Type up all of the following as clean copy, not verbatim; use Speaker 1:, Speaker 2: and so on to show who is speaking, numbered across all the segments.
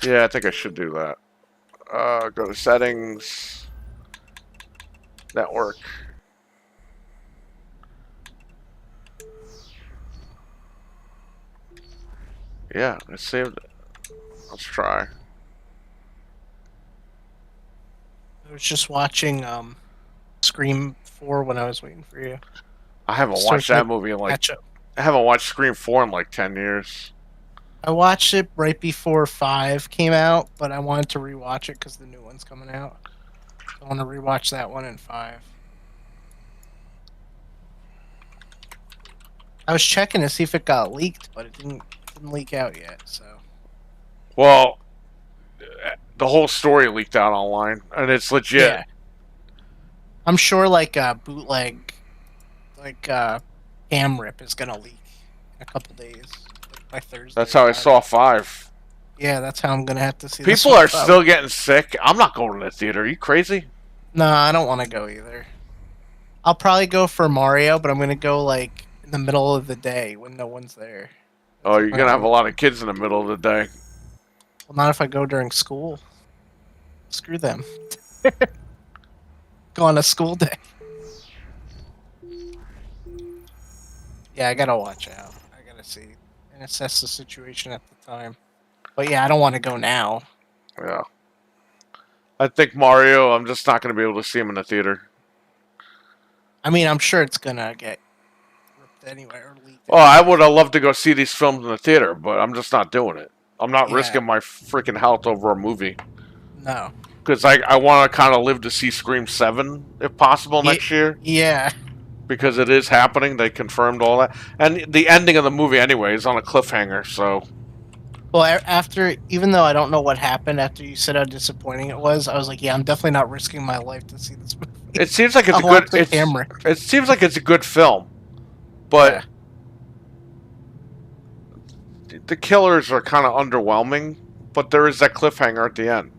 Speaker 1: Yeah, I think I should do that. Go to settings, network. Yeah, I saved it. Let's try.
Speaker 2: I was just watching Scream 4 when I was waiting for you.
Speaker 1: I haven't
Speaker 2: Just to
Speaker 1: watched that movie in like
Speaker 2: catch up.
Speaker 1: I haven't watched Scream 4 in like 10 years.
Speaker 2: I watched it right before 5 came out, but I wanted to rewatch it because the new one's coming out. So I want to rewatch that one in 5. I was checking to see if it got leaked, but it didn't leak out yet. So
Speaker 1: Well, the whole story leaked out online, and it's legit.
Speaker 2: yeah, I'm sure like bootleg, like cam rip is gonna leak in a couple days, like by Thursday
Speaker 1: That's
Speaker 2: or
Speaker 1: how I saw
Speaker 2: Friday.
Speaker 1: 5.
Speaker 2: Yeah, that's how I'm gonna have to see this
Speaker 1: People
Speaker 2: one
Speaker 1: are
Speaker 2: probably.
Speaker 1: still getting sick. I'm not going to the theater. Are you crazy?
Speaker 2: No, I don't want to go either. I'll probably go for Mario, but I'm gonna go like in the middle of the day when no one's there.
Speaker 1: Oh,
Speaker 2: That's like
Speaker 1: you're
Speaker 2: my
Speaker 1: gonna have a
Speaker 2: only.
Speaker 1: lot of kids in the middle of the day.
Speaker 2: Well, not if I go during school. Screw them. Go on a school day. Yeah, I gotta watch out. I gotta see and assess the situation at the time. But yeah, I don't want to go now.
Speaker 1: Yeah. I think Mario, I'm just not gonna be able to see him in the theater.
Speaker 2: I mean, I'm sure it's gonna get ripped anyway or leaked
Speaker 1: Oh, I
Speaker 2: anyway.
Speaker 1: would have loved to go see these films in the theater, but I'm just not doing it. I'm not
Speaker 2: Yeah,
Speaker 1: risking my freaking health over a movie.
Speaker 2: no.
Speaker 1: Because I want to kind of live to see Scream 7, if possible,
Speaker 2: Yeah,
Speaker 1: next year.
Speaker 2: yeah.
Speaker 1: Because it is happening. They confirmed all that. And the ending of the movie, anyway, is on a cliffhanger, so.
Speaker 2: Well, after even though I don't know what happened after you said how disappointing it was, I was like, yeah, I'm definitely not risking my life to see this movie.
Speaker 1: It seems like it's a
Speaker 2: I'll watch
Speaker 1: good.
Speaker 2: the camera.
Speaker 1: It seems like it's a good film,
Speaker 2: Yeah.
Speaker 1: but the killers are kind of underwhelming. But there is that cliffhanger at the end.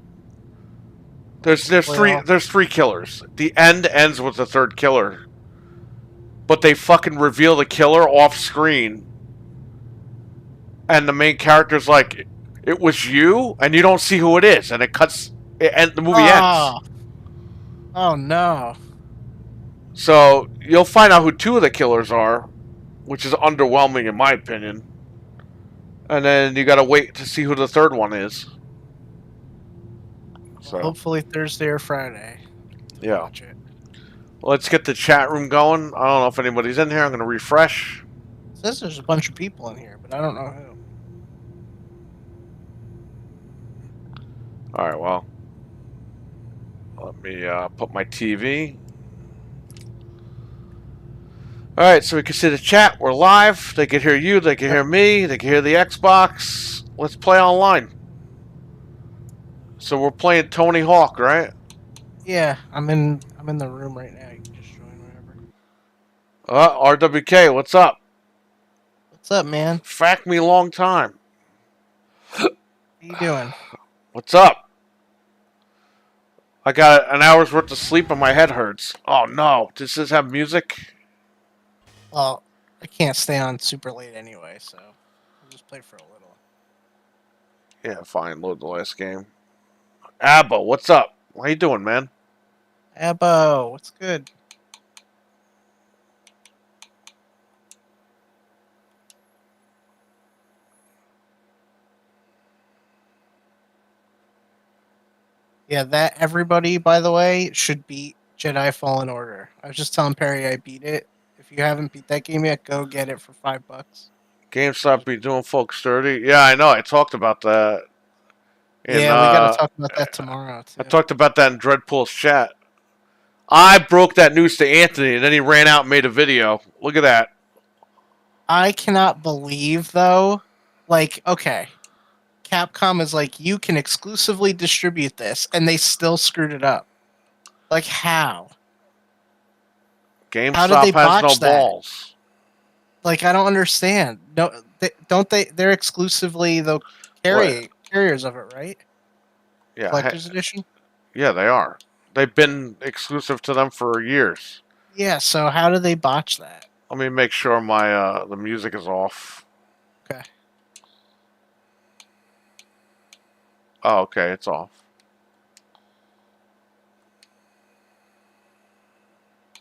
Speaker 2: Well,
Speaker 1: There's three killers. The end ends with the third killer, but they fucking reveal the killer off screen, and the main character's like, "It was you," and you don't see who it is, and it cuts. And the movie ends.
Speaker 2: oh, oh no.
Speaker 1: So you'll find out who two of the killers are, which is underwhelming in my opinion. And then you gotta wait to see who the third one is.
Speaker 2: Well,
Speaker 1: So
Speaker 2: hopefully Thursday or Friday to
Speaker 1: yeah,
Speaker 2: watch it.
Speaker 1: let's get the chat room going. I don't know if anybody's in here. I'm gonna refresh.
Speaker 2: It says there's a bunch of people in here, but I don't know who.
Speaker 1: All right, well, let me put my TV. All right, so we can see the chat. We're live. They can hear you. They can
Speaker 2: Yep.
Speaker 1: hear me. They can hear the Xbox. Let's play online. So we're playing Tony Hawk, right?
Speaker 2: Yeah, I'm in the room right now. You can just join whenever.
Speaker 1: RWK, what's up?
Speaker 2: What's up, man?
Speaker 1: Fact me long time.
Speaker 2: How you doing?
Speaker 1: What's up? I got an hour's worth of sleep and my head hurts. Oh no, does this have music?
Speaker 2: Well, I can't stay on super late anyway, so I'll just play for a little.
Speaker 1: Yeah, fine, load the last game. Abba, what's up? How you doing, man?
Speaker 2: Abo, what's good? Yeah, that everybody, by the way, should beat Jedi Fallen Order. I was just telling Perry I beat it. If you haven't beat that game yet, go get it for $5.
Speaker 1: GameStop be doing folks dirty. Yeah, I know. I talked about that. In
Speaker 2: Yeah, we got to talk about that tomorrow
Speaker 1: I
Speaker 2: too.
Speaker 1: talked about that in Dreadpool's chat. I broke that news to Anthony, and then he ran out and made a video. Look at that.
Speaker 2: I cannot believe though, like, okay, Capcom is like, you can exclusively distribute this, and they still screwed it up. Like, how? How did
Speaker 1: GameStop
Speaker 2: they
Speaker 1: has no
Speaker 2: botch that?
Speaker 1: balls.
Speaker 2: Like, I don't understand. No, don't they? They're exclusively the
Speaker 1: What?
Speaker 2: carriers of it, right?
Speaker 1: Yeah,
Speaker 2: Collector's edition.
Speaker 1: yeah, they are. They've been exclusive to them for years.
Speaker 2: Yeah. So how do they botch that?
Speaker 1: Let me make sure my the music is off.
Speaker 2: Okay.
Speaker 1: Oh, okay, it's off.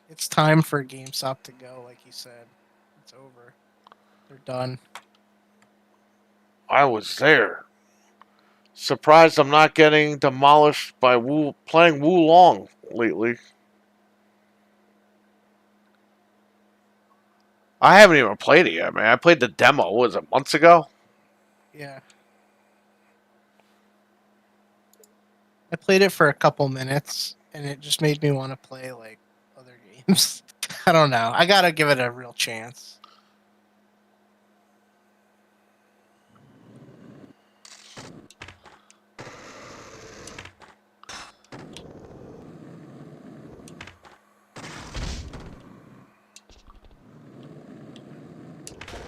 Speaker 2: It's time for GameStop to go, like you said. It's over. They're done.
Speaker 1: I was there. Surprised I'm not getting demolished by playing Wulong lately. I haven't even played it yet, man. I played the demo, what was it, months ago?
Speaker 2: Yeah. I played it for a couple minutes, and it just made me want to play, like, other games. I don't know. I gotta give it a real chance.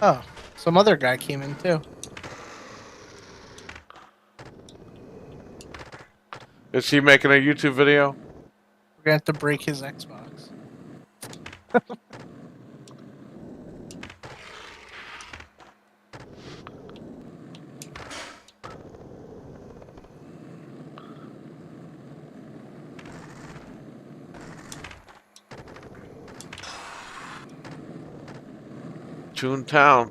Speaker 2: Oh, some other guy came in, too.
Speaker 1: Is he making a YouTube video?
Speaker 2: We're gonna have to break his Xbox.
Speaker 1: Toontown.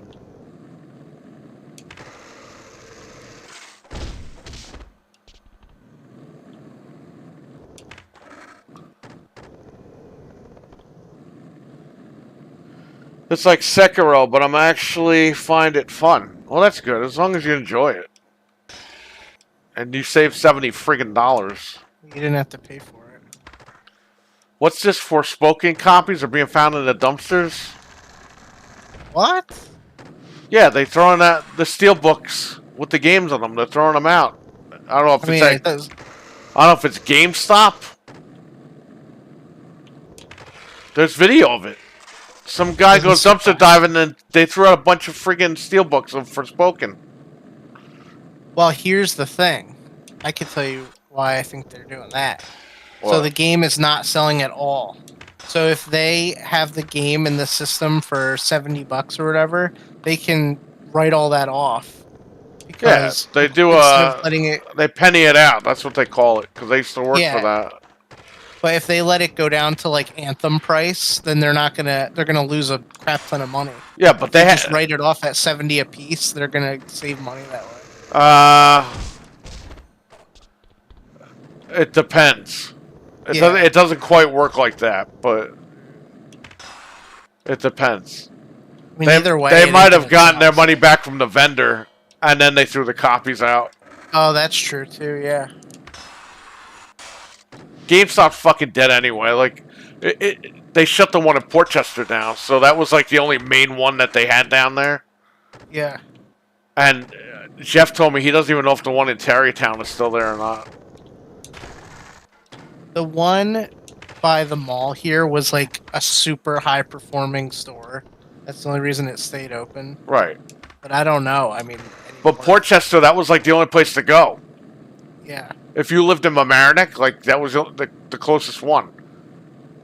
Speaker 1: It's like Sekiro, but I'm actually find it fun. Well, that's good, as long as you enjoy it. And you save $70 friggin' dollars.
Speaker 2: You didn't have to pay for it.
Speaker 1: What's this for? Spoken copies are being found in the dumpsters?
Speaker 2: What?
Speaker 1: Yeah, they throwing out the steel books with the games on them. They're throwing them out. I don't know if
Speaker 2: I mean,
Speaker 1: it's
Speaker 2: it does.
Speaker 1: I don't know if it's GameStop. There's video of it. Some guy goes dumpster diving and they threw out a bunch of friggin' steel books for Spoken.
Speaker 2: Well, here's the thing. I can tell you why I think they're doing that.
Speaker 1: What?
Speaker 2: So the game is not selling at all. So if they have the game in the system for $70 or whatever, they can write all that off. Because
Speaker 1: they do
Speaker 2: instead of letting it,
Speaker 1: they penny it out. That's what they call it because they used to work for that.
Speaker 2: But if they let it go down to like Anthem price, then they're gonna lose a crap ton of money.
Speaker 1: Yeah, but
Speaker 2: if they just write it off at 70 a piece, they're gonna save money that way.
Speaker 1: It depends. It doesn't quite work like that, but it depends.
Speaker 2: I mean, either way,
Speaker 1: they might have gotten their money back from the vendor, and then they threw the copies out.
Speaker 2: Oh, that's true too. Yeah.
Speaker 1: GameStop's fucking dead anyway. Like, they shut the one in Portchester down, so that was like the only main one that they had down there.
Speaker 2: Yeah.
Speaker 1: And Jeff told me he doesn't even know if the one in Tarrytown is still there or not.
Speaker 2: The one by the mall here was like a super high performing store. That's the only reason it stayed open.
Speaker 1: Right.
Speaker 2: But I don't know. I mean,
Speaker 1: but Portchester, that was like the only place to go.
Speaker 2: Yeah.
Speaker 1: If you lived in Mamaroneck, like that was the closest one.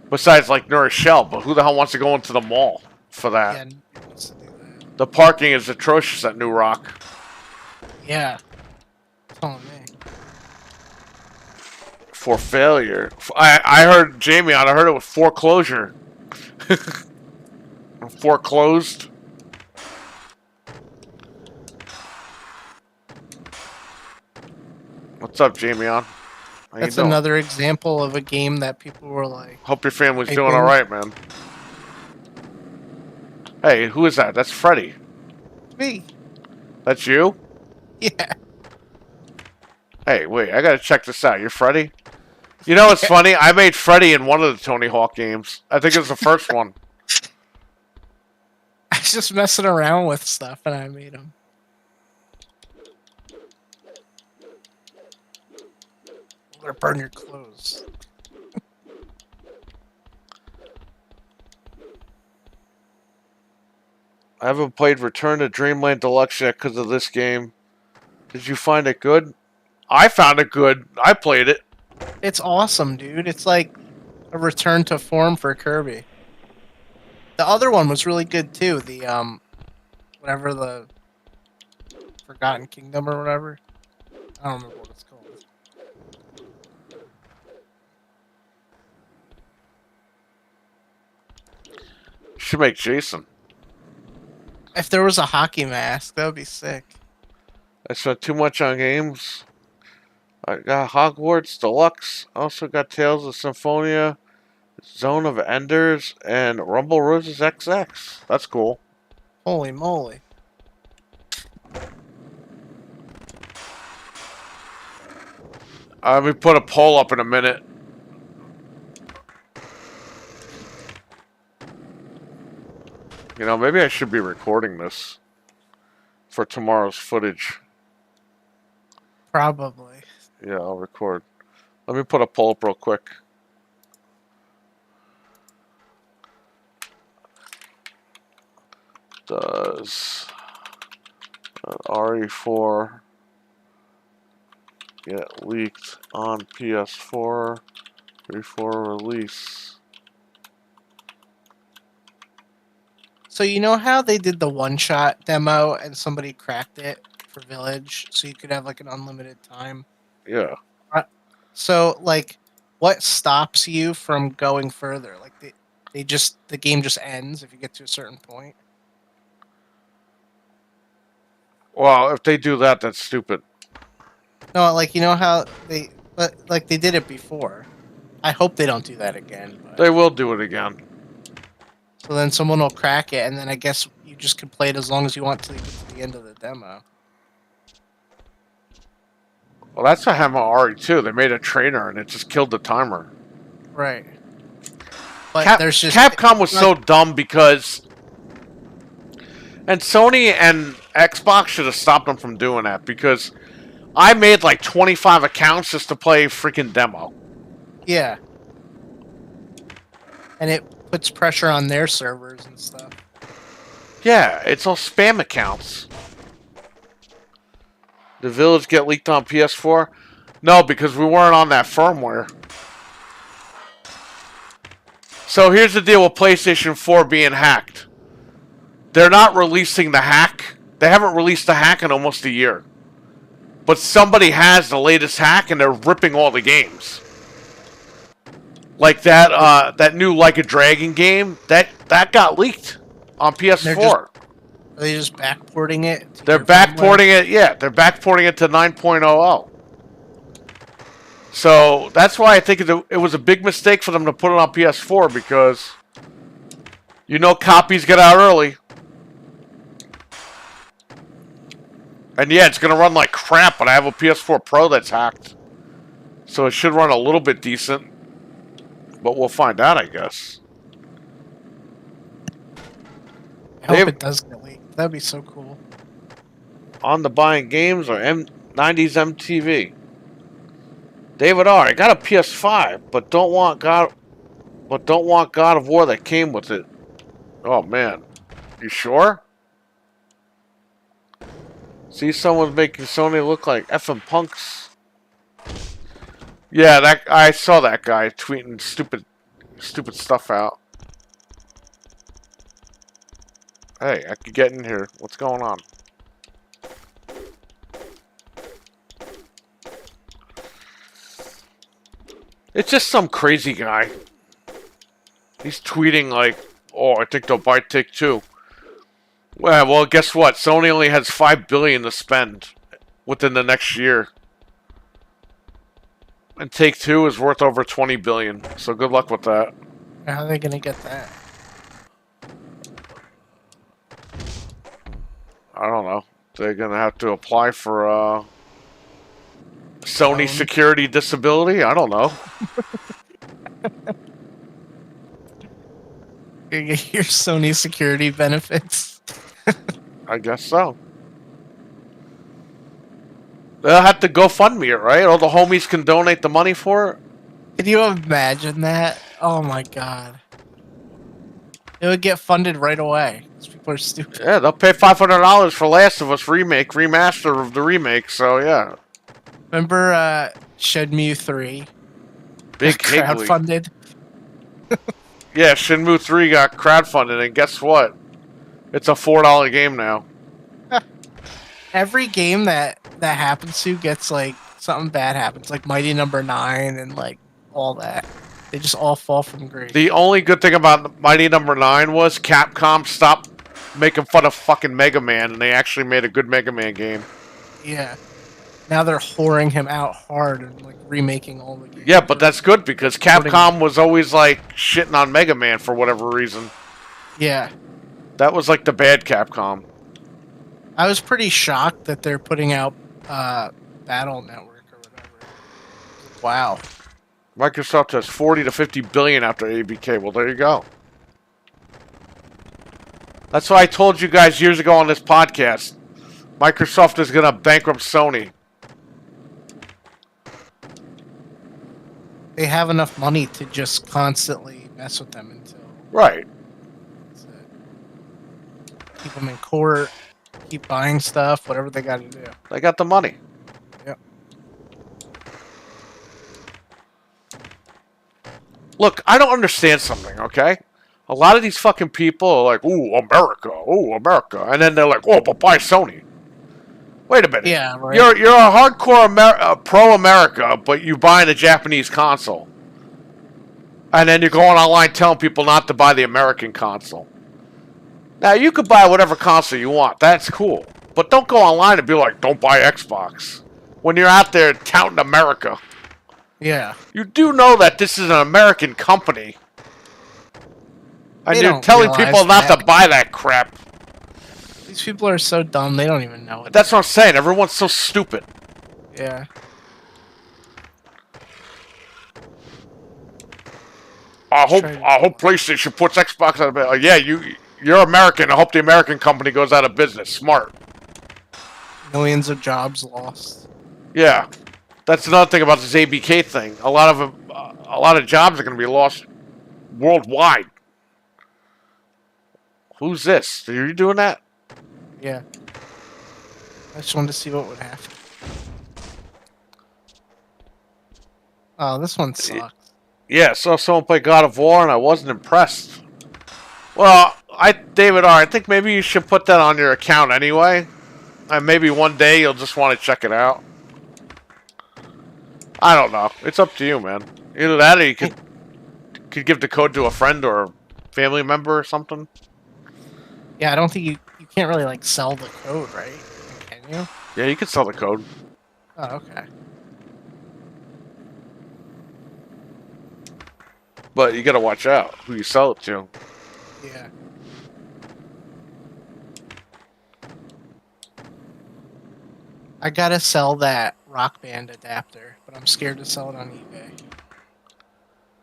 Speaker 1: Besides like New Rochelle, but who the hell wants to go into the mall for that?
Speaker 2: Yeah, nobody wants to do that.
Speaker 1: The parking is atrocious at New Rock.
Speaker 2: Yeah. Telling me.
Speaker 1: For failure. I heard Jamie on. I heard it was foreclosure. Foreclosed. What's up, Jamie on?
Speaker 2: That's another example of a game that people were like...
Speaker 1: Hope your family's doing alright, man. Hey, who is that? That's Freddy.
Speaker 2: Me.
Speaker 1: That's you?
Speaker 2: Yeah.
Speaker 1: Hey, wait, I gotta check this out. You're Freddy? You know what's funny? I made Freddy in one of the Tony Hawk games. I think it was the first one.
Speaker 2: I was just messing around with stuff and I made him. I'm gonna burn your clothes.
Speaker 1: I haven't played Return to Dreamland Deluxe yet because of this game. Did you find it good? I found it good. I played it.
Speaker 2: It's awesome, dude. It's like a return to form for Kirby. The other one was really good too. The whatever the Forgotten Kingdom or whatever. I don't remember what it's called.
Speaker 1: should make Jason.
Speaker 2: If there was a hockey mask, that would be sick.
Speaker 1: I spent too much on games. I got Hogwarts Deluxe. Also got Tales of Symphonia, Zone of Enders, and Rumble Roses XX. That's cool.
Speaker 2: Holy moly.
Speaker 1: Let me put a poll up in a minute. You know, maybe I should be recording this for tomorrow's footage.
Speaker 2: Probably.
Speaker 1: Yeah, I'll record. Let me put a poll up real quick. Does an RE4 get leaked on PS4 before release?
Speaker 2: So you know how they did the one-shot demo and somebody cracked it for Village so you could have like an unlimited time?
Speaker 1: Yeah.
Speaker 2: So like what stops you from going further? Like the game just ends if you get to a certain point?
Speaker 1: Well, if they do that, that's stupid.
Speaker 2: No, like you know how they did it before. I hope they don't do that again. But...
Speaker 1: They will do it again.
Speaker 2: So then someone will crack it, and then I guess you just can play it as long as you want till you get to the end of the demo.
Speaker 1: Well, that's what happened with RE2. They made a trainer, and it just killed the timer.
Speaker 2: Right. But there's just
Speaker 1: Capcom was so dumb because... And Sony and Xbox should have stopped them from doing that, because I made like 25 accounts just to play freaking demo.
Speaker 2: Yeah. And it puts pressure on their servers and stuff.
Speaker 1: Yeah, it's all spam accounts. Did Village get leaked on PS4? No, because we weren't on that firmware. So here's the deal with PlayStation 4 being hacked. They're not releasing the hack. They haven't released the hack in almost a year. But somebody has the latest hack and they're ripping all the games. Like that new Like a Dragon game, that got leaked on PS4.
Speaker 2: Are they just backporting it?
Speaker 1: They're backporting it, yeah. They're backporting it to 9.00. So that's why I think it was a big mistake for them to put it on PS4, because you know copies get out early. And yeah, it's going to run like crap, but I have a PS4 Pro that's hacked. So it should run a little bit decent. But we'll find out, I guess.
Speaker 2: I hope it does get leaked. That'd be so cool.
Speaker 1: On the Buying Games or 90s MTV. David R. I got a PS5, but don't want God of War that came with it. Oh man. You sure? See, someone's making Sony look like effing punks. Yeah, I saw that guy tweeting stupid stuff out. Hey, I could get in here. What's going on? It's just some crazy guy. He's tweeting like, "Oh, I think they'll buy Take-Two." Well, guess what? Sony only has $5 billion to spend within the next year. And Take-Two is worth over $20 billion. So good luck with that.
Speaker 2: How are they gonna get that?
Speaker 1: I don't know. They're gonna have to apply for Sony security disability. I don't know.
Speaker 2: You get your Sony security benefits.
Speaker 1: I guess so. They'll have to GoFundMe it, right? All the homies can donate the money for it.
Speaker 2: Can you imagine that? Oh my god. It would get funded right away. These people are stupid.
Speaker 1: Yeah, they'll pay $500 for Last of Us remaster of the remake, so yeah.
Speaker 2: Remember Shenmue 3?
Speaker 1: Big
Speaker 2: crowdfunded.
Speaker 1: Yeah, Shenmue 3 got crowdfunded, and guess what? It's a $4 game now.
Speaker 2: Every game that happens to gets like something bad happens, like Mighty Number 9 and like all that. They just all fall from grace.
Speaker 1: The only good thing about Mighty Number 9 was Capcom stopped making fun of fucking Mega Man, and they actually made a good Mega Man game.
Speaker 2: Yeah. Now they're whoring him out hard and like remaking all the games.
Speaker 1: Yeah, but that's good because Capcom was always like shitting on Mega Man for whatever reason.
Speaker 2: Yeah.
Speaker 1: That was like the bad Capcom.
Speaker 2: I was pretty shocked that they're putting out Battle Network or whatever. Wow.
Speaker 1: Microsoft has 40 to 50 billion after ABK. Well, there you go. That's why I told you guys years ago on this podcast. Microsoft is going to bankrupt Sony.
Speaker 2: They have enough money to just constantly mess with them until...
Speaker 1: Right.
Speaker 2: Keep them in court, keep buying stuff, whatever they got to do.
Speaker 1: They got the money.
Speaker 2: Yep.
Speaker 1: Look, I don't understand something, okay? A lot of these fucking people are like, ooh, America, and then they're like, oh, but buy Sony. Wait a minute.
Speaker 2: Yeah, right.
Speaker 1: You're a hardcore pro-America, but you buying a Japanese console. And then you're going online telling people not to buy the American console. Now, you could buy whatever console you want. That's cool. But don't go online and be like, don't buy Xbox. When you're out there touting America.
Speaker 2: Yeah.
Speaker 1: You do know that this is an American company. And
Speaker 2: They
Speaker 1: you're
Speaker 2: don't
Speaker 1: telling
Speaker 2: realize
Speaker 1: people not
Speaker 2: that.
Speaker 1: to buy that crap.
Speaker 2: These people are so dumb, they don't even know it.
Speaker 1: That's what I'm saying. Everyone's so stupid.
Speaker 2: Yeah.
Speaker 1: I hope PlayStation puts Xbox out of business. Yeah, you're American. I hope the American company goes out of business. Smart.
Speaker 2: Millions of jobs lost.
Speaker 1: Yeah, that's another thing about this ABK thing. A lot of jobs are going to be lost worldwide. Who's this? Are you doing that?
Speaker 2: Yeah. I just wanted to see what would happen. Oh, this one sucks.
Speaker 1: Yeah, saw someone play God of War and I wasn't impressed. Well, David R., I think maybe you should put that on your account anyway. And maybe one day you'll just want to check it out. I don't know. It's up to you, man. Either that or you could give the code to a friend or a family member or something.
Speaker 2: Yeah, I don't think you can't really like sell the code, right? Can you?
Speaker 1: Yeah, you can sell the code.
Speaker 2: Oh, okay.
Speaker 1: But you gotta watch out who you sell it to.
Speaker 2: Yeah. I gotta sell that Rock Band adapter, but I'm scared to sell it on eBay.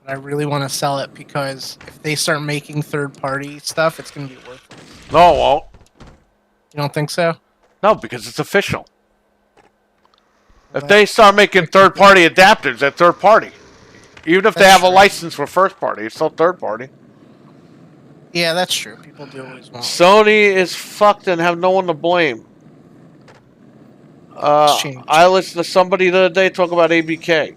Speaker 2: But I really want to sell it because if they start making third-party stuff, it's gonna be worthless.
Speaker 1: No, it won't.
Speaker 2: You don't think so?
Speaker 1: No, because it's official. If they start making third-party adapters, they're third-party. Even if they have a license for first-party, it's still third-party.
Speaker 2: Yeah, that's true. People do always want.
Speaker 1: Sony is fucked and have no one to blame. I listened to somebody the other day talk about ABK.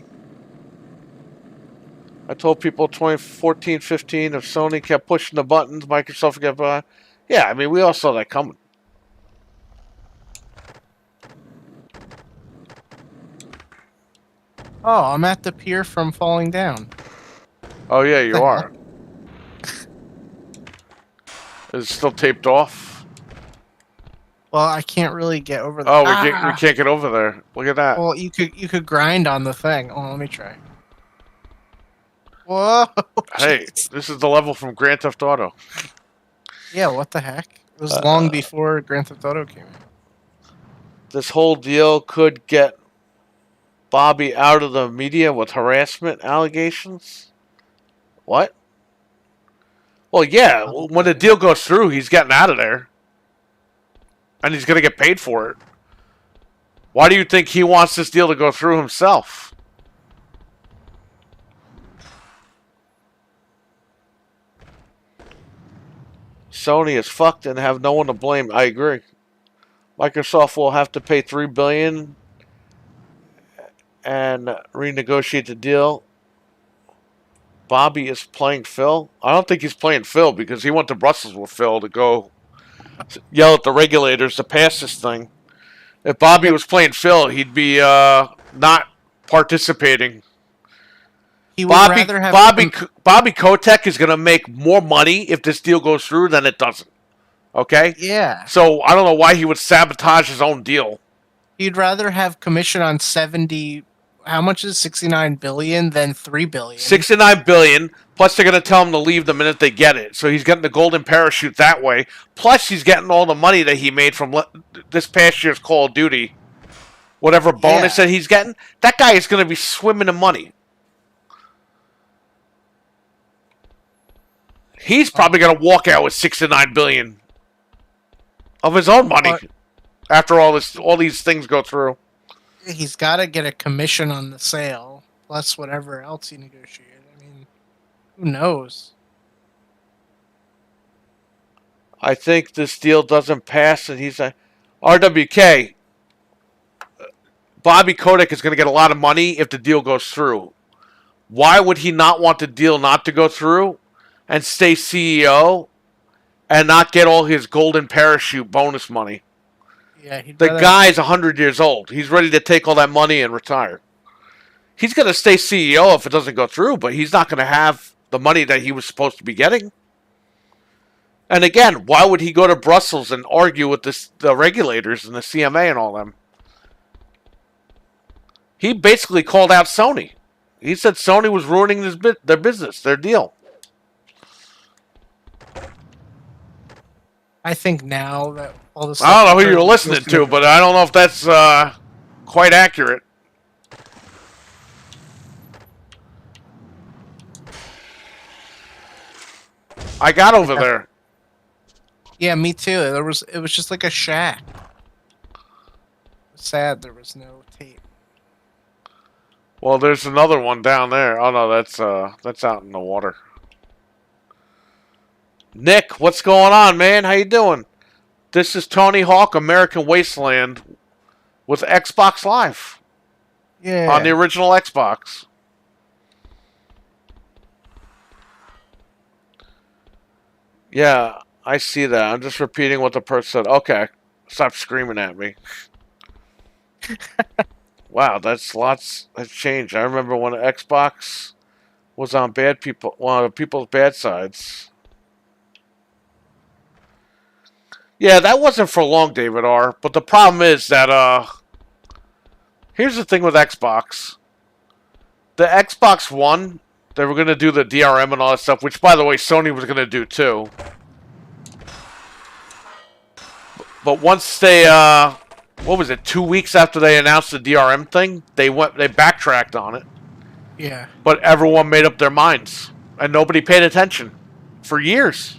Speaker 1: I told people 2014, 15, if Sony kept pushing the buttons, Microsoft would get by. Yeah, I mean, we all saw that coming.
Speaker 2: Oh, I'm at the pier from falling down.
Speaker 1: Oh, yeah, you are. Is it still taped off?
Speaker 2: Well, I can't really get over
Speaker 1: Oh, we can't get over there. Look at that.
Speaker 2: Well, you could grind on the thing. Oh, let me try. Whoa!
Speaker 1: Hey, this is the level from Grand Theft Auto.
Speaker 2: Yeah, what the heck? It was long before Grand Theft Auto came out.
Speaker 1: This whole deal could get Bobby out of the media with harassment allegations? What? Well, yeah, when the deal goes through, he's getting out of there. And he's going to get paid for it. Why do you think he wants this deal to go through himself? Sony is fucked and have no one to blame. I agree. Microsoft will have to pay $3 billion and renegotiate the deal. Bobby is playing Phil. I don't think he's playing Phil because he went to Brussels with Phil to go yell at the regulators to pass this thing. If Bobby was playing Phil, he'd be not participating.
Speaker 2: He would
Speaker 1: Bobby
Speaker 2: rather have
Speaker 1: Bobby Bobby Kotick is going to make more money if this deal goes through than it doesn't. Okay?
Speaker 2: yeah.
Speaker 1: So I don't know why he would sabotage his own deal.
Speaker 2: He'd rather have commission on 70. How much is 69 billion than 3 billion?
Speaker 1: 69 billion. Plus, they're going to tell him to leave the minute they get it. So he's getting the golden parachute that way. Plus, he's getting all the money that he made from this past year's Call of Duty. Whatever bonus that he's getting, that guy is going to be swimming in money. He's probably going to walk out with 69 billion of his own money after all these things go through.
Speaker 2: He's got to get a commission on the sale, plus whatever else he negotiated. I mean, who knows?
Speaker 1: I think this deal doesn't pass, and he's like, RWK, Bobby Kotick is going to get a lot of money if the deal goes through. Why would he not want the deal not to go through and stay CEO and not get all his golden parachute bonus money?
Speaker 2: Yeah,
Speaker 1: the guy's 100 years old. He's ready to take all that money and retire. He's going to stay CEO if it doesn't go through, but he's not going to have the money that he was supposed to be getting. And again, why would he go to Brussels and argue with the regulators and the CMA and all them? He basically called out Sony. He said Sony was ruining their business, their deal.
Speaker 2: I think now that all this...
Speaker 1: I don't know who you're listening to, but I don't know if that's quite accurate. I got over there.
Speaker 2: Yeah, me too. It was just like a shack. Sad there was no tape.
Speaker 1: Well, there's another one down there. Oh no, that's out in the water. Nick, what's going on, man? How you doing? This is Tony Hawk American Wasteland with Xbox Live.
Speaker 2: Yeah.
Speaker 1: On the original Xbox. Yeah, I see that. I'm just repeating what the person said. Okay. Stop screaming at me. Wow, that's changed. I remember when Xbox was on one of people's bad sides. Yeah, that wasn't for long, David R. But the problem is that, here's the thing with Xbox. The Xbox One, they were going to do the DRM and all that stuff, which, by the way, Sony was going to do too. But once they, what was it, 2 weeks after they announced the DRM thing, they backtracked on it.
Speaker 2: Yeah.
Speaker 1: But everyone made up their minds, and nobody paid attention for years.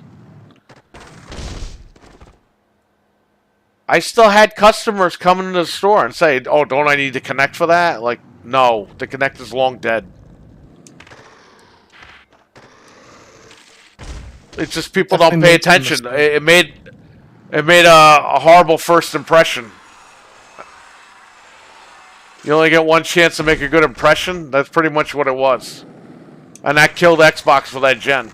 Speaker 1: I still had customers come into the store and say, oh, don't I need to connect for that? Like, no, the Connect is long dead. It's just people don't pay attention. It made a horrible first impression. You only get one chance to make a good impression. That's pretty much what it was. And that killed Xbox for that gen.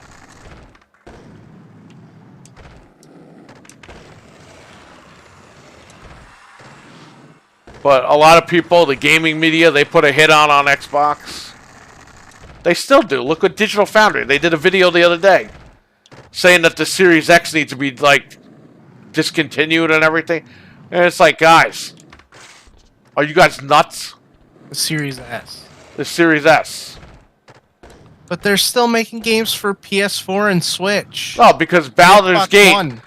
Speaker 1: But a lot of people, the gaming media, they put a hit on Xbox. They still do. Look at Digital Foundry. They did a video the other day saying that the Series X needs to be, like, discontinued and everything. And it's like, guys, are you guys nuts?
Speaker 2: The Series S.
Speaker 1: The Series S.
Speaker 2: But they're still making games for PS4 and Switch.
Speaker 1: Oh, because Baldur's Gate.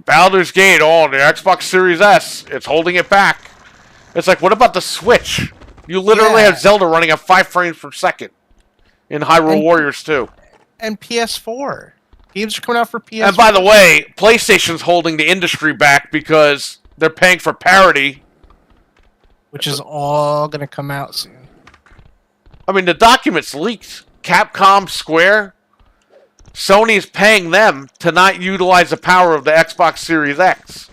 Speaker 1: Baldur's Gate, oh, the Xbox Series S, it's holding it back. It's like, what about the Switch? You literally have Zelda running at 5 frames per second in Hyrule Warriors 2.
Speaker 2: And PS4. Games are coming out for PS4.
Speaker 1: And by the way, PlayStation's holding the industry back because they're paying for parity.
Speaker 2: Which is all going to come out soon.
Speaker 1: I mean, the documents leaked. Capcom, Square, Sony's paying them to not utilize the power of the Xbox Series X.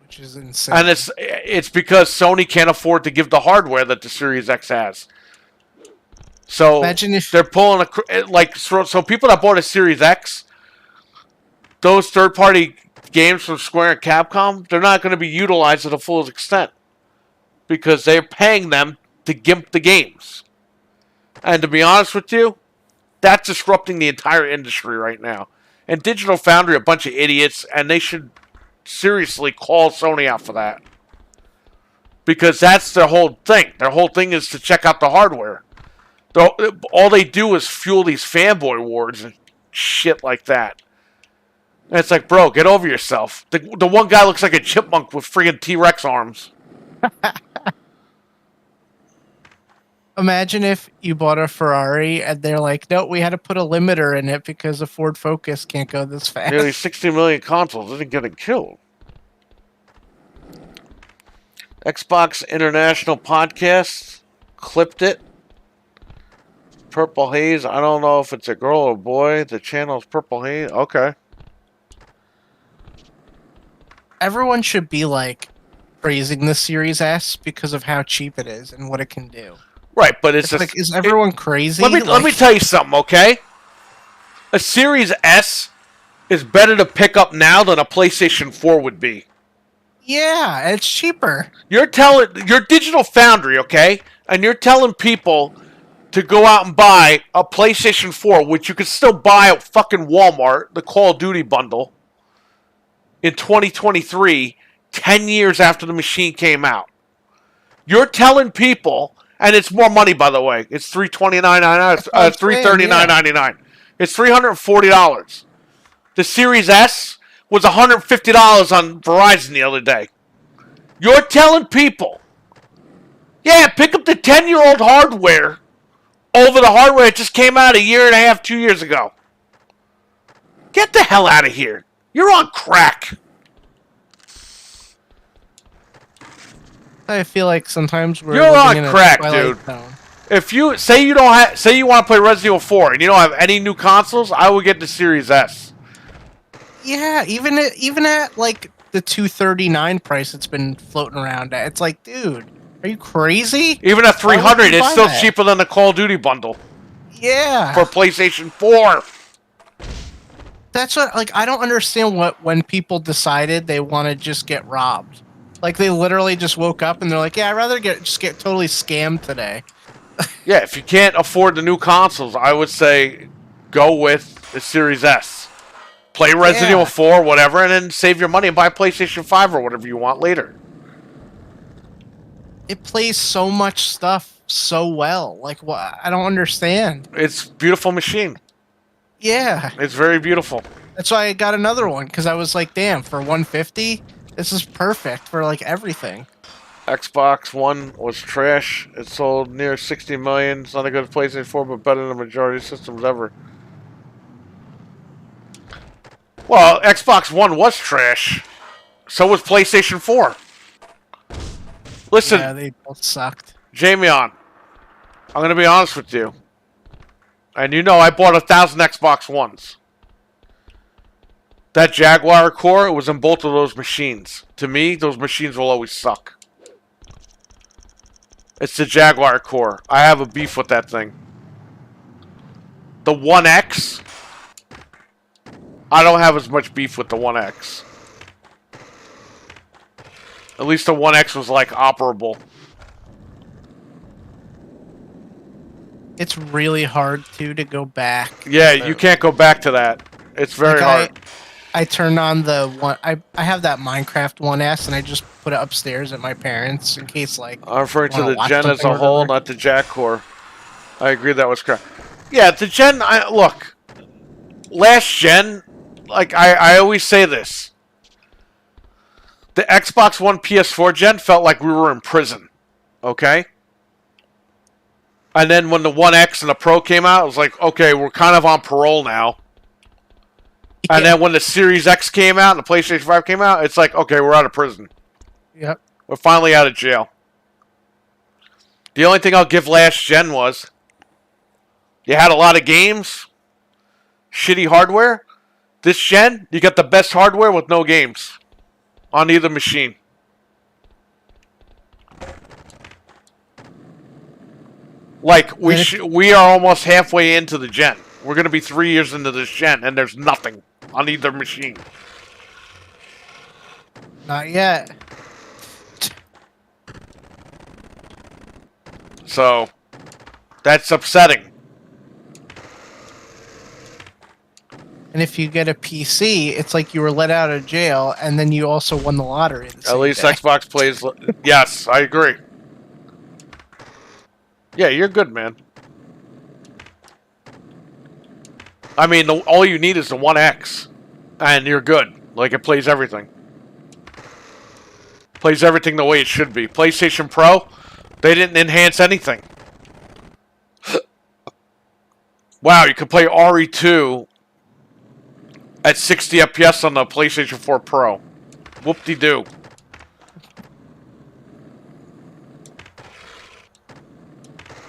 Speaker 2: Which is insane.
Speaker 1: And it's because Sony can't afford to give the hardware that the Series X has. So
Speaker 2: imagine if
Speaker 1: they're pulling so people that bought a Series X, those third-party games from Square and Capcom, they're not going to be utilized to the fullest extent because they're paying them to gimp the games. And to be honest with you, that's disrupting the entire industry right now. And Digital Foundry are a bunch of idiots, and they should seriously call Sony out for that. Because that's their whole thing. Their whole thing is to check out the hardware. All they do is fuel these fanboy wars and shit like that. And it's like, bro, get over yourself. The one guy looks like a chipmunk with friggin' T-Rex arms.
Speaker 2: Imagine if you bought a Ferrari and they're like, no, we had to put a limiter in it because a Ford Focus can't go this fast.
Speaker 1: Nearly 60 million consoles isn't getting killed. Xbox International Podcast clipped it. Purple Haze. I don't know if it's a girl or a boy. The channel is Purple Haze. Okay.
Speaker 2: Everyone should be like praising the Series S because of how cheap it is and what it can do.
Speaker 1: Right, but it's
Speaker 2: like, is everyone crazy?
Speaker 1: Let me tell you something, okay? A Series S is better to pick up now than a PlayStation 4 would be.
Speaker 2: Yeah, it's cheaper.
Speaker 1: You're Digital Foundry, okay? And you're telling people to go out and buy a PlayStation 4, which you could still buy at fucking Walmart, the Call of Duty bundle, in 2023, 10 years after the machine came out. You're telling people, and it's more money, by the way. It's $329.99. $339.99. It's $340. The Series S was $150 on Verizon the other day. You're telling people, yeah, pick up the 10-year-old hardware over the hardware that just came out a year and a half, 2 years ago. Get the hell out of here. You're on crack.
Speaker 2: I feel like sometimes we're
Speaker 1: You're
Speaker 2: living
Speaker 1: on
Speaker 2: in
Speaker 1: crack,
Speaker 2: a
Speaker 1: dude.
Speaker 2: zone.
Speaker 1: If you say you want to play Resident Evil 4 and you don't have any new consoles, I would get the Series S.
Speaker 2: Yeah, even at like the $239 price it's been floating around at, it's like, dude, are you crazy?
Speaker 1: Even at $300, it's still cheaper than the Call of Duty bundle.
Speaker 2: Yeah.
Speaker 1: For PlayStation 4.
Speaker 2: That's what, like, I don't understand when people decided they want to just get robbed. Like, they literally just woke up and they're like, yeah, I'd rather just get totally scammed today.
Speaker 1: Yeah, if you can't afford the new consoles, I would say go with the Series S. Play Resident Evil 4, whatever, and then save your money and buy PlayStation 5 or whatever you want later.
Speaker 2: It plays so much stuff so well. Like, what? I don't understand.
Speaker 1: It's a beautiful machine.
Speaker 2: Yeah.
Speaker 1: It's very beautiful.
Speaker 2: That's why I got another one, because I was like, damn, for $150, this is perfect for, like, everything.
Speaker 1: Xbox One was trash. It sold near 60 million. It's not as good as PlayStation 4, but better than the majority of systems ever. Well, Xbox One was trash. So was PlayStation 4. Listen.
Speaker 2: Yeah, they both sucked.
Speaker 1: Jamion, I'm going to be honest with you. And you know I bought 1,000 Xbox Ones. That Jaguar core, it was in both of those machines. To me, those machines will always suck. It's the Jaguar core. I have a beef with that thing. The 1X, I don't have as much beef with the 1X. At least the 1X was, like, operable.
Speaker 2: It's really hard, to go back.
Speaker 1: Yeah, you can't go back to that. It's very hard.
Speaker 2: I turned on the one. I have that Minecraft 1S, and I just put it upstairs at my parents in case, like.
Speaker 1: I'm referring to the gen as a whole, not the Jack core. I agree that was correct. Yeah, the gen. Look, last gen, like I always say this. The Xbox One PS4 gen felt like we were in prison. Okay. And then when the 1X and the Pro came out, it was like, okay, we're kind of on parole now. Yeah. And then when the Series X came out and the PlayStation 5 came out, it's like, okay, we're out of prison.
Speaker 2: Yep.
Speaker 1: We're finally out of jail. The only thing I'll give last gen was you had a lot of games, shitty hardware. This gen, you got the best hardware with no games on either machine. Like, we are almost halfway into the gen. We're going to be 3 years into this gen, and there's nothing on either machine.
Speaker 2: Not yet.
Speaker 1: So, That's upsetting.
Speaker 2: And if you get a PC, it's like you were let out of jail, and then you also won the lottery. The
Speaker 1: At
Speaker 2: same
Speaker 1: least
Speaker 2: day.
Speaker 1: Xbox plays. Yes, I agree. Yeah, you're good, man. I mean, all you need is the One X, and you're good. Like, it plays everything. Plays everything the way it should be. PlayStation Pro, they didn't enhance anything. Wow, you could play RE2 at 60 FPS on the PlayStation 4 Pro. Whoop-de-doo.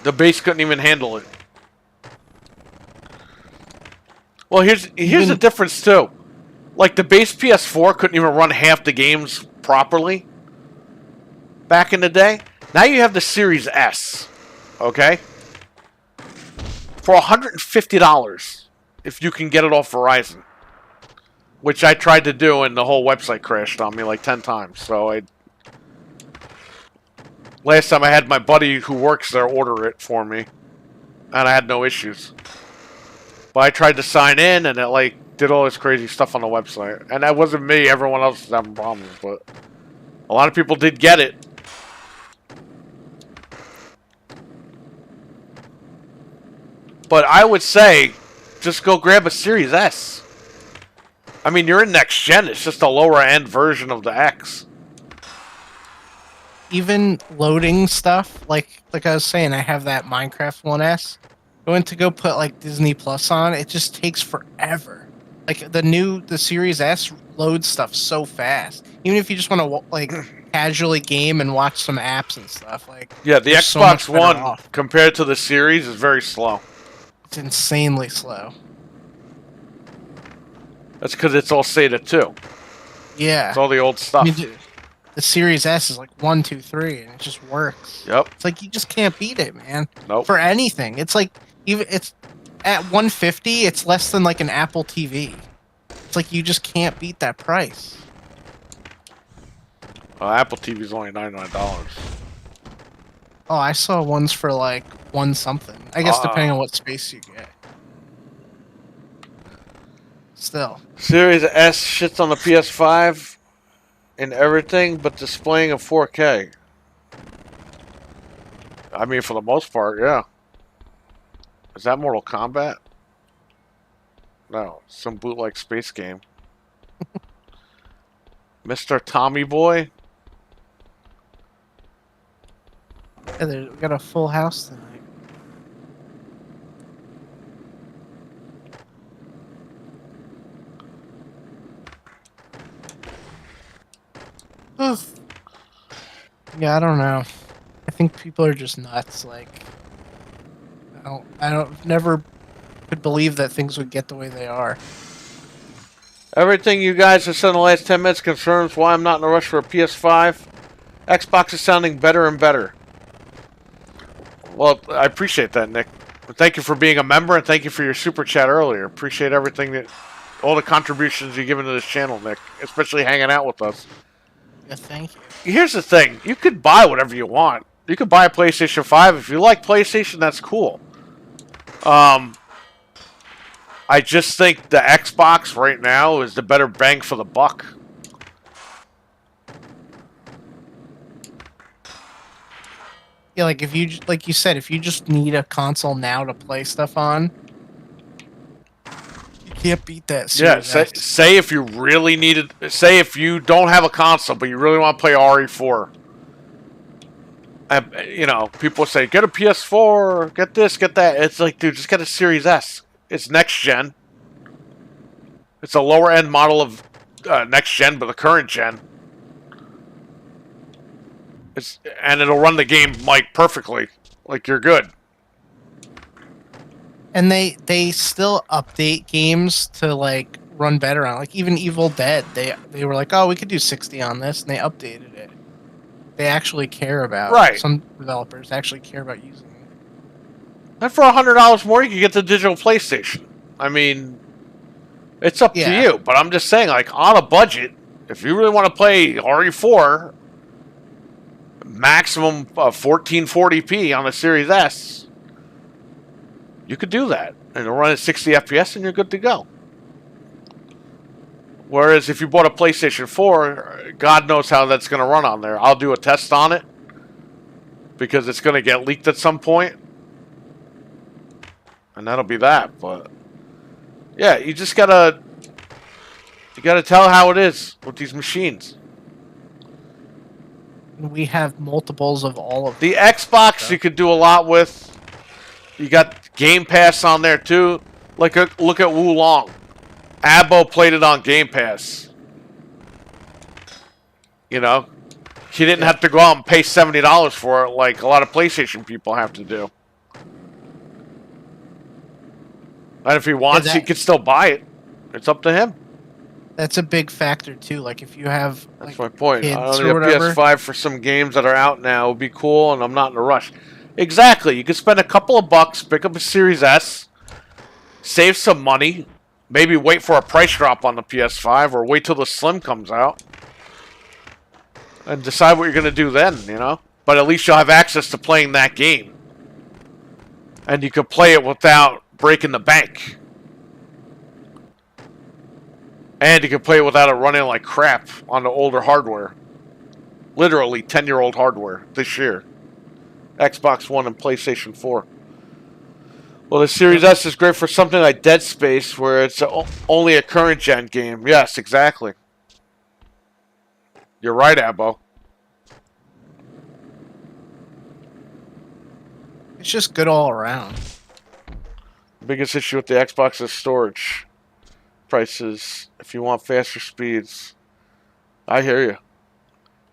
Speaker 1: The base couldn't even handle it. Well, here's the difference, too. Like, the base PS4 couldn't even run half the games properly back in the day. Now you have the Series S, okay? For $150, if you can get it off Verizon. Which I tried to do, and the whole website crashed on me like 10 times. So last time I had my buddy who works there order it for me, and I had no issues. But I tried to sign in, and it like did all this crazy stuff on the website. And that wasn't me. Everyone else was having problems, but a lot of people did get it. But I would say, just go grab a Series S. I mean, you're in next gen. It's just a lower end version of the X.
Speaker 2: Even loading stuff, like I was saying, I have that Minecraft 1S. Going to go put like Disney Plus on, it just takes forever. Like the Series S loads stuff so fast. Even if you just want to like casually game and watch some apps and stuff, like
Speaker 1: yeah, the Xbox One compared to the Series is very slow.
Speaker 2: It's insanely slow.
Speaker 1: That's because it's all SATA 2.
Speaker 2: Yeah,
Speaker 1: it's all the old stuff.
Speaker 2: I mean, the Series S is like 1, 2, 3, and it just works.
Speaker 1: Yep.
Speaker 2: It's like you just can't beat it, man.
Speaker 1: Nope.
Speaker 2: For anything, it's like it's at 150. It's less than like an Apple TV. It's like you just can't beat that price.
Speaker 1: Apple TV is only $99.
Speaker 2: Oh, I saw ones for like one something. I guess depending on what space you get. Still.
Speaker 1: Series S shits on the PS5 and everything, but displaying a 4K. I mean, for the most part, yeah. Is that Mortal Kombat? No, some bootleg space game. Mr. Tommy Boy?
Speaker 2: Yeah, we got a full house tonight. Yeah, I don't know. I think people are just nuts. Like, I don't never could believe that things would get the way they are.
Speaker 1: Everything you guys have said in the last 10 minutes confirms why I'm not in a rush for a PS5. Xbox is sounding better and better. Well, I appreciate that, Nick. Thank you for being a member, and thank you for your super chat earlier. Appreciate everything all the contributions you've given to this channel, Nick. Especially hanging out with us.
Speaker 2: Yeah, thank you.
Speaker 1: Here's the thing. You could buy whatever you want. You could buy a PlayStation 5. If you like PlayStation, that's cool. I just think the Xbox right now is the better bang for the buck.
Speaker 2: Yeah, like like you said, if you just need a console now to play stuff on, you can't beat that.
Speaker 1: Yeah, say if you really needed, say if you don't have a console but you really want to play RE4. You know, people say get a PS4, get this, get that. It's like, dude, just get a Series S. It's next gen. It's a lower end model of next gen, but the current gen. And it'll run the game like perfectly, like you're good.
Speaker 2: And they still update games to like run better on. Like even Evil Dead, they were like, oh, we could do 60 on this, and they updated it. They actually care about.
Speaker 1: Right.
Speaker 2: Some developers actually care about using it.
Speaker 1: And for $100 more, you can get the digital PlayStation. I mean, it's up to you. But I'm just saying, like on a budget, if you really want to play RE4. Maximum 1440p on the Series S. You could do that, and it'll run at 60 FPS, and you're good to go. Whereas if you bought a PlayStation 4, God knows how that's going to run on there. I'll do a test on it because it's going to get leaked at some point, and that'll be that. But yeah, you just gotta tell how it is with these machines.
Speaker 2: We have multiples of all of
Speaker 1: the Xbox. You could do a lot with. You got Game Pass on there too. Look at Wulong. Abo played it on Game Pass. You know, he didn't have to go out and pay $70 for it like a lot of PlayStation people have to do. And if he wants, he could still buy it. It's up to him.
Speaker 2: That's a big factor too. Like if you have,
Speaker 1: that's my point. I only have PS5 for some games that are out now. It would be cool, and I'm not in a rush. Exactly. You could spend a couple of bucks, pick up a Series S, save some money, maybe wait for a price drop on the PS5, or wait till the Slim comes out, and decide what you're going to do then, you know? But at least you'll have access to playing that game. And you could play it without breaking the bank. And you can play it without it running like crap on the older hardware. Literally 10-year-old hardware this year. Xbox One and PlayStation 4. Well, the Series S is great for something like Dead Space, where it's only a current-gen game. Yes, exactly. You're right, Abbo.
Speaker 2: It's just good all around.
Speaker 1: The biggest issue with the Xbox is storage. Prices, if you want faster speeds. I hear you.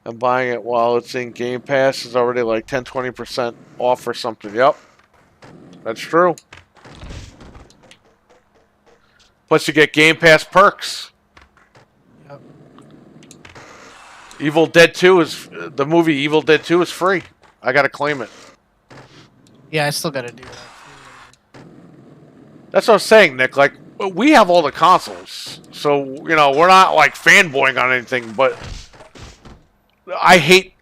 Speaker 1: And buying it while it's in Game Pass is already like 10-20% off or something. Yep. That's true. Plus you get Game Pass perks.
Speaker 2: Yep.
Speaker 1: Evil Dead 2 is... The movie Evil Dead 2 is free. I gotta claim it.
Speaker 2: Yeah, I still gotta do that.
Speaker 1: That's what I'm saying, Nick. Like, we have all the consoles. So, you know, we're not like fanboying on anything, but... I hate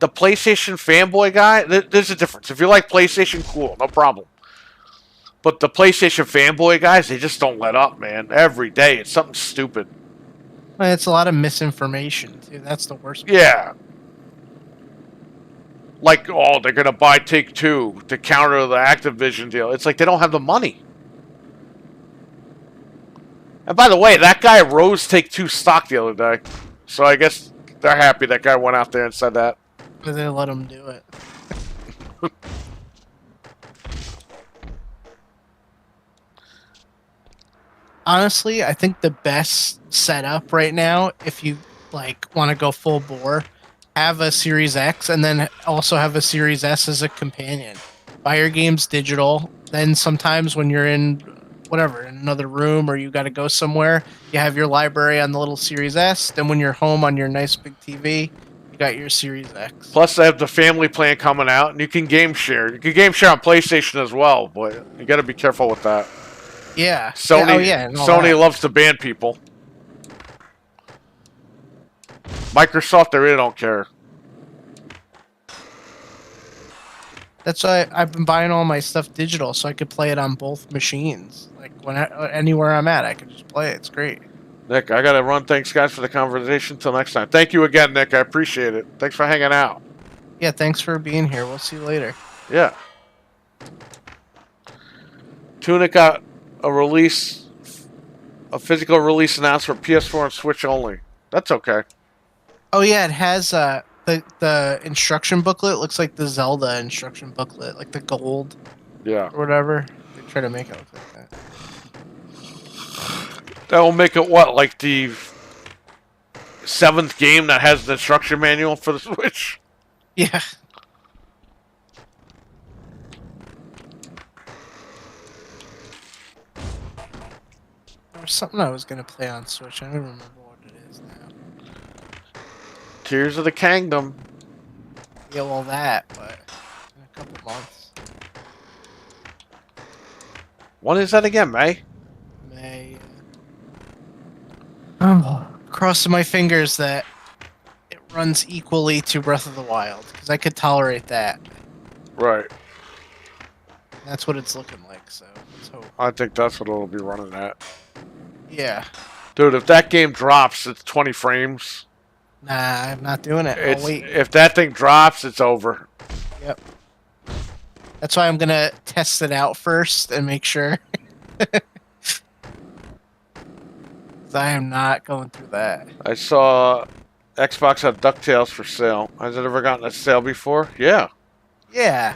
Speaker 1: the PlayStation fanboy guy. There's a difference. If you like PlayStation, cool, no problem. But the PlayStation fanboy guys, they just don't let up, man. Every day, it's something stupid.
Speaker 2: Well, it's a lot of misinformation, too. That's the worst part.
Speaker 1: Yeah. Like, oh, they're going to buy Take-Two to counter the Activision deal. It's like they don't have the money. And by the way, that guy rose Take-Two stock the other day. So I guess... They're happy that guy went out there and said that.
Speaker 2: Because they let him do it. Honestly, I think the best setup right now, if you like want to go full bore, have a Series X and then also have a Series S as a companion. Buy your games digital. Then sometimes when you're in whatever, in another room or you got to go somewhere, you have your library on the little Series S. Then when you're home on your nice big TV, you got your Series X.
Speaker 1: Plus, they have the family plan coming out, and you can game share. You can game share on PlayStation as well, but you got to be careful with that.
Speaker 2: Yeah.
Speaker 1: Sony loves to ban people. Microsoft, they really don't care.
Speaker 2: That's why I've been buying all my stuff digital, so I could play it on both machines. Like anywhere I'm at, I can just play it. It's great.
Speaker 1: Nick, I gotta run. Thanks, guys, for the conversation. Until next time. Thank you again, Nick. I appreciate it. Thanks for hanging out.
Speaker 2: Yeah, thanks for being here. We'll see you later.
Speaker 1: Yeah. Tunic got a physical release announced for PS4 and Switch only. That's okay.
Speaker 2: Oh yeah, it has the instruction booklet looks like the Zelda instruction booklet, like the gold.
Speaker 1: Yeah.
Speaker 2: Or whatever. They try to make it look like that.
Speaker 1: That will make it what, like the 7th game that has the instruction manual for the Switch?
Speaker 2: Yeah. There was something I was gonna play on Switch. I don't remember what it is now.
Speaker 1: Tears of the Kingdom.
Speaker 2: Yeah, well that, but in a couple months.
Speaker 1: When is that again, May?
Speaker 2: May. I'm crossing my fingers that it runs equally to Breath of the Wild, because I could tolerate that.
Speaker 1: Right.
Speaker 2: That's what it's looking like. So let's hope.
Speaker 1: I think that's what it'll be running at.
Speaker 2: Yeah.
Speaker 1: Dude, if that game drops, it's 20 frames.
Speaker 2: Nah, I'm not doing it. I'll wait.
Speaker 1: If that thing drops, it's over.
Speaker 2: Yep. That's why I'm gonna test it out first and make sure. 'Cause I am not going through that.
Speaker 1: I saw Xbox had DuckTales for sale. Has it ever gotten a sale before? Yeah.
Speaker 2: Yeah.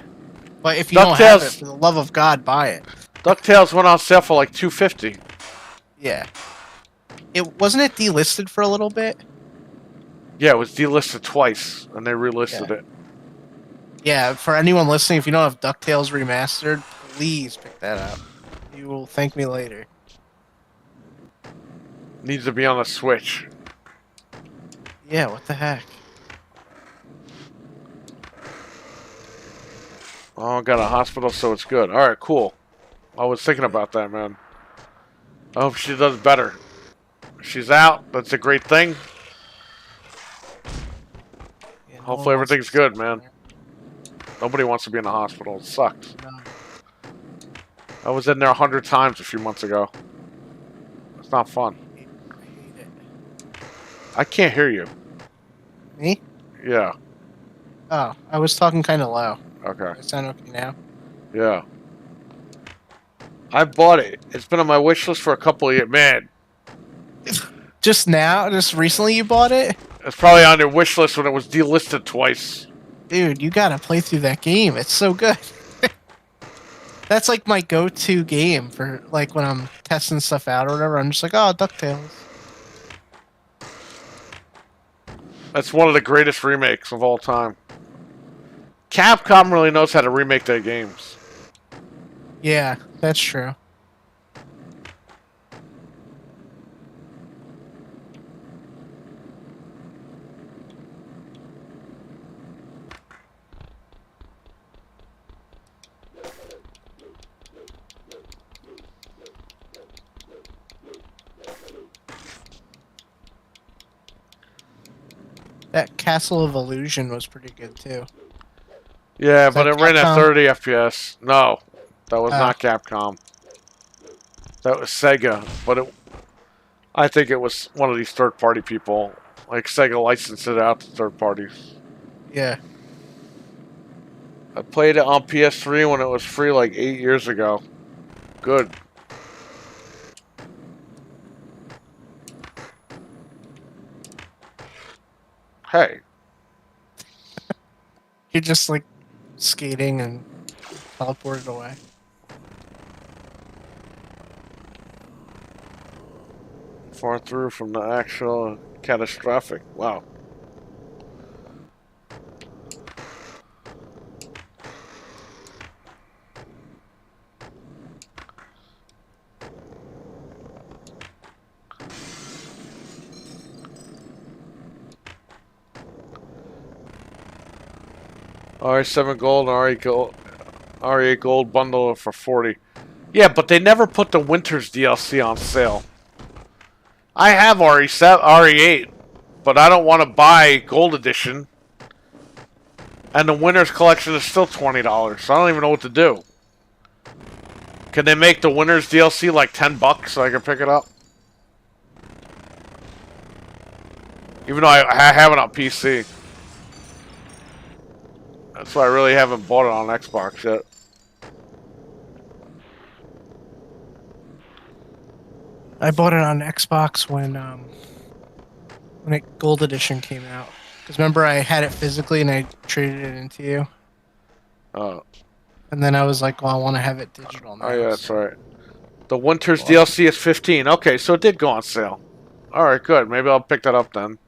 Speaker 2: But if you don't have it,
Speaker 1: DuckTales,
Speaker 2: for the love of God, buy it.
Speaker 1: DuckTales went on sale for like $250.
Speaker 2: Yeah. It wasn't it delisted for a little bit?
Speaker 1: Yeah, it was delisted twice, and they relisted it.
Speaker 2: Yeah, for anyone listening, if you don't have DuckTales Remastered, please pick that up. You will thank me later.
Speaker 1: Needs to be on the Switch.
Speaker 2: Yeah, what the heck?
Speaker 1: Oh, got a hospital, so it's good. Alright, cool. I was thinking about that, man. I hope she does better. She's out. That's a great thing.
Speaker 2: Yeah, no
Speaker 1: Hopefully
Speaker 2: one wants
Speaker 1: everything's
Speaker 2: to
Speaker 1: good,
Speaker 2: sit
Speaker 1: man.
Speaker 2: there.
Speaker 1: Nobody wants to be in the hospital. It sucks.
Speaker 2: No.
Speaker 1: I was in there 100 times a few months ago. It's not fun.
Speaker 2: I hate it.
Speaker 1: I can't hear you.
Speaker 2: Me?
Speaker 1: Yeah.
Speaker 2: Oh, I was talking kind of low.
Speaker 1: Okay.
Speaker 2: Does it sound okay now?
Speaker 1: Yeah. I bought it. It's been on my wish list for a couple of years. Man,
Speaker 2: Just now? Just recently you bought it?
Speaker 1: it's probably on your wish list when it was delisted twice.
Speaker 2: Dude, you gotta play through that game. It's so good. That's like my go-to game for like when I'm testing stuff out or whatever. I'm just like, oh, DuckTales.
Speaker 1: That's one of the greatest remakes of all time. Capcom really knows how to remake their games.
Speaker 2: Yeah, that's true. That Castle of Illusion was pretty good too.
Speaker 1: Yeah,
Speaker 2: Is
Speaker 1: but
Speaker 2: that
Speaker 1: it ran at
Speaker 2: Capcom?
Speaker 1: 30 FPS. No, that was
Speaker 2: Oh.
Speaker 1: not Capcom. That was Sega, but I think it was one of these third-party people. Like Sega licensed it out to third parties.
Speaker 2: Yeah.
Speaker 1: I played it on PS3 when it was free like 8 years ago. Good. Hey,
Speaker 2: You're just like skating and teleported away.
Speaker 1: far through from the actual catastrophic. Wow. RE7 gold and RE8 gold bundle for 40. Yeah, but they never put the Winter's DLC on sale. I have RE8, but I don't want to buy Gold Edition. And the Winter's Collection is still $20, so I don't even know what to do. Can they make the Winter's DLC like $10 so I can pick it up? Even though I have it on PC. That's why I really haven't bought it on Xbox yet.
Speaker 2: I bought it on Xbox when it Gold Edition came out. Because remember, I had it physically and I traded it into you.
Speaker 1: Oh,
Speaker 2: And then I was like, well, I want to have it digital now.
Speaker 1: yeah, that's
Speaker 2: so-
Speaker 1: right. The Winter's DLC is 15. Okay, so it did go on sale. Alright, good. Maybe I'll pick that up then.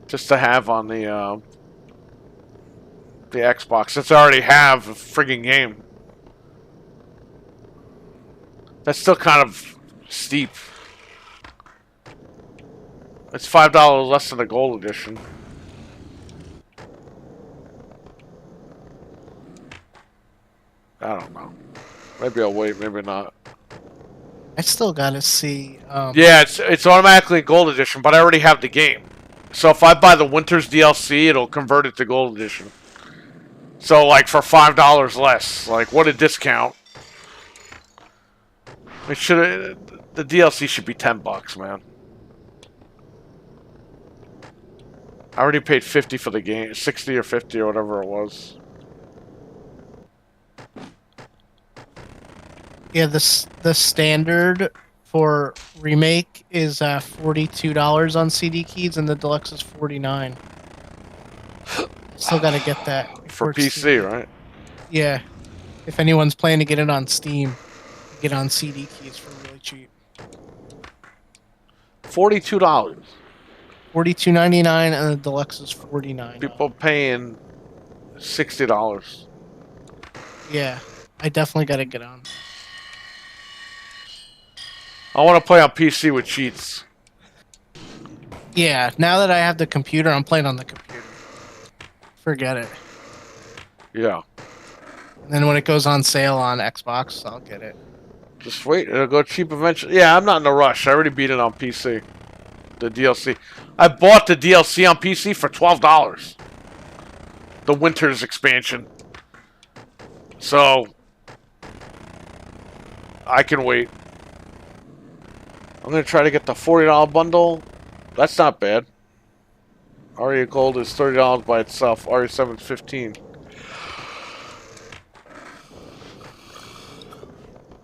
Speaker 1: Just to have on the Xbox, since I already have a frigging game. That's still kind of steep. It's $5 less than the Gold Edition. I don't know. Maybe I'll wait, maybe not.
Speaker 2: I still gotta see.
Speaker 1: Yeah, it's automatically Gold Edition, but I already have the game. So if I buy the Winter's DLC, it'll convert it to Gold Edition. So like for $5 less, like what a discount! It should the DLC should be $10, man. I already paid 50 for the game, 60 or 50 or whatever it was.
Speaker 2: Yeah, the standard for remake is $42 on CD keys, and the deluxe is $49. Still gotta get that
Speaker 1: For
Speaker 2: before it's
Speaker 1: PC,
Speaker 2: Steam.
Speaker 1: right?
Speaker 2: Yeah, if anyone's planning to get it on Steam, get on CD keys for really cheap.
Speaker 1: $42.
Speaker 2: $42.99, and the deluxe is $49.
Speaker 1: People paying $60.
Speaker 2: Yeah, I definitely gotta get on.
Speaker 1: I want to play on PC with cheats.
Speaker 2: Yeah, now that I have the computer, I'm playing on the computer. Forget it.
Speaker 1: Yeah.
Speaker 2: And then when it goes on sale on Xbox, I'll get it.
Speaker 1: Just wait, it'll go cheap eventually. Yeah, I'm not in a rush. I already beat it on PC. The DLC. I bought the DLC on PC for $12. The Winter's expansion. So, I can wait. I'm going to try to get the $40 bundle. That's not bad. Aria Gold is $30 by itself. Aria 7 is $15.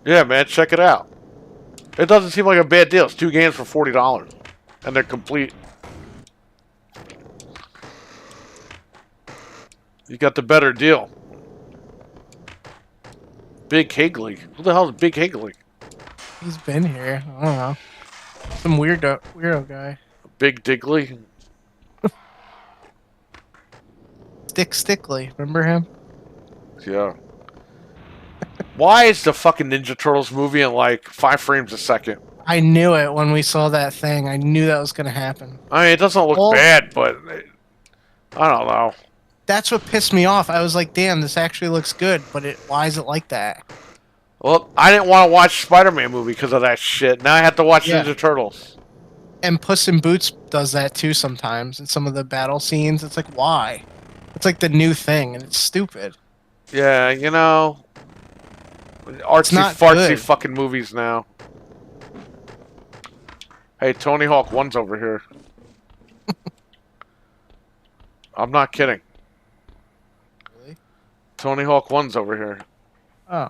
Speaker 1: Yeah, man, check it out. It doesn't seem like a bad deal. It's 2 games for $40. And they're complete. You got the better deal. Big Higley. Who the hell is Big Higley?
Speaker 2: He's been here. I don't know. Some weirdo guy.
Speaker 1: Big Digley?
Speaker 2: Stickley. Remember him?
Speaker 1: Yeah. Why is the fucking Ninja Turtles movie in like 5 frames a second?
Speaker 2: I knew it when we saw that thing. I knew that was going to happen.
Speaker 1: I mean, it doesn't look bad, but I don't know.
Speaker 2: That's what pissed me off. I was like, damn, this actually looks good, but why is it like that?
Speaker 1: Well, I didn't want to watch Spider-Man movie because of that shit. Now I have to watch Ninja Turtles.
Speaker 2: And Puss in Boots does that too sometimes in some of the battle scenes. It's like, why? It's like the new thing, and it's stupid.
Speaker 1: Yeah, you know, artsy fartsy fucking movies now. Hey, Tony Hawk 1's over here. I'm not kidding.
Speaker 2: Really?
Speaker 1: Tony Hawk 1's over here.
Speaker 2: Oh.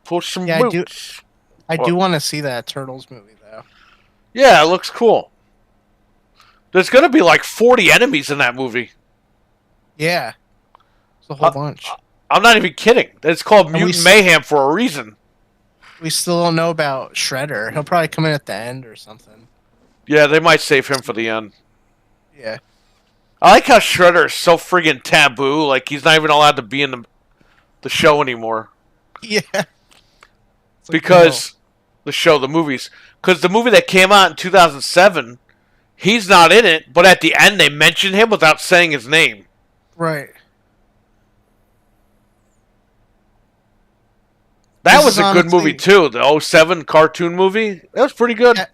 Speaker 1: Push some
Speaker 2: yeah,
Speaker 1: boots.
Speaker 2: I do want to see that Turtles movie, though.
Speaker 1: Yeah, it looks cool. There's going to be like 40 enemies in that movie.
Speaker 2: Yeah. It's a whole bunch.
Speaker 1: I'm not even kidding. It's called Mutant Mayhem for a reason.
Speaker 2: We still don't know about Shredder. He'll probably come in at the end or something.
Speaker 1: Yeah, they might save him for the end.
Speaker 2: Yeah.
Speaker 1: I like how Shredder is so friggin' taboo. Like, he's not even allowed to be in the show anymore.
Speaker 2: Yeah.
Speaker 1: Because the movies. Because the movie that came out in 2007, he's not in it, but at the end they mention him without saying his name.
Speaker 2: Right.
Speaker 1: That was a good movie, too. The 07 cartoon movie. That was pretty good.
Speaker 2: Yeah,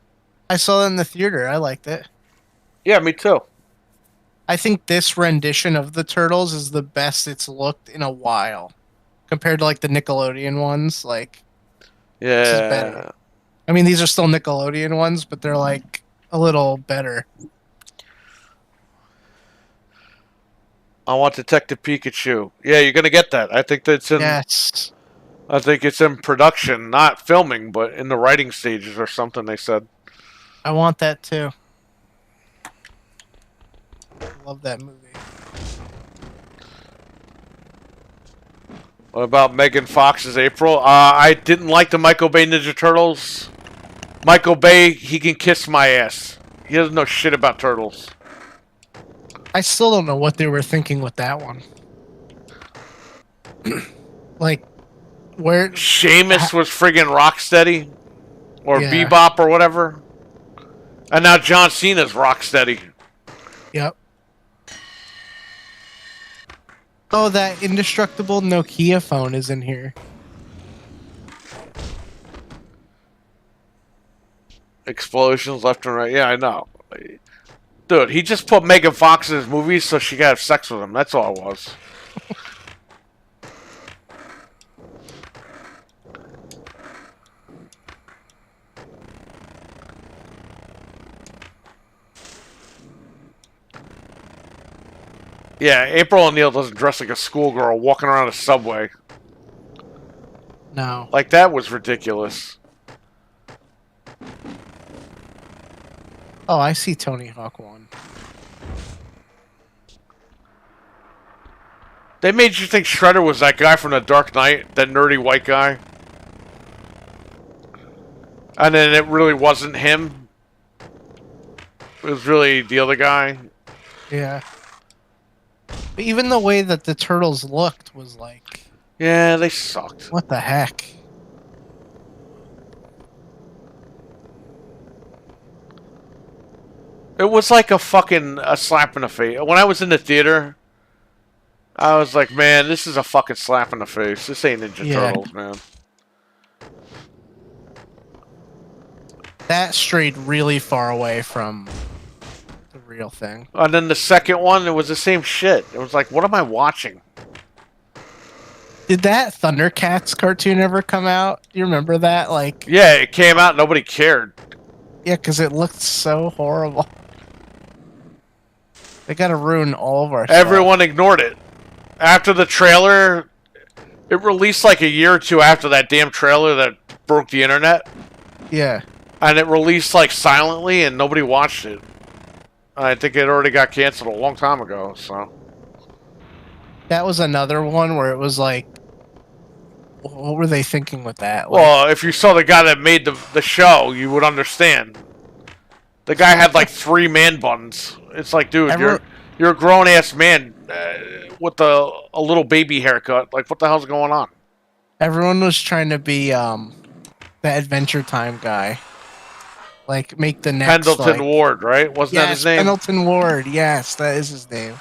Speaker 2: I saw that in the theater. I liked it.
Speaker 1: Yeah, me too.
Speaker 2: I think this rendition of the Turtles is the best it's looked in a while. Compared to, like, the Nickelodeon ones. Like,
Speaker 1: yeah.
Speaker 2: This is better. I mean, these are still Nickelodeon ones, but they're, like, a little better.
Speaker 1: I want Detective Pikachu. Yeah, you're going to get that. I think that's in...
Speaker 2: Yes.
Speaker 1: I think it's in production, not filming, but in the writing stages or something, they said.
Speaker 2: I want that too. I love that movie.
Speaker 1: What about Megan Fox's April? I didn't like the Michael Bay Ninja Turtles. Michael Bay, he can kiss my ass. He doesn't know shit about turtles.
Speaker 2: I still don't know what they were thinking with that one. Like, where
Speaker 1: Seamus was friggin' Rocksteady or Bebop or whatever, and now John Cena's Rocksteady.
Speaker 2: Yep. Oh, that indestructible Nokia phone is in here.
Speaker 1: Explosions left and right. Yeah, I know. Dude, he just put Megan Fox in his movies so she could have sex with him. That's all it was. Yeah, April O'Neil doesn't dress like a schoolgirl walking around a subway.
Speaker 2: No.
Speaker 1: Like, that was ridiculous.
Speaker 2: Oh, I see Tony Hawk 1.
Speaker 1: They made you think Shredder was that guy from The Dark Knight, that nerdy white guy. And then it really wasn't him. It was really the other guy.
Speaker 2: Yeah. But even the way that the turtles looked was like...
Speaker 1: Yeah, they sucked.
Speaker 2: What the heck?
Speaker 1: It was like a slap in the face. When I was in the theater, I was like, man, this is a fucking slap in the face. This ain't Ninja Turtles, man.
Speaker 2: That strayed really far away from the real thing.
Speaker 1: And then the second one, it was the same shit. It was like, what am I watching?
Speaker 2: Did that Thundercats cartoon ever come out? Do you remember that? Like,
Speaker 1: yeah, it came out. Nobody cared.
Speaker 2: Yeah, because it looked so horrible. They gotta ruin all of our
Speaker 1: Everyone ignored it. After the trailer, it released like a year or two after that damn trailer that broke the internet.
Speaker 2: Yeah.
Speaker 1: And it released like silently and nobody watched it. I think it already got canceled a long time ago, so.
Speaker 2: That was another one where it was like, what were they thinking with that?
Speaker 1: Like, well, if you saw the guy that made the show, you would understand. The guy had like 3 man buns. It's like, dude, you're a grown ass man with a little baby haircut. Like, what the hell's going on?
Speaker 2: Everyone was trying to be the Adventure Time guy. Like, make the next
Speaker 1: Pendleton Ward, right? Wasn't that his name?
Speaker 2: Pendleton Ward. Yes, that is his name.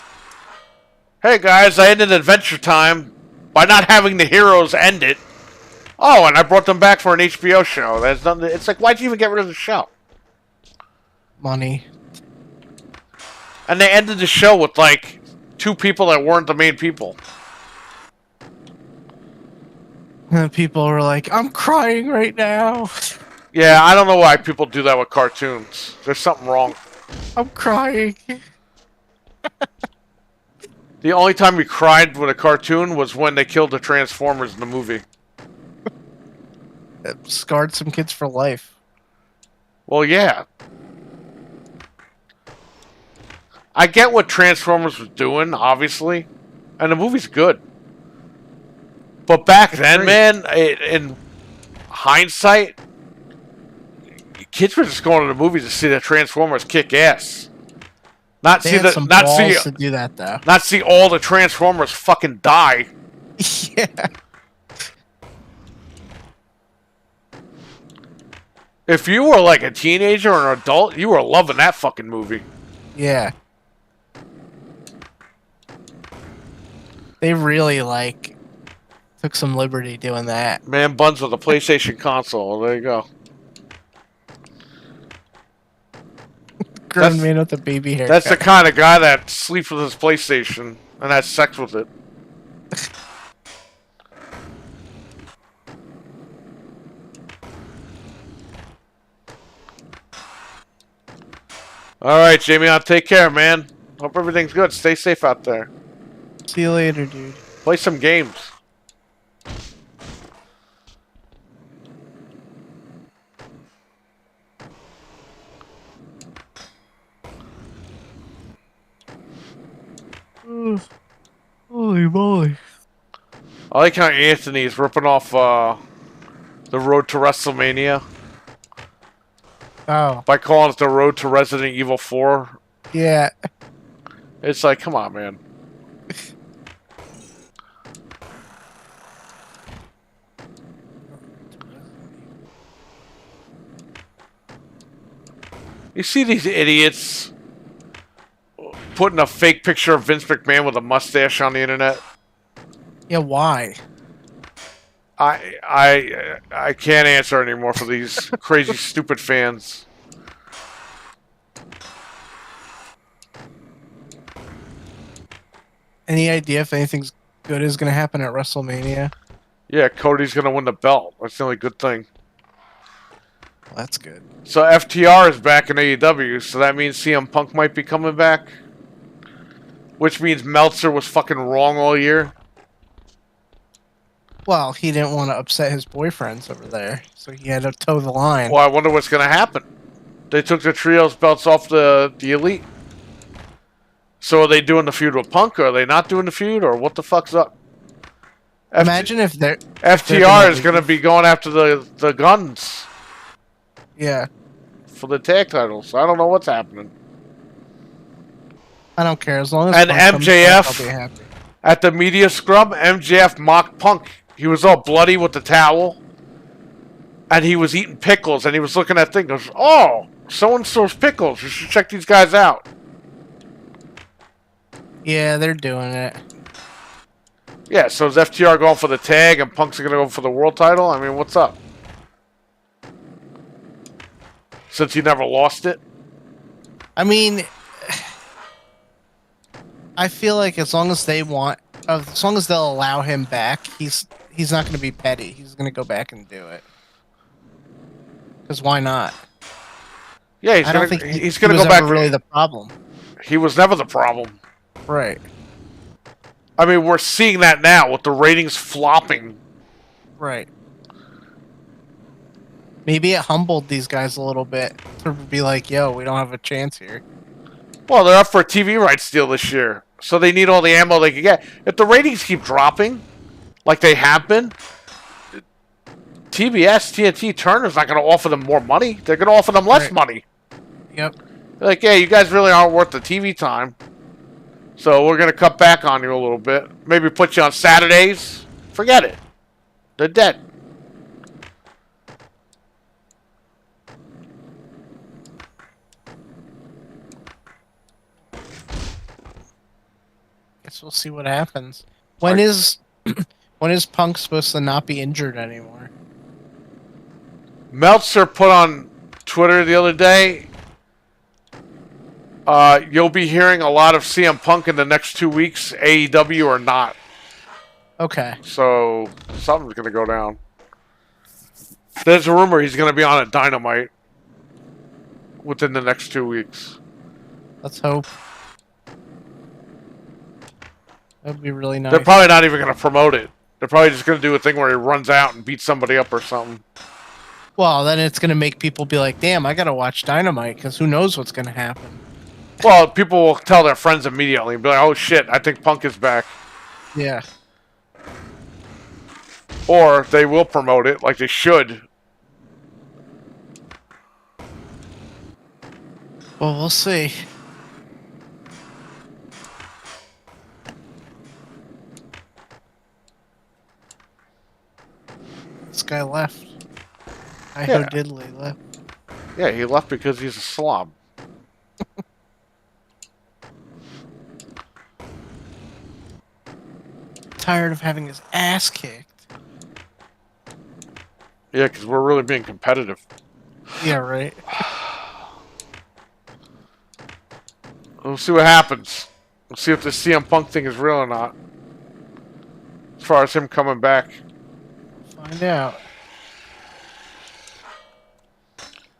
Speaker 1: Hey guys, I ended Adventure Time by not having the heroes end it. Oh, and I brought them back for an HBO show. That's nothing. It's like, why'd you even get rid of the show?
Speaker 2: Money.
Speaker 1: And they ended the show with like 2 people that weren't the main people.
Speaker 2: And people were like, I'm crying right now.
Speaker 1: Yeah, I don't know why people do that with cartoons. There's something wrong.
Speaker 2: I'm crying.
Speaker 1: The only time we cried with a cartoon was when they killed the Transformers in the movie.
Speaker 2: It scarred some kids for life.
Speaker 1: Well, yeah. I get what Transformers was doing, obviously. And the movie's good. But back then, man, in hindsight, kids were just going to the movies to see the Transformers kick ass. Not
Speaker 2: they
Speaker 1: see
Speaker 2: had
Speaker 1: the
Speaker 2: some
Speaker 1: not
Speaker 2: balls
Speaker 1: see
Speaker 2: to do that though.
Speaker 1: Not see all the Transformers fucking die.
Speaker 2: Yeah.
Speaker 1: If you were like a teenager or an adult, you were loving that fucking movie.
Speaker 2: Yeah. They really like took some liberty doing that.
Speaker 1: Man buns with a PlayStation console. There you go.
Speaker 2: Grown man with a baby haircut.
Speaker 1: That's the kind of guy that sleeps with his PlayStation and has sex with it. Alright, Jamie, I'll take care, man. Hope everything's good. Stay safe out there.
Speaker 2: See you later, dude.
Speaker 1: Play some games.
Speaker 2: Holy moly.
Speaker 1: I like how Anthony's ripping off the Road to WrestleMania.
Speaker 2: Oh.
Speaker 1: By calling it the Road to Resident Evil 4.
Speaker 2: Yeah.
Speaker 1: It's like, come on, man. You see these idiots putting a fake picture of Vince McMahon with a mustache on the internet?
Speaker 2: Yeah, why?
Speaker 1: I can't answer anymore for these crazy, stupid fans.
Speaker 2: Any idea if anything's good is going to happen at WrestleMania?
Speaker 1: Yeah, Cody's gonna win the belt. That's the only good thing.
Speaker 2: Well, that's good.
Speaker 1: So FTR is back in AEW, so that means CM Punk might be coming back. Which means Meltzer was fucking wrong all year.
Speaker 2: Well, he didn't want to upset his boyfriends over there, so he had to toe the line.
Speaker 1: Well, I wonder what's gonna happen. They took the trios belts off the Elite. So are they doing the feud with Punk, or are they not doing the feud, or what the fuck's up?
Speaker 2: Imagine if they're
Speaker 1: FTR is gonna be going after the Guns.
Speaker 2: Yeah.
Speaker 1: For the tag titles. I don't know what's happening.
Speaker 2: I don't care as long as
Speaker 1: And
Speaker 2: Punk comes back,
Speaker 1: MJF
Speaker 2: I'll be happy.
Speaker 1: At the media scrum, MJF mocked Punk. He was all bloody with the towel. And he was eating pickles, and he was looking at things. Goes, oh, so-and-so's pickles. You should check these guys out.
Speaker 2: Yeah, they're doing it.
Speaker 1: Yeah, so is FTR going for the tag, and Punk's going to go for the world title? I mean, what's up? Since he never lost it?
Speaker 2: I mean, I feel like as long as they want, as long as they'll allow him back, he's not going to be petty. He's going to go back and do it. Because why not?
Speaker 1: Yeah, he's going to go back.
Speaker 2: Really, the problem.
Speaker 1: He was never the problem.
Speaker 2: Right.
Speaker 1: I mean, we're seeing that now with the ratings flopping.
Speaker 2: Right. Maybe it humbled these guys a little bit to be like, yo, we don't have a chance here.
Speaker 1: Well, they're up for a TV rights deal this year, so they need all the ammo they can get. If the ratings keep dropping, like they have been, TBS, TNT, Turner's not going to offer them more money. They're going to offer them less money.
Speaker 2: Yep.
Speaker 1: They're like, yeah, you guys really aren't worth the TV time, so we're going to cut back on you a little bit. Maybe put you on Saturdays. Forget it. They're dead.
Speaker 2: Guess we'll see what happens. When is Punk supposed to not be injured anymore?
Speaker 1: Meltzer put on Twitter the other day, you'll be hearing a lot of CM Punk in the next 2 weeks, AEW or not.
Speaker 2: Okay.
Speaker 1: So something's going to go down. There's a rumor he's going to be on a Dynamite within the next 2 weeks.
Speaker 2: Let's hope. That would be really nice.
Speaker 1: They're probably not even going to promote it. They're probably just going to do a thing where he runs out and beats somebody up or something.
Speaker 2: Well, then it's going to make people be like, damn, I got to watch Dynamite because who knows what's going to happen.
Speaker 1: Well, people will tell their friends immediately and be like, oh shit, I think Punk is back.
Speaker 2: Yeah.
Speaker 1: Or they will promote it like they should.
Speaker 2: Well, we'll see. This guy left. Iho Diddley left.
Speaker 1: Yeah, he left because he's a slob.
Speaker 2: Tired of having his ass kicked.
Speaker 1: Yeah, because we're really being competitive.
Speaker 2: Yeah, right.
Speaker 1: We'll see what happens. We'll see if the CM Punk thing is real or not. As far as him coming back.
Speaker 2: Find out.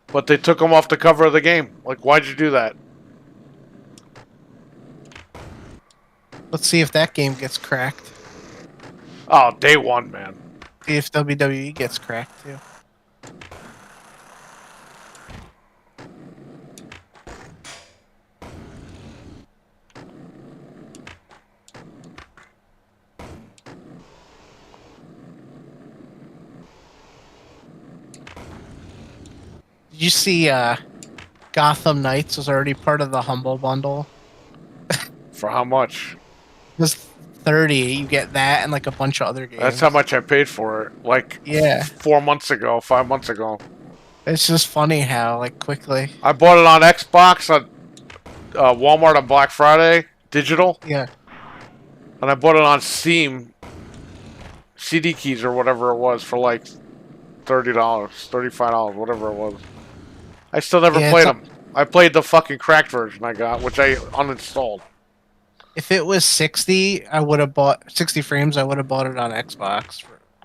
Speaker 1: But they took him off the cover of the game. Like, why'd you do that?
Speaker 2: Let's see if that game gets cracked.
Speaker 1: Oh, day one, man.
Speaker 2: See if WWE gets cracked, too. Did you see Gotham Knights was already part of the Humble Bundle?
Speaker 1: For how much?
Speaker 2: Just 30, you get that and like a bunch of other games.
Speaker 1: That's how much I paid for it. Like,
Speaker 2: yeah,
Speaker 1: 4 months ago, 5 months ago.
Speaker 2: It's just funny how, like, quickly.
Speaker 1: I bought it on Xbox, on Walmart on Black Friday, digital.
Speaker 2: Yeah.
Speaker 1: And I bought it on Steam, CD keys or whatever it was, for like $30, $35, whatever it was. I still never played them. I played the fucking cracked version I got, which I uninstalled.
Speaker 2: If it was 60, I would have bought 60 frames. I would have bought it on Xbox.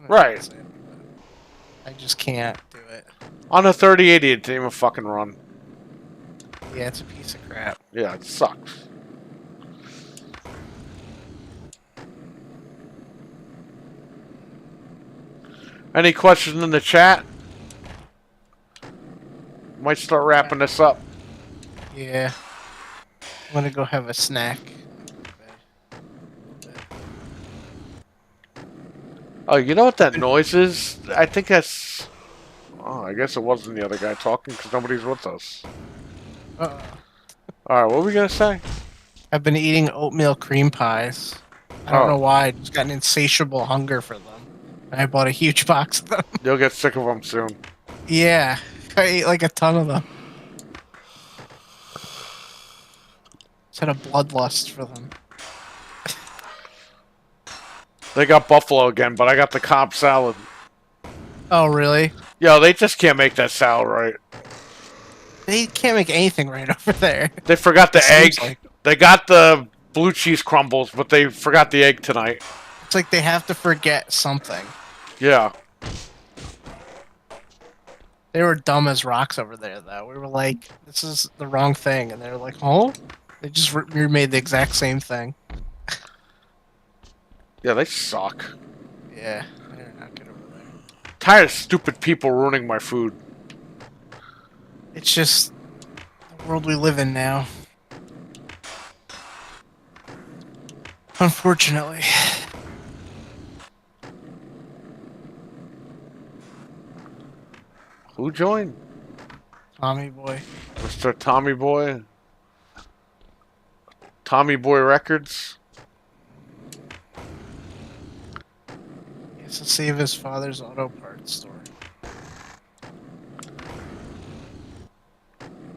Speaker 1: Right.
Speaker 2: I just can't do it.
Speaker 1: On a 3080, it didn't even fucking run.
Speaker 2: Yeah, it's a piece of crap.
Speaker 1: Yeah, it sucks. Any questions in the chat? Might start wrapping this up.
Speaker 2: Yeah. I'm gonna go have a snack.
Speaker 1: Oh, you know what that noise is? I think that's... Oh, I guess it wasn't the other guy talking because nobody's with us.
Speaker 2: Uh-oh.
Speaker 1: Alright, what were we gonna say?
Speaker 2: I've been eating oatmeal cream pies. I don't know why. I just got an insatiable hunger for them. And I bought a huge box of them.
Speaker 1: You'll get sick of them soon.
Speaker 2: Yeah. I ate like a ton of them. Just had a bloodlust for them.
Speaker 1: They got buffalo again, but I got the Cobb salad.
Speaker 2: Oh, really?
Speaker 1: Yo, they just can't make that salad right.
Speaker 2: They can't make anything right over there.
Speaker 1: They forgot the egg.
Speaker 2: Like...
Speaker 1: They got the blue cheese crumbles, but they forgot the egg tonight.
Speaker 2: It's like they have to forget something.
Speaker 1: Yeah.
Speaker 2: They were dumb as rocks over there, though. We were like, this is the wrong thing. And they were like, oh? They just remade the exact same thing.
Speaker 1: Yeah, they suck.
Speaker 2: Yeah, they're not good over there.
Speaker 1: Tired of stupid people ruining my food.
Speaker 2: It's just the world we live in now. Unfortunately.
Speaker 1: Who joined?
Speaker 2: Tommy Boy.
Speaker 1: Mr. Tommy Boy. Tommy Boy Records.
Speaker 2: He has to save his father's auto parts store.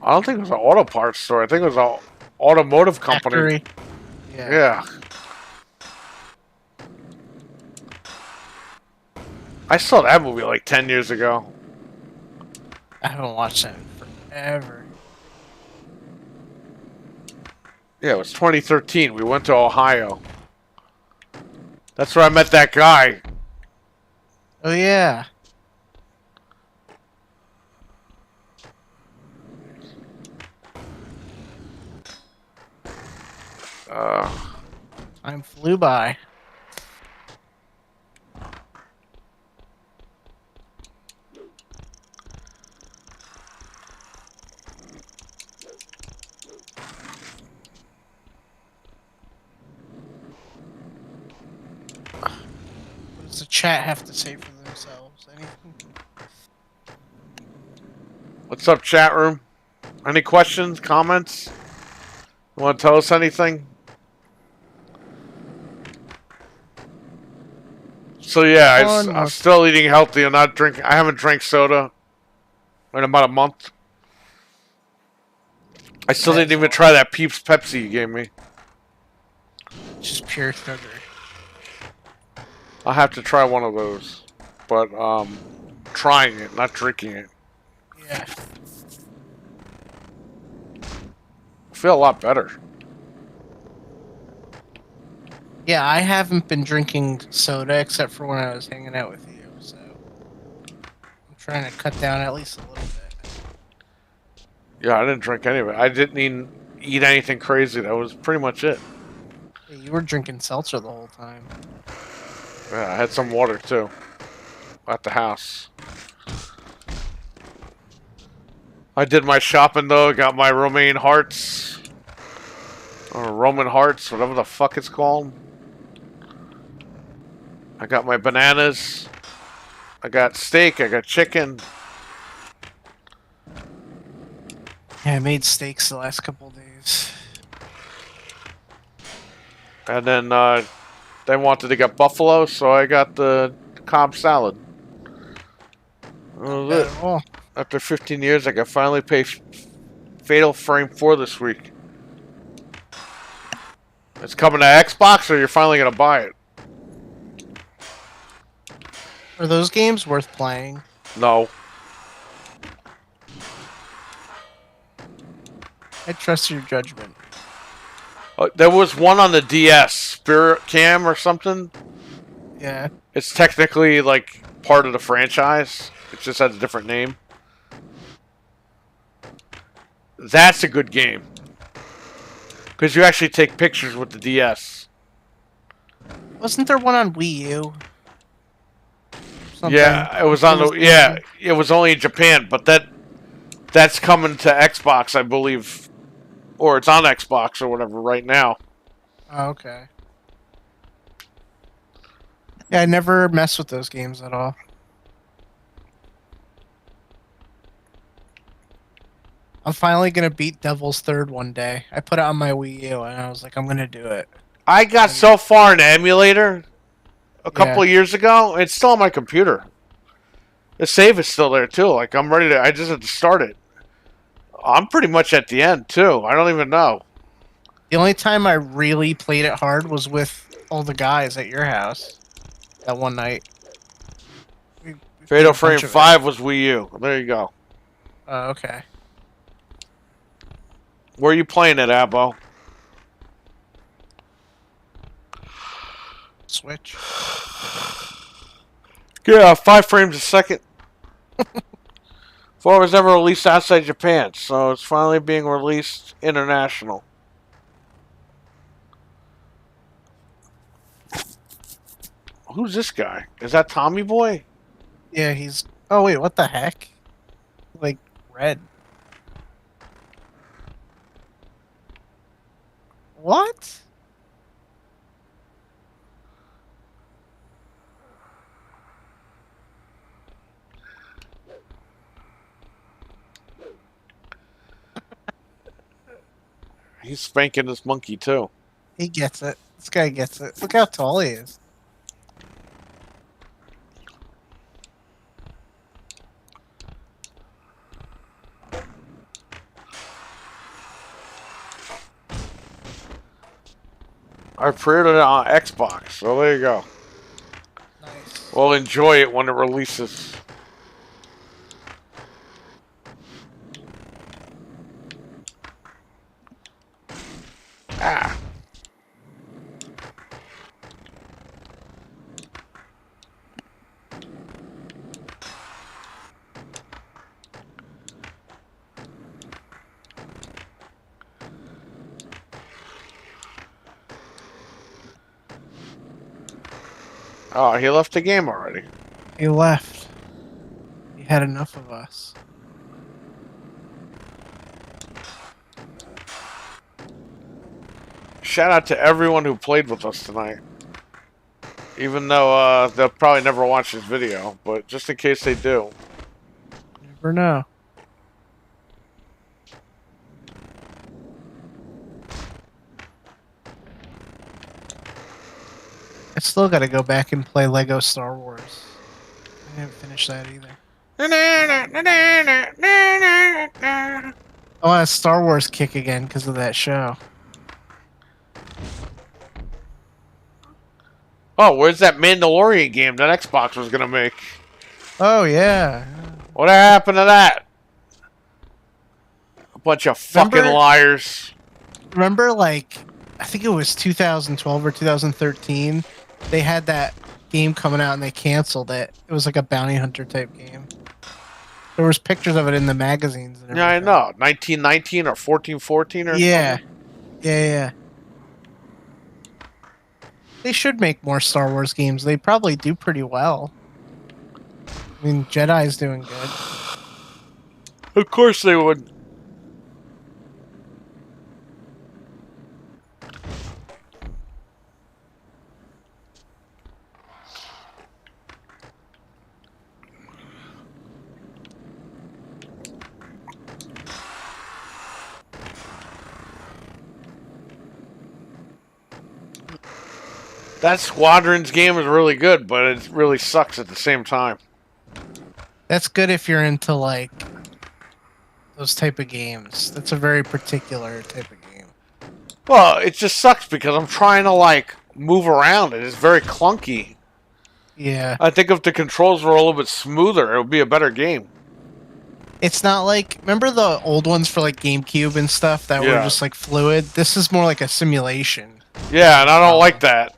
Speaker 1: I don't think it was an auto parts store. I think it was an automotive company.
Speaker 2: Factory.
Speaker 1: Yeah. I saw that movie like 10 years ago.
Speaker 2: I haven't watched that in forever.
Speaker 1: Yeah, it was 2013. We went to Ohio. That's where I met that guy.
Speaker 2: Oh, yeah. Time flew by. What does the chat have to say for themselves? Anything?
Speaker 1: What's up, chat room? Any questions, comments? You want to tell us anything? So yeah, I'm still eating healthy and not drinking. I haven't drank soda in about a month. I still didn't even try that Peeps Pepsi you gave me.
Speaker 2: Just pure sugar.
Speaker 1: I'll have to try one of those. But, trying it, not drinking it.
Speaker 2: Yeah.
Speaker 1: I feel a lot better.
Speaker 2: Yeah, I haven't been drinking soda except for when I was hanging out with you, so I'm trying to cut down at least a little bit.
Speaker 1: Yeah, I didn't drink any of it. I didn't even eat anything crazy. That was pretty much it.
Speaker 2: Yeah, you were drinking seltzer the whole time.
Speaker 1: Yeah, I had some water too. At the house. I did my shopping though, got my Romaine hearts. Or Roman hearts, whatever the fuck it's called. I got my bananas. I got steak, I got chicken.
Speaker 2: Yeah, I made steaks the last couple days.
Speaker 1: And then they wanted to get buffalo, so I got the Cobb salad.
Speaker 2: Not bad at all.
Speaker 1: After 15 years, I can finally pay Fatal Frame 4 this week. It's coming to Xbox, or you're finally going to buy it?
Speaker 2: Are those games worth playing?
Speaker 1: No.
Speaker 2: I trust your judgment.
Speaker 1: There was one on the DS, Spirit Cam or something.
Speaker 2: Yeah.
Speaker 1: It's technically like part of the franchise. It just has a different name. That's a good game. Because you actually take pictures with the DS.
Speaker 2: Wasn't there one on Wii U? Something.
Speaker 1: Yeah, it was on the... Yeah, it was only in Japan, but that's coming to Xbox, I believe. Or it's on Xbox or whatever right now.
Speaker 2: Oh, okay. Yeah, I never mess with those games at all. I'm finally gonna beat Devil's Third one day. I put it on my Wii U and I was like, I'm gonna do it.
Speaker 1: I got so far in the emulator a couple of years ago. It's still on my computer. The save is still there too. Like I'm ready to. I just have to start it. I'm pretty much at the end too. I don't even know.
Speaker 2: The only time I really played it hard was with all the guys at your house. That one night. We
Speaker 1: Fatal Frame 5 was Wii U. There you go.
Speaker 2: Oh, okay.
Speaker 1: Where are you playing it, Abbo?
Speaker 2: Switch.
Speaker 1: Yeah, 5 frames a second. 4 was never released outside Japan, so it's finally being released international. Who's this guy? Is that Tommy Boy?
Speaker 2: Yeah, he's... Oh, wait, what the heck? Like, red. What?
Speaker 1: He's spanking this monkey, too.
Speaker 2: He gets it. This guy gets it. Look how tall he is.
Speaker 1: I pre-ordered it on Xbox, so there you go.
Speaker 2: Nice.
Speaker 1: We'll enjoy it when it releases. Ah. Oh, he left the game already.
Speaker 2: He left. He had enough of us.
Speaker 1: Shout out to everyone who played with us tonight. Even though they'll probably never watch this video, but just in case they do.
Speaker 2: Never know. I still gotta go back and play Lego Star Wars. I didn't finish that either. I want a Star Wars kick again because of that show.
Speaker 1: Oh, where's that Mandalorian game that Xbox was gonna make?
Speaker 2: Oh, yeah.
Speaker 1: What happened to that? A bunch of fucking liars.
Speaker 2: Remember, like, I think it was 2012 or 2013, they had that game coming out and they canceled it. It was like a bounty hunter type game. There was pictures of it in the magazines. And
Speaker 1: yeah, I know. 1919 or 1414 or
Speaker 2: yeah.
Speaker 1: something?
Speaker 2: Yeah. They should make more Star Wars games. They probably do pretty well. I mean, Jedi's doing good.
Speaker 1: Of course they would. That Squadrons game is really good, but it really sucks at the same time.
Speaker 2: That's good if you're into, like, those type of games. That's a very particular type of game.
Speaker 1: Well, it just sucks because I'm trying to, like, move around. It is very clunky.
Speaker 2: Yeah.
Speaker 1: I think if the controls were a little bit smoother, it would be a better game.
Speaker 2: It's not like, remember the old ones for like GameCube and stuff that were
Speaker 1: Yeah.
Speaker 2: just like fluid? This is more like a simulation.
Speaker 1: Yeah, and I don't like that.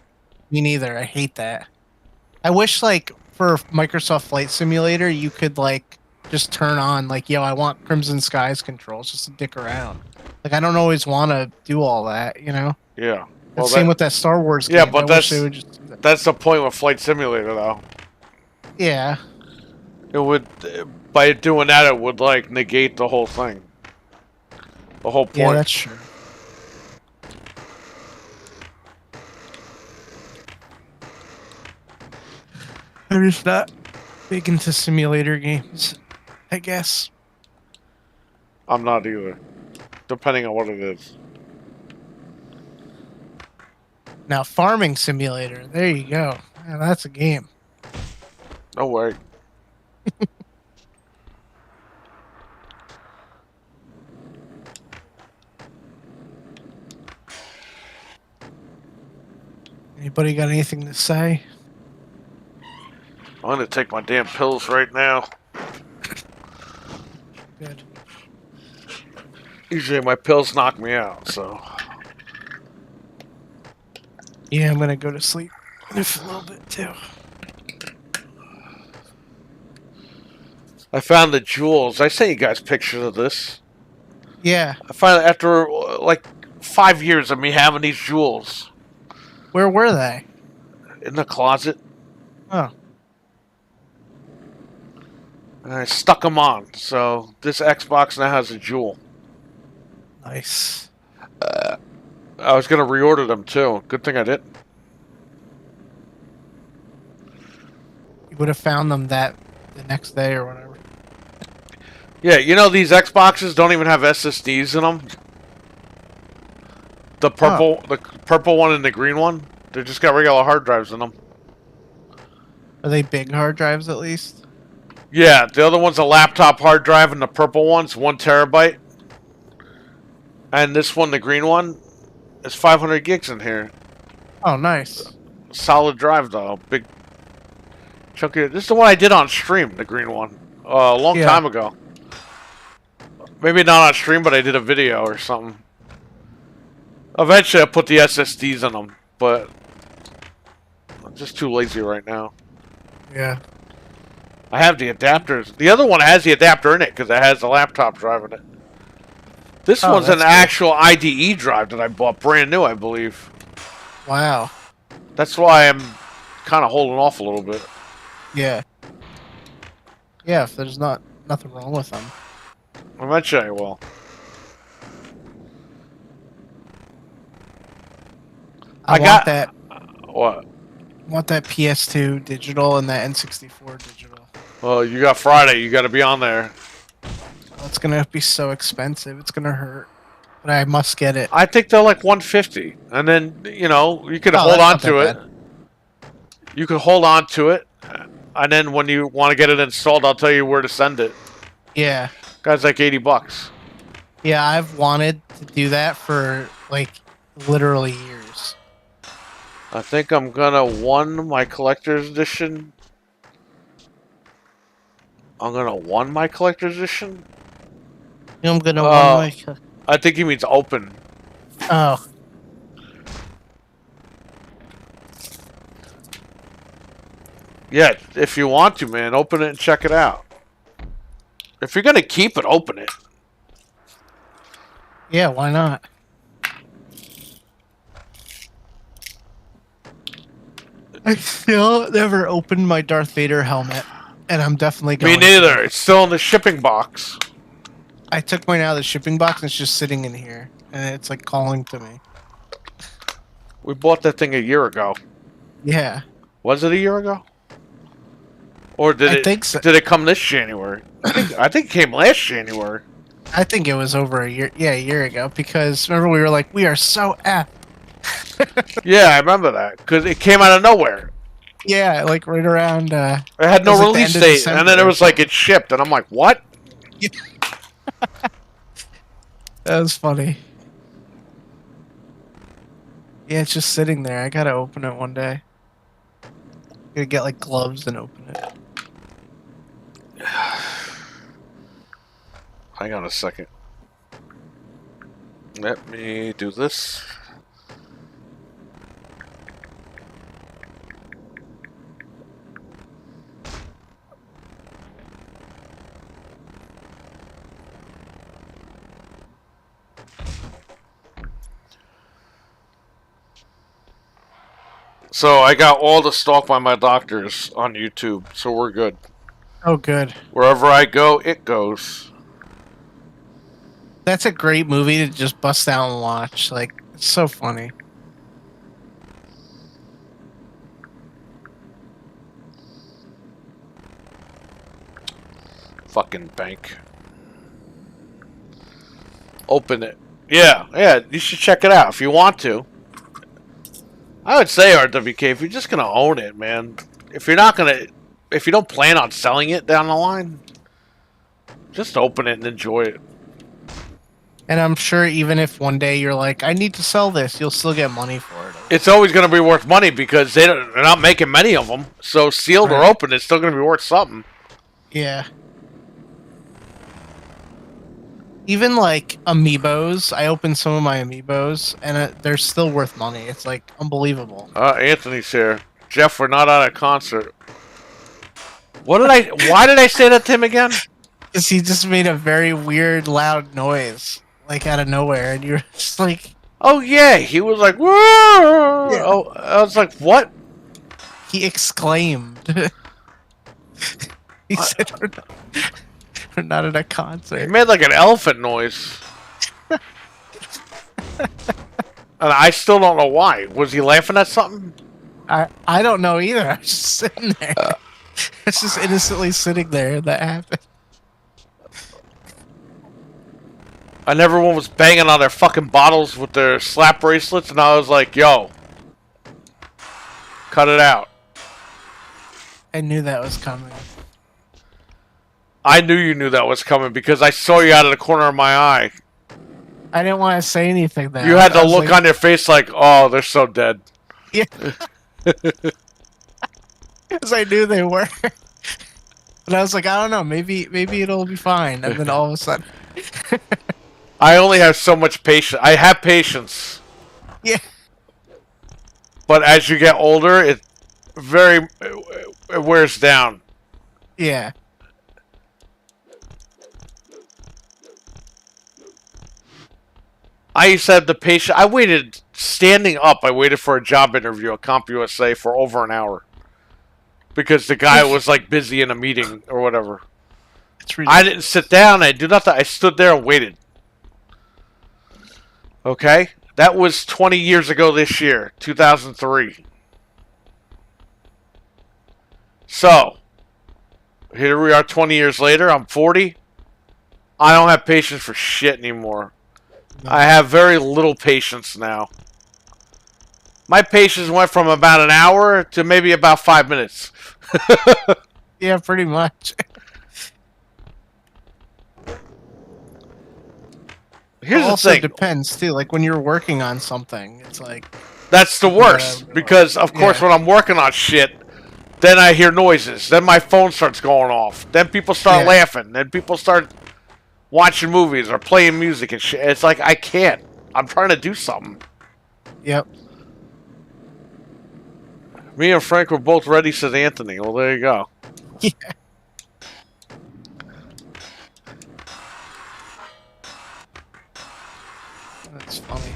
Speaker 2: Me neither. I hate that. I wish like for Microsoft Flight Simulator you could like just turn on like, yo, I want Crimson Skies controls just to dick around. Like I don't always want to do all that, you know?
Speaker 1: Yeah.
Speaker 2: And
Speaker 1: Well,
Speaker 2: same
Speaker 1: that.
Speaker 2: with that Star Wars
Speaker 1: Yeah,
Speaker 2: game. I
Speaker 1: but
Speaker 2: wish they would just do that.
Speaker 1: that's the point with Flight Simulator, though.
Speaker 2: Yeah.
Speaker 1: It would, by doing that, it would like negate the whole thing. The whole
Speaker 2: Yeah,
Speaker 1: point.
Speaker 2: that's true. I'm just not big into simulator games, I guess.
Speaker 1: I'm not either. Depending on what it is.
Speaker 2: Now, Farming Simulator, there you go. Man, that's a game.
Speaker 1: No way.
Speaker 2: Anybody got anything to say?
Speaker 1: I'm gonna take my damn pills right now.
Speaker 2: Good.
Speaker 1: Usually my pills knock me out, so.
Speaker 2: Yeah, I'm gonna go to sleep in a little bit too.
Speaker 1: I found the jewels. I sent you guys pictures of this.
Speaker 2: Yeah.
Speaker 1: I found after like 5 years of me having these jewels
Speaker 2: Where were they?
Speaker 1: in the closet,
Speaker 2: Oh,
Speaker 1: and I stuck them on. So this Xbox now has a jewel.
Speaker 2: nice.
Speaker 1: I was gonna reorder them too. Good thing I didn't.
Speaker 2: You would have found them that the next day or whatever.
Speaker 1: Yeah, you know these Xboxes don't even have SSDs in them. The purple one and the green one, they just got regular hard drives in them.
Speaker 2: Are they big hard drives at least?
Speaker 1: Yeah, the other one's a laptop hard drive, and the purple one's 1 TB. And this one, the green one, is 500 gigs in here.
Speaker 2: Oh, nice.
Speaker 1: Solid drive though, big chunky. This is the one I did on stream, the green one, a long
Speaker 2: Yeah.
Speaker 1: time ago. Maybe not on stream, but I did a video or something. Eventually, I put the SSDs in them, but I'm just too lazy right now.
Speaker 2: Yeah.
Speaker 1: I have the adapters. The other one has the adapter in it because it has the laptop drive in it. This
Speaker 2: Oh,
Speaker 1: one's an
Speaker 2: that's good.
Speaker 1: actual IDE drive that I bought brand new, I believe.
Speaker 2: Wow.
Speaker 1: That's why I'm kind of holding off a little bit.
Speaker 2: Yeah. Yeah, if there's nothing wrong with them.
Speaker 1: Eventually, I will.
Speaker 2: I
Speaker 1: got
Speaker 2: want that.
Speaker 1: What?
Speaker 2: Want that PS2 digital and that N64 digital.
Speaker 1: Well, you got Friday. You got to be on there.
Speaker 2: Well, it's gonna be so expensive. It's gonna hurt, but I must get it.
Speaker 1: I think they're like 150, and then you know you could
Speaker 2: Oh,
Speaker 1: hold
Speaker 2: that's
Speaker 1: on
Speaker 2: not
Speaker 1: to
Speaker 2: that
Speaker 1: it. You could hold on to it, and then when you want to get it installed, I'll tell you where to send it.
Speaker 2: Yeah.
Speaker 1: Guys, like $80.
Speaker 2: Yeah, I've wanted to do that for like literally years.
Speaker 1: I think I'm gonna won my collector's edition. I'm gonna won my collector's edition.
Speaker 2: I'm gonna want my.
Speaker 1: I think he means open.
Speaker 2: Oh.
Speaker 1: Yeah, if you want to, man, open it and check it out. If you're gonna keep it, open it.
Speaker 2: Yeah, why not? I still never opened my Darth Vader helmet, and I'm definitely
Speaker 1: Me
Speaker 2: going.
Speaker 1: neither. It's still in the shipping box.
Speaker 2: I took mine out of the shipping box, and it's just sitting in here, and it's like calling to me.
Speaker 1: We bought that thing a year ago.
Speaker 2: Yeah.
Speaker 1: Was it a year ago? Or did
Speaker 2: I think so.
Speaker 1: Did it come this January? I think it came last January.
Speaker 2: I think it was over a year. Yeah, a year ago. Because remember, we were like, we are so effed.
Speaker 1: Yeah, I remember that because it came out of nowhere.
Speaker 2: Yeah, like right around.
Speaker 1: It had no
Speaker 2: was like the
Speaker 1: release
Speaker 2: end of
Speaker 1: date,
Speaker 2: December
Speaker 1: and then it
Speaker 2: or
Speaker 1: was like it shipped, and I'm like, what?
Speaker 2: That was funny. Yeah, it's just sitting there. I gotta open it one day. Gotta get like gloves and open it.
Speaker 1: Hang on a second. Let me do this. So I got all the Stalk by My Doctors on YouTube, so we're good.
Speaker 2: Oh, good.
Speaker 1: Wherever I go, it goes.
Speaker 2: That's a great movie to just bust out and watch. Like, it's so funny.
Speaker 1: Fucking bank. Open it. Yeah, you should check it out if you want to. I would say RWK, if you're just gonna own it, man. If you're not gonna, if you don't plan on selling it down the line, just open it and enjoy it.
Speaker 2: And I'm sure even if one day you're like, I need to sell this, you'll still get money for it.
Speaker 1: It's always gonna be worth money because they're not making many of them. So sealed or open, it's still gonna be worth something.
Speaker 2: Yeah. Even like amiibos, I opened some of my amiibos, and they're still worth money. It's like unbelievable.
Speaker 1: Anthony's here. Jeff, we're not at a concert. What did I? Why did I say that to him again?
Speaker 2: Because he just made a very weird, loud noise, like out of nowhere, and you're just like,
Speaker 1: "Oh yeah!" He was like, "Whoa!" Yeah. Oh, I was like, "What?"
Speaker 2: He exclaimed. He said, "We're not at a concert."
Speaker 1: He made like an elephant noise. And I still don't know why. Was he laughing at something?
Speaker 2: I don't know either. I was just sitting there. I was just innocently sitting there, and that happened.
Speaker 1: And everyone was banging on their fucking bottles with their slap bracelets, and I was like, "Yo, cut it out."
Speaker 2: I knew that was coming.
Speaker 1: I knew you knew that was coming because I saw you out of the corner of my eye.
Speaker 2: I didn't want to say anything then.
Speaker 1: You had the look on your face like, "Oh, they're so dead."
Speaker 2: Yeah. Because I knew they were. And I was like, I don't know, maybe it'll be fine. And then all of a sudden...
Speaker 1: I only have so much patience. I have patience.
Speaker 2: Yeah.
Speaker 1: But as you get older, it wears down.
Speaker 2: Yeah.
Speaker 1: I used to have the patience. I waited, standing up, I waited for a job interview at CompUSA for over an hour. Because the guy was like busy in a meeting or whatever. I didn't sit down, I did nothing. I stood there and waited. Okay? That was 20 years ago this year, 2003. So, here we are 20 years later. I'm 40. I don't have patience for shit anymore. No. I have very little patience now. My patience went from about an hour to maybe about 5 minutes.
Speaker 2: Yeah, pretty much.
Speaker 1: Here's the
Speaker 2: also
Speaker 1: thing.
Speaker 2: Depends too. Like when you're working on something, it's like
Speaker 1: that's the worst because of course when I'm working on shit, then I hear noises. Then my phone starts going off. Then people start laughing. Then people start watching movies or playing music and shit. It's like I can't. I'm trying to do something.
Speaker 2: Yep.
Speaker 1: Me and Frank were both ready, says Anthony. Well, there you go.
Speaker 2: Yeah. That's funny.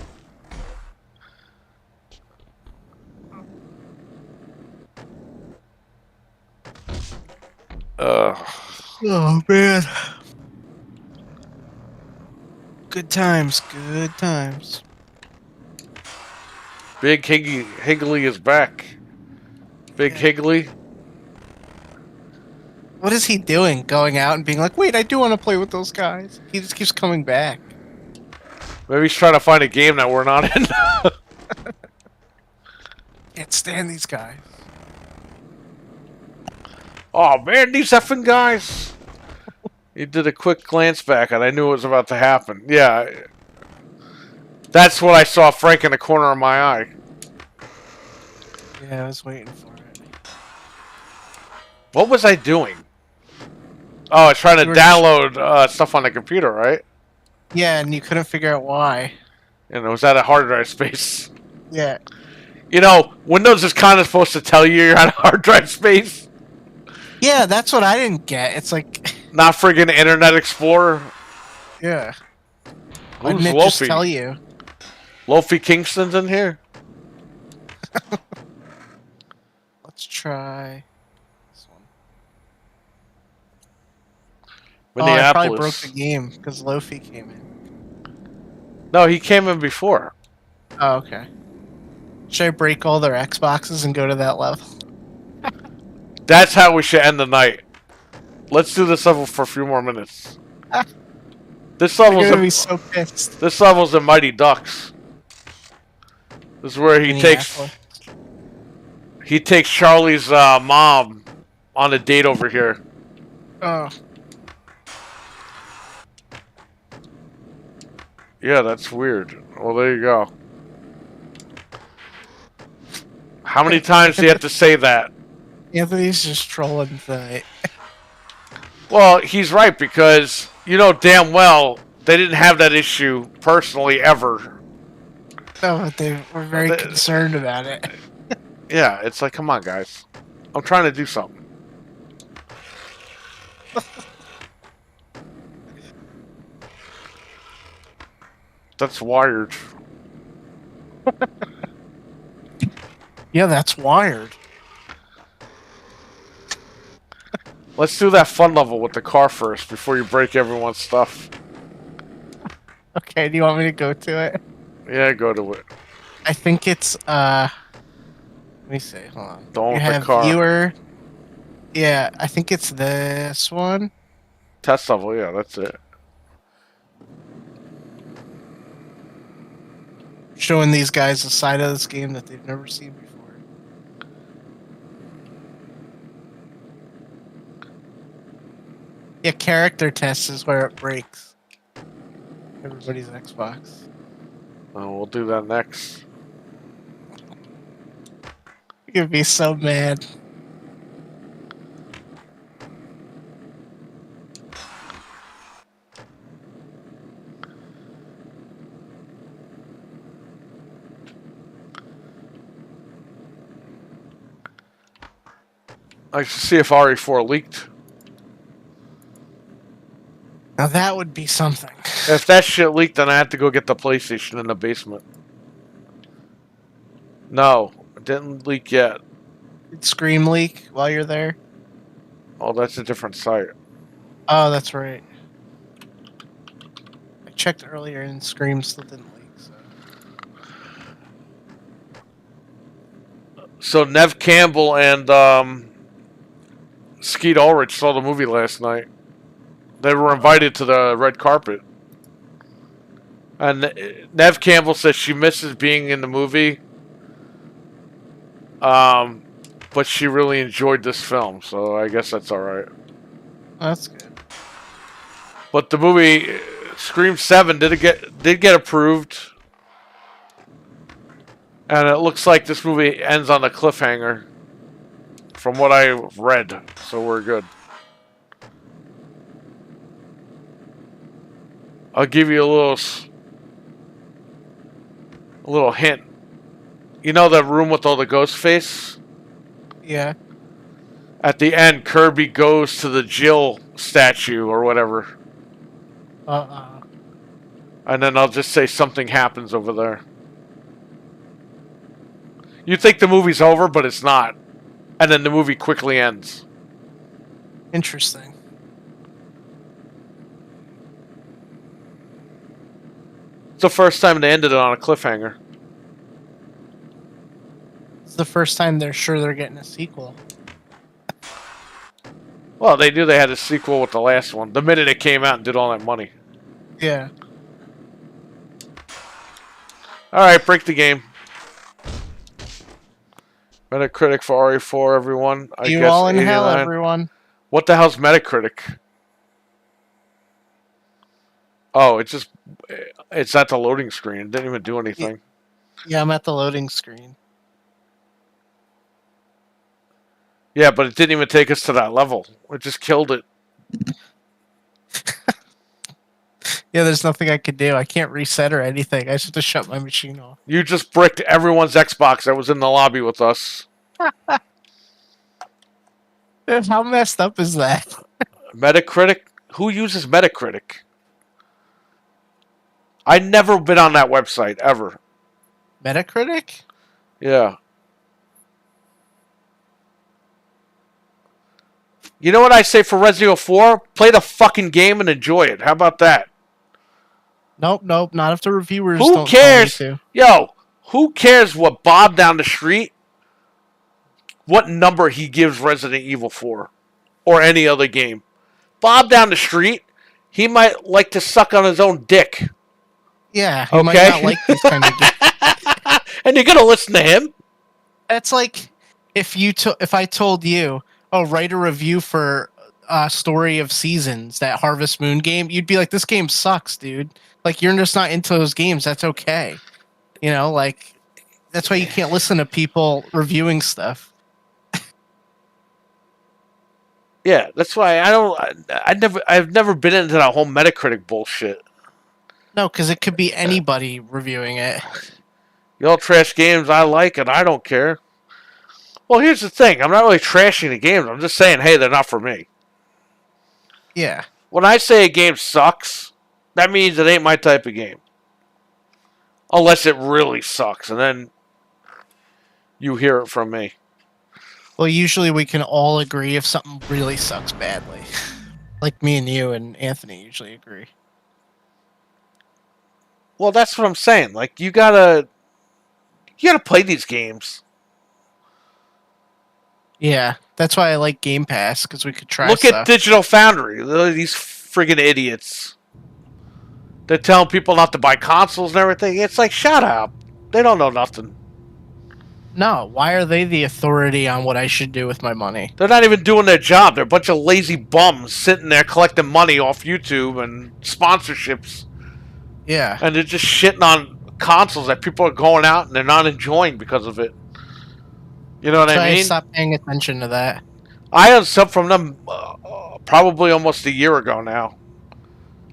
Speaker 2: Oh, man. Good times. Good times.
Speaker 1: Big Higgly is back. Big Higgly.
Speaker 2: What is he doing? Going out and being like, wait, I do want to play with those guys. He just keeps coming back.
Speaker 1: Maybe he's trying to find a game that we're not in.
Speaker 2: Can't stand these guys.
Speaker 1: Oh man, these effing guys. He did a quick glance back and I knew it was about to happen. Yeah. That's what I saw Frank in the corner of my eye.
Speaker 2: Yeah, I was waiting for it.
Speaker 1: What was I doing? Oh, it's trying to
Speaker 2: You were
Speaker 1: download stuff on the computer, right?
Speaker 2: yeah, and you couldn't figure out why.
Speaker 1: And it was at a hard drive space.
Speaker 2: Yeah.
Speaker 1: You know, Windows is kind of supposed to tell you you're at a hard drive space,
Speaker 2: Yeah, that's what I didn't get. It's like,
Speaker 1: not friggin' Internet Explorer.
Speaker 2: yeah. Why
Speaker 1: Who's
Speaker 2: didn't it just
Speaker 1: Lofi?
Speaker 2: tell you?
Speaker 1: Lofi Kingston's in here?
Speaker 2: Let's try this one. Oh, I probably broke the
Speaker 1: Minneapolis.
Speaker 2: game because Lofi came in.
Speaker 1: No, he came in before.
Speaker 2: Oh, okay. Should I break all their Xboxes and go to that level?
Speaker 1: That's how we should end the night. Let's do this level for a few more minutes. This
Speaker 2: I'm
Speaker 1: level's
Speaker 2: gonna be so pissed.
Speaker 1: this level's in Mighty Ducks. This is where
Speaker 2: Minneapolis.
Speaker 1: he takes Charlie's mom on a date over here.
Speaker 2: Oh,
Speaker 1: Yeah, that's weird. Well, there you go. How many times do you have to say that?
Speaker 2: Anthony's just trolling tonight.
Speaker 1: Well, he's right, because you know damn well they didn't have that issue personally ever.
Speaker 2: No, but they were very concerned about it.
Speaker 1: Yeah, it's like, come on, guys. I'm trying to do something. That's wired.
Speaker 2: Yeah, that's wired.
Speaker 1: Let's do that fun level with the car first before you break everyone's stuff.
Speaker 2: Okay, do you want me to go to it?
Speaker 1: Yeah, go to it.
Speaker 2: I think it's let me see, hold on.
Speaker 1: The one
Speaker 2: You
Speaker 1: with the
Speaker 2: have
Speaker 1: car.
Speaker 2: viewer. Yeah, I think it's this one.
Speaker 1: Test level, yeah, that's it.
Speaker 2: Showing these guys a side of this game that they've never seen before. Yeah, character test is where it breaks. Everybody's Xbox.
Speaker 1: Oh, we'll do that next.
Speaker 2: You'd be so mad.
Speaker 1: I should see if RE4 leaked.
Speaker 2: Now that would be something.
Speaker 1: If that shit leaked, then I have to go get the PlayStation in the basement. No, it didn't leak yet.
Speaker 2: Did Scream leak while you're there?
Speaker 1: Oh, that's a different site.
Speaker 2: Oh, that's right. I checked earlier and Scream still didn't leak.
Speaker 1: So Nev Campbell and Skeet Ulrich saw the movie last night. They were invited to the red carpet. And Nev Campbell says she misses being in the movie. But she really enjoyed this film, so I guess that's alright.
Speaker 2: That's good.
Speaker 1: But the movie Scream 7 did get approved. And it looks like this movie ends on a cliffhanger. From what I read, so we're good. I'll give you a little hint. You know that room with all the ghost face?
Speaker 2: Yeah.
Speaker 1: At the end, Kirby goes to the Jill statue or whatever. And then I'll just say something happens over there. You think the movie's over, but it's not. And then the movie quickly ends.
Speaker 2: Interesting.
Speaker 1: It's the first time they ended it on a cliffhanger.
Speaker 2: It's the first time they're sure they're getting a sequel.
Speaker 1: Well, they knew they had a sequel with the last one. The minute it came out and did all that money.
Speaker 2: Yeah.
Speaker 1: Alright, break the game. Metacritic for RE4, everyone. I
Speaker 2: You
Speaker 1: guess
Speaker 2: all in
Speaker 1: 89.
Speaker 2: hell, everyone.
Speaker 1: What the hell's Metacritic? Oh, it's at the loading screen. It didn't even do anything.
Speaker 2: Yeah, I'm at the loading screen.
Speaker 1: Yeah, but it didn't even take us to that level. It just killed it.
Speaker 2: Yeah, there's nothing I could do. I can't reset or anything. I just have to shut my machine off.
Speaker 1: You just bricked everyone's Xbox that was in the lobby with us.
Speaker 2: How messed up is that?
Speaker 1: Metacritic? Who uses Metacritic? I've never been on that website, ever.
Speaker 2: Metacritic?
Speaker 1: Yeah. You know what I say for Resident Evil 4? Play the fucking game and enjoy it. How about that?
Speaker 2: Nope. Not if the reviewers
Speaker 1: Who
Speaker 2: don't
Speaker 1: cares?
Speaker 2: tell me to.
Speaker 1: Yo, who cares what Bob down the street, what number he gives Resident Evil 4 or any other game? Bob down the street, he might like to suck on his own dick.
Speaker 2: Yeah, he might not like these kind of games.
Speaker 1: And you're gonna listen to him?
Speaker 2: That's like if I told you, oh, write a review for Story of Seasons, that Harvest Moon game, you'd be like, this game sucks, dude. Like, you're just not into those games. That's okay. You know, like, that's why you can't listen to people reviewing stuff.
Speaker 1: Yeah, that's why I've never been into that whole Metacritic bullshit.
Speaker 2: No, because it could be anybody reviewing it.
Speaker 1: Y'all trash games I like and I don't care. Well, here's the thing. I'm not really trashing the games. I'm just saying, hey, they're not for me.
Speaker 2: Yeah.
Speaker 1: When I say a game sucks, that means it ain't my type of game. Unless it really sucks, and then you hear it from me.
Speaker 2: Well, usually we can all agree if something really sucks badly. Like me and you and Anthony usually agree.
Speaker 1: Well, that's what I'm saying. Like, you gotta play these games.
Speaker 2: Yeah, that's why I like Game Pass, because we could try
Speaker 1: Look
Speaker 2: stuff.
Speaker 1: at Digital Foundry. These friggin' idiots. They're telling people not to buy consoles and everything. It's like, shut up. They don't know nothing.
Speaker 2: No, why are they the authority on what I should do with my money?
Speaker 1: They're not even doing their job. They're a bunch of lazy bums sitting there collecting money off YouTube and sponsorships.
Speaker 2: Yeah.
Speaker 1: And they're just shitting on consoles that people are going out and they're not enjoying because of it. You know what I mean?
Speaker 2: I stopped paying attention to that.
Speaker 1: I unsub from them probably almost a year ago now.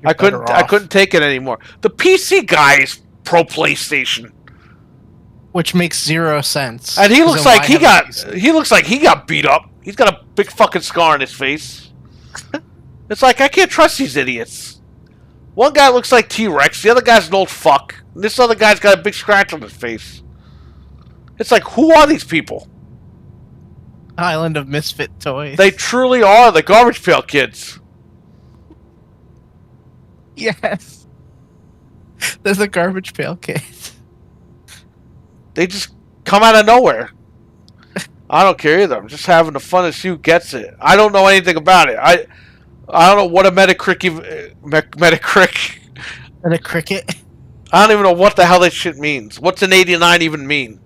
Speaker 1: I couldn't take it anymore. The PC guy is pro PlayStation,
Speaker 2: which makes 0 sense.
Speaker 1: and he looks like he got beat up. He's got a big fucking scar on his face. It's like, I can't trust these idiots. One guy looks like T-Rex, the other guy's an old fuck. And this other guy's got a big scratch on his face. It's like, who are these people?
Speaker 2: Island of Misfit Toys.
Speaker 1: They truly are the garbage pail kids.
Speaker 2: Yes. They're the garbage pail kids.
Speaker 1: They just come out of nowhere. I don't care either. I'm just having the fun to see who gets it. I don't know anything about it. I don't know what a Metacritic.
Speaker 2: And a cricket.
Speaker 1: I don't even know what the hell that shit means. What's an 89 even mean?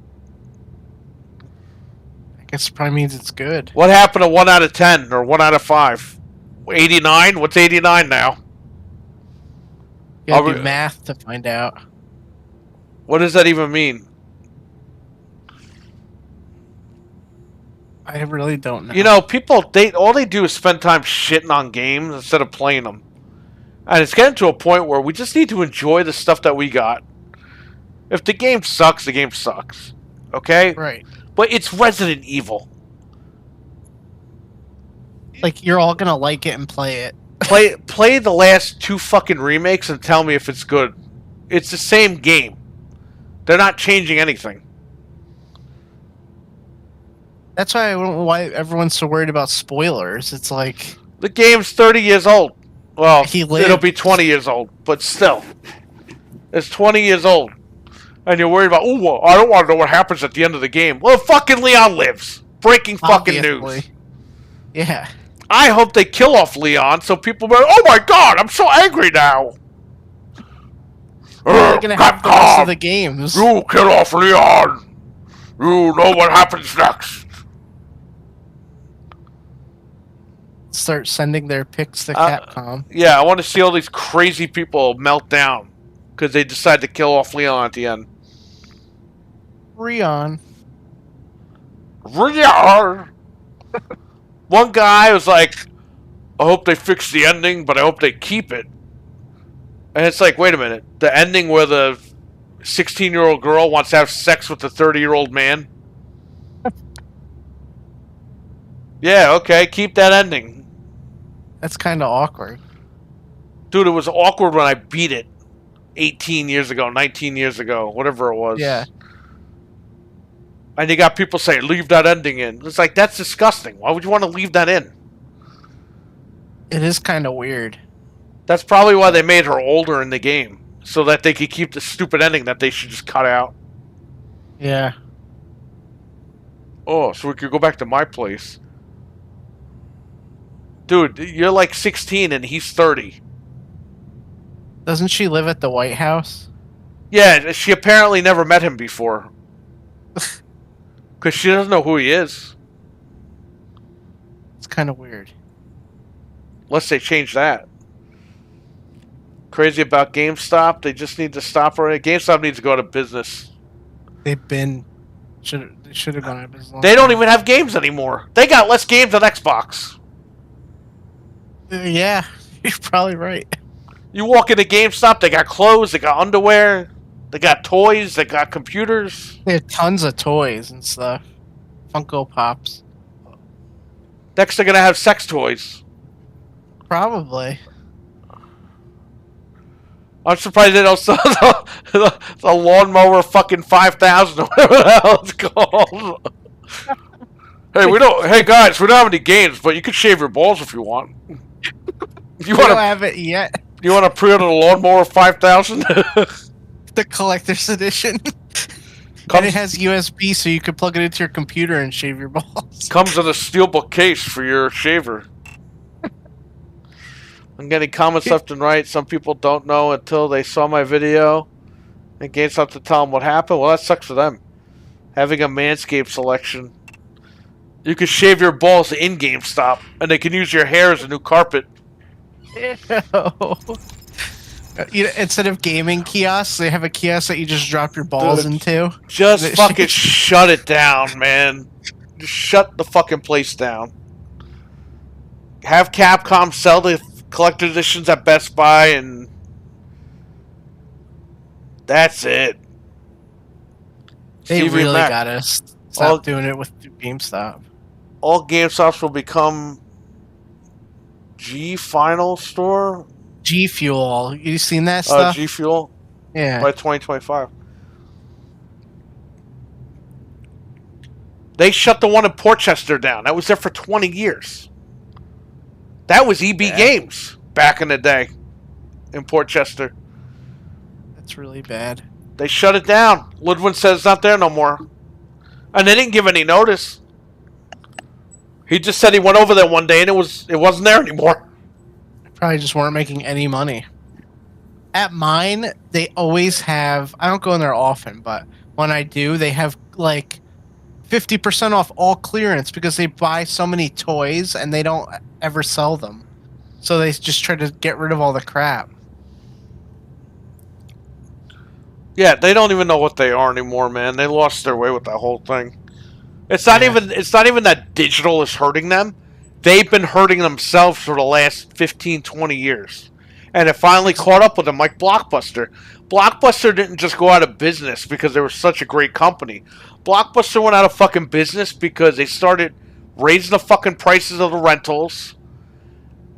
Speaker 2: I guess it probably means it's good.
Speaker 1: What happened to 1 out of 10 or 1 out of 5? 89? What's 89 now?
Speaker 2: You gotta do math to find out.
Speaker 1: What does that even mean?
Speaker 2: I really don't know.
Speaker 1: You know, people, all they do is spend time shitting on games instead of playing them. And it's getting to a point where we just need to enjoy the stuff that we got. If the game sucks, the game sucks. Okay?
Speaker 2: Right.
Speaker 1: But it's Resident Evil.
Speaker 2: Like, you're all gonna like it and play it.
Speaker 1: Play the last 2 fucking remakes and tell me if it's good. It's the same game. They're not changing anything.
Speaker 2: That's why I don't know why everyone's so worried about spoilers. It's like,
Speaker 1: the game's 30 years old. Well,
Speaker 2: it'll
Speaker 1: be 20 years old, but still. It's 20 years old. And you're worried about, oh, I don't want to know what happens at the end of the game. Well, fucking Leon lives. Breaking fucking news.
Speaker 2: Yeah.
Speaker 1: I hope they kill off Leon so people are, oh my god, I'm so angry now.
Speaker 2: They're gonna have the rest of the games.
Speaker 1: You kill off Leon. You know what happens next.
Speaker 2: Start sending their pics to Capcom.
Speaker 1: Yeah, I want to see all these crazy people melt down because they decide to kill off Leon at the end.
Speaker 2: Leon.
Speaker 1: One guy was like, I hope they fix the ending, but I hope they keep it. And it's like, wait a minute. The ending where the 16-year-old girl wants to have sex with the 30-year-old man? Yeah, okay, keep that ending.
Speaker 2: That's kind of awkward.
Speaker 1: Dude, it was awkward when I beat it 18 years ago, 19 years ago, whatever it was.
Speaker 2: Yeah.
Speaker 1: And you got people saying, leave that ending in. It's like, that's disgusting. Why would you want to leave that in?
Speaker 2: It is kind of weird.
Speaker 1: That's probably why they made her older in the game. So that they could keep the stupid ending that they should just cut out.
Speaker 2: Yeah.
Speaker 1: Oh, so we could go back to my place. Dude, you're like 16 and he's 30.
Speaker 2: Doesn't she live at the White House?
Speaker 1: Yeah, she apparently never met him before. Because she doesn't know who he is.
Speaker 2: It's kind of weird.
Speaker 1: Unless they change that. Crazy about GameStop. They just need to stop already. GameStop needs to go out of business.
Speaker 2: They should have gone out of business.
Speaker 1: They don't even have games anymore. They got less games on Xbox.
Speaker 2: Yeah, you're probably right.
Speaker 1: You walk into GameStop, they got clothes, they got underwear, they got toys, they got computers.
Speaker 2: They have tons of toys and stuff. Funko Pops.
Speaker 1: Next, they're gonna have sex toys.
Speaker 2: Probably.
Speaker 1: I'm surprised they don't sell the lawnmower fucking 5,000 or whatever the hell it's called. Hey guys, we don't have any games, but you can shave your balls if you want.
Speaker 2: You don't have it yet.
Speaker 1: You want to pre-order the lawnmower 5,000?
Speaker 2: The collector's edition. And it has USB, so you can plug it into your computer and shave your balls.
Speaker 1: Comes in a steelbook case for your shaver. I'm getting comments left and right. Some people don't know until they saw my video. And GameStop to tell them what happened. Well, that sucks for them. Having a Manscaped selection. You can shave your balls in GameStop, and they can use your hair as a new carpet.
Speaker 2: Instead of gaming kiosks, they have a kiosk that you just drop your balls into.
Speaker 1: Just fucking shut it down, man. Just shut the fucking place down. Have Capcom sell the collector editions at Best Buy, and that's it.
Speaker 2: They
Speaker 1: Stevie
Speaker 2: really
Speaker 1: Mac.
Speaker 2: gotta stop doing it with GameStop.
Speaker 1: All GameStops will become G Final Store.
Speaker 2: G Fuel. You seen that stuff?
Speaker 1: G Fuel.
Speaker 2: Yeah.
Speaker 1: By 2025. They shut the one in Portchester down. That was there for 20 years. That was EB Games back in the day in Portchester.
Speaker 2: That's really bad.
Speaker 1: They shut it down. Ludwin says it's not there no more. And they didn't give any notice. He just said he went over there one day and it wasn't there anymore.
Speaker 2: Probably just weren't making any money. At mine, they always have... I don't go in there often, but when I do, they have like 50% off all clearance because they buy so many toys and they don't ever sell them. So they just try to get rid of all the crap.
Speaker 1: Yeah, they don't even know what they are anymore, man. They lost their way with that whole thing. It's not even that digital is hurting them. They've been hurting themselves for the last 15, 20 years. And it finally caught up with them like Blockbuster. Blockbuster didn't just go out of business because they were such a great company. Blockbuster went out of fucking business because they started raising the fucking prices of the rentals.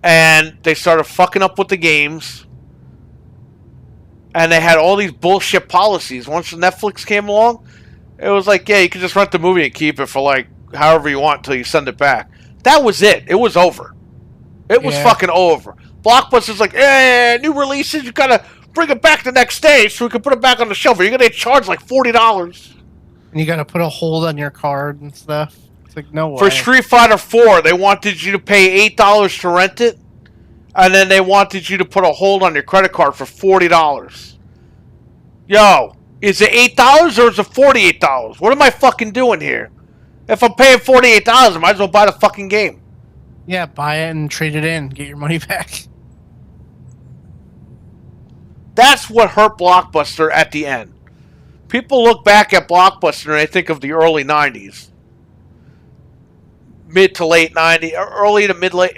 Speaker 1: And they started fucking up with the games. And they had all these bullshit policies. Once Netflix came along, it was like, yeah, you can just rent the movie and keep it for like however you want until you send it back. That was it. It was over. It was fucking over. Blockbuster's like, eh, new releases, you gotta bring it back the next day so we can put it back on the shelf. You're gonna charge like $40.
Speaker 2: And you gotta put a hold on your card and stuff. It's like, no way.
Speaker 1: For Street Fighter 4, they wanted you to pay $8 to rent it, and then they wanted you to put a hold on your credit card for $40. Yo, is it $8 or is it $48? What am I fucking doing here? If I'm paying $48, I might as well buy the fucking game.
Speaker 2: Yeah, buy it and trade it in. Get your money back.
Speaker 1: That's what hurt Blockbuster at the end. People look back at Blockbuster and they think of the early 90s. Mid to late 90s, early to mid-late.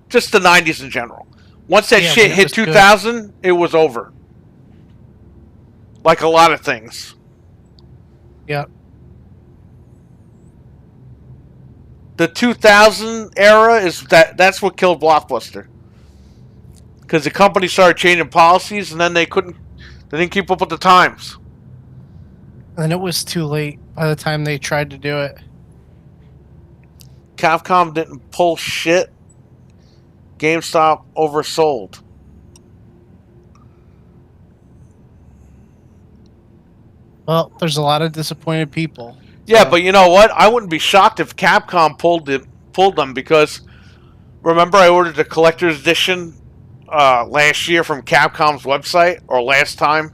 Speaker 1: Just the 90s in general. Once that
Speaker 2: Yeah,
Speaker 1: shit
Speaker 2: when it
Speaker 1: hit
Speaker 2: was good.
Speaker 1: 2000, it was over. Like a lot of things.
Speaker 2: Yep.
Speaker 1: The 2000 era is that's what killed Blockbuster. Because the company started changing policies and then they didn't keep up with the times.
Speaker 2: And then it was too late by the time they tried to do it.
Speaker 1: Capcom didn't pull shit. GameStop oversold.
Speaker 2: Well, there's a lot of disappointed people.
Speaker 1: Yeah,
Speaker 2: So,
Speaker 1: but you know what? I wouldn't be shocked if Capcom pulled them because remember I ordered the collector's edition last year from Capcom's website or last time,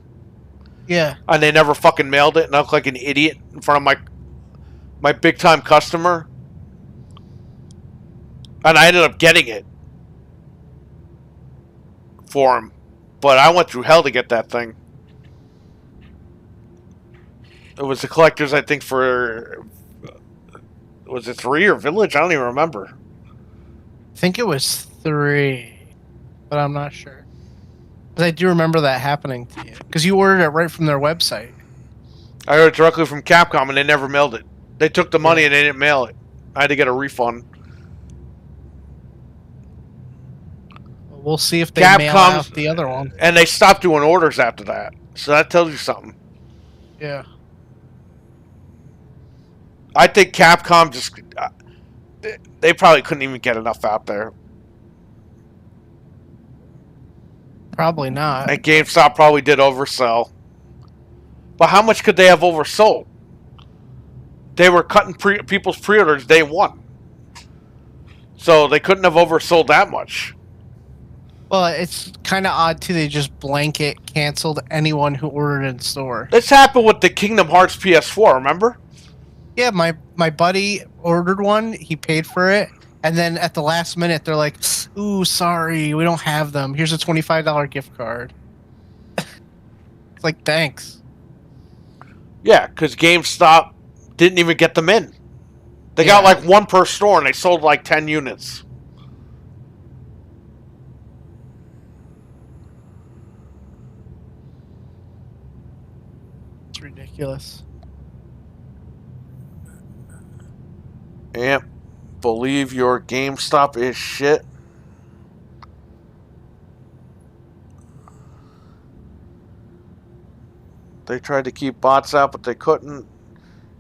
Speaker 2: yeah.
Speaker 1: and they never fucking mailed it, and I looked like an idiot in front of my big time customer, and I ended up getting it for him, but I went through hell to get that thing. It was the collector's, I think, for was it 3 or Village? I don't even remember.
Speaker 2: I think it was 3, but I'm not sure. Because I do remember that happening to you. Because you ordered it right from their website.
Speaker 1: I ordered it directly from Capcom, and they never mailed it. They took the money and they didn't mail it. I had to get a refund.
Speaker 2: We'll see if they mail out the other one.
Speaker 1: And they stopped doing orders after that. So that tells you something.
Speaker 2: Yeah.
Speaker 1: I think Capcom just... they probably couldn't even get enough out there.
Speaker 2: Probably not.
Speaker 1: And GameStop probably did oversell. But how much could they have oversold? They were cutting people's pre-orders day one. So they couldn't have oversold that much.
Speaker 2: Well, it's kind of odd, too. They just blanket canceled anyone who ordered in store.
Speaker 1: This happened with the Kingdom Hearts PS4, remember?
Speaker 2: Yeah, my buddy ordered one. He paid for it. And then at the last minute, they're like, ooh, sorry, we don't have them. Here's a $25 gift card. It's like, thanks.
Speaker 1: Yeah, because GameStop didn't even get them in. They got like one per store and they sold like 10 units.
Speaker 2: It's ridiculous.
Speaker 1: Yep. Believe your GameStop is shit. They tried to keep bots out, but they couldn't.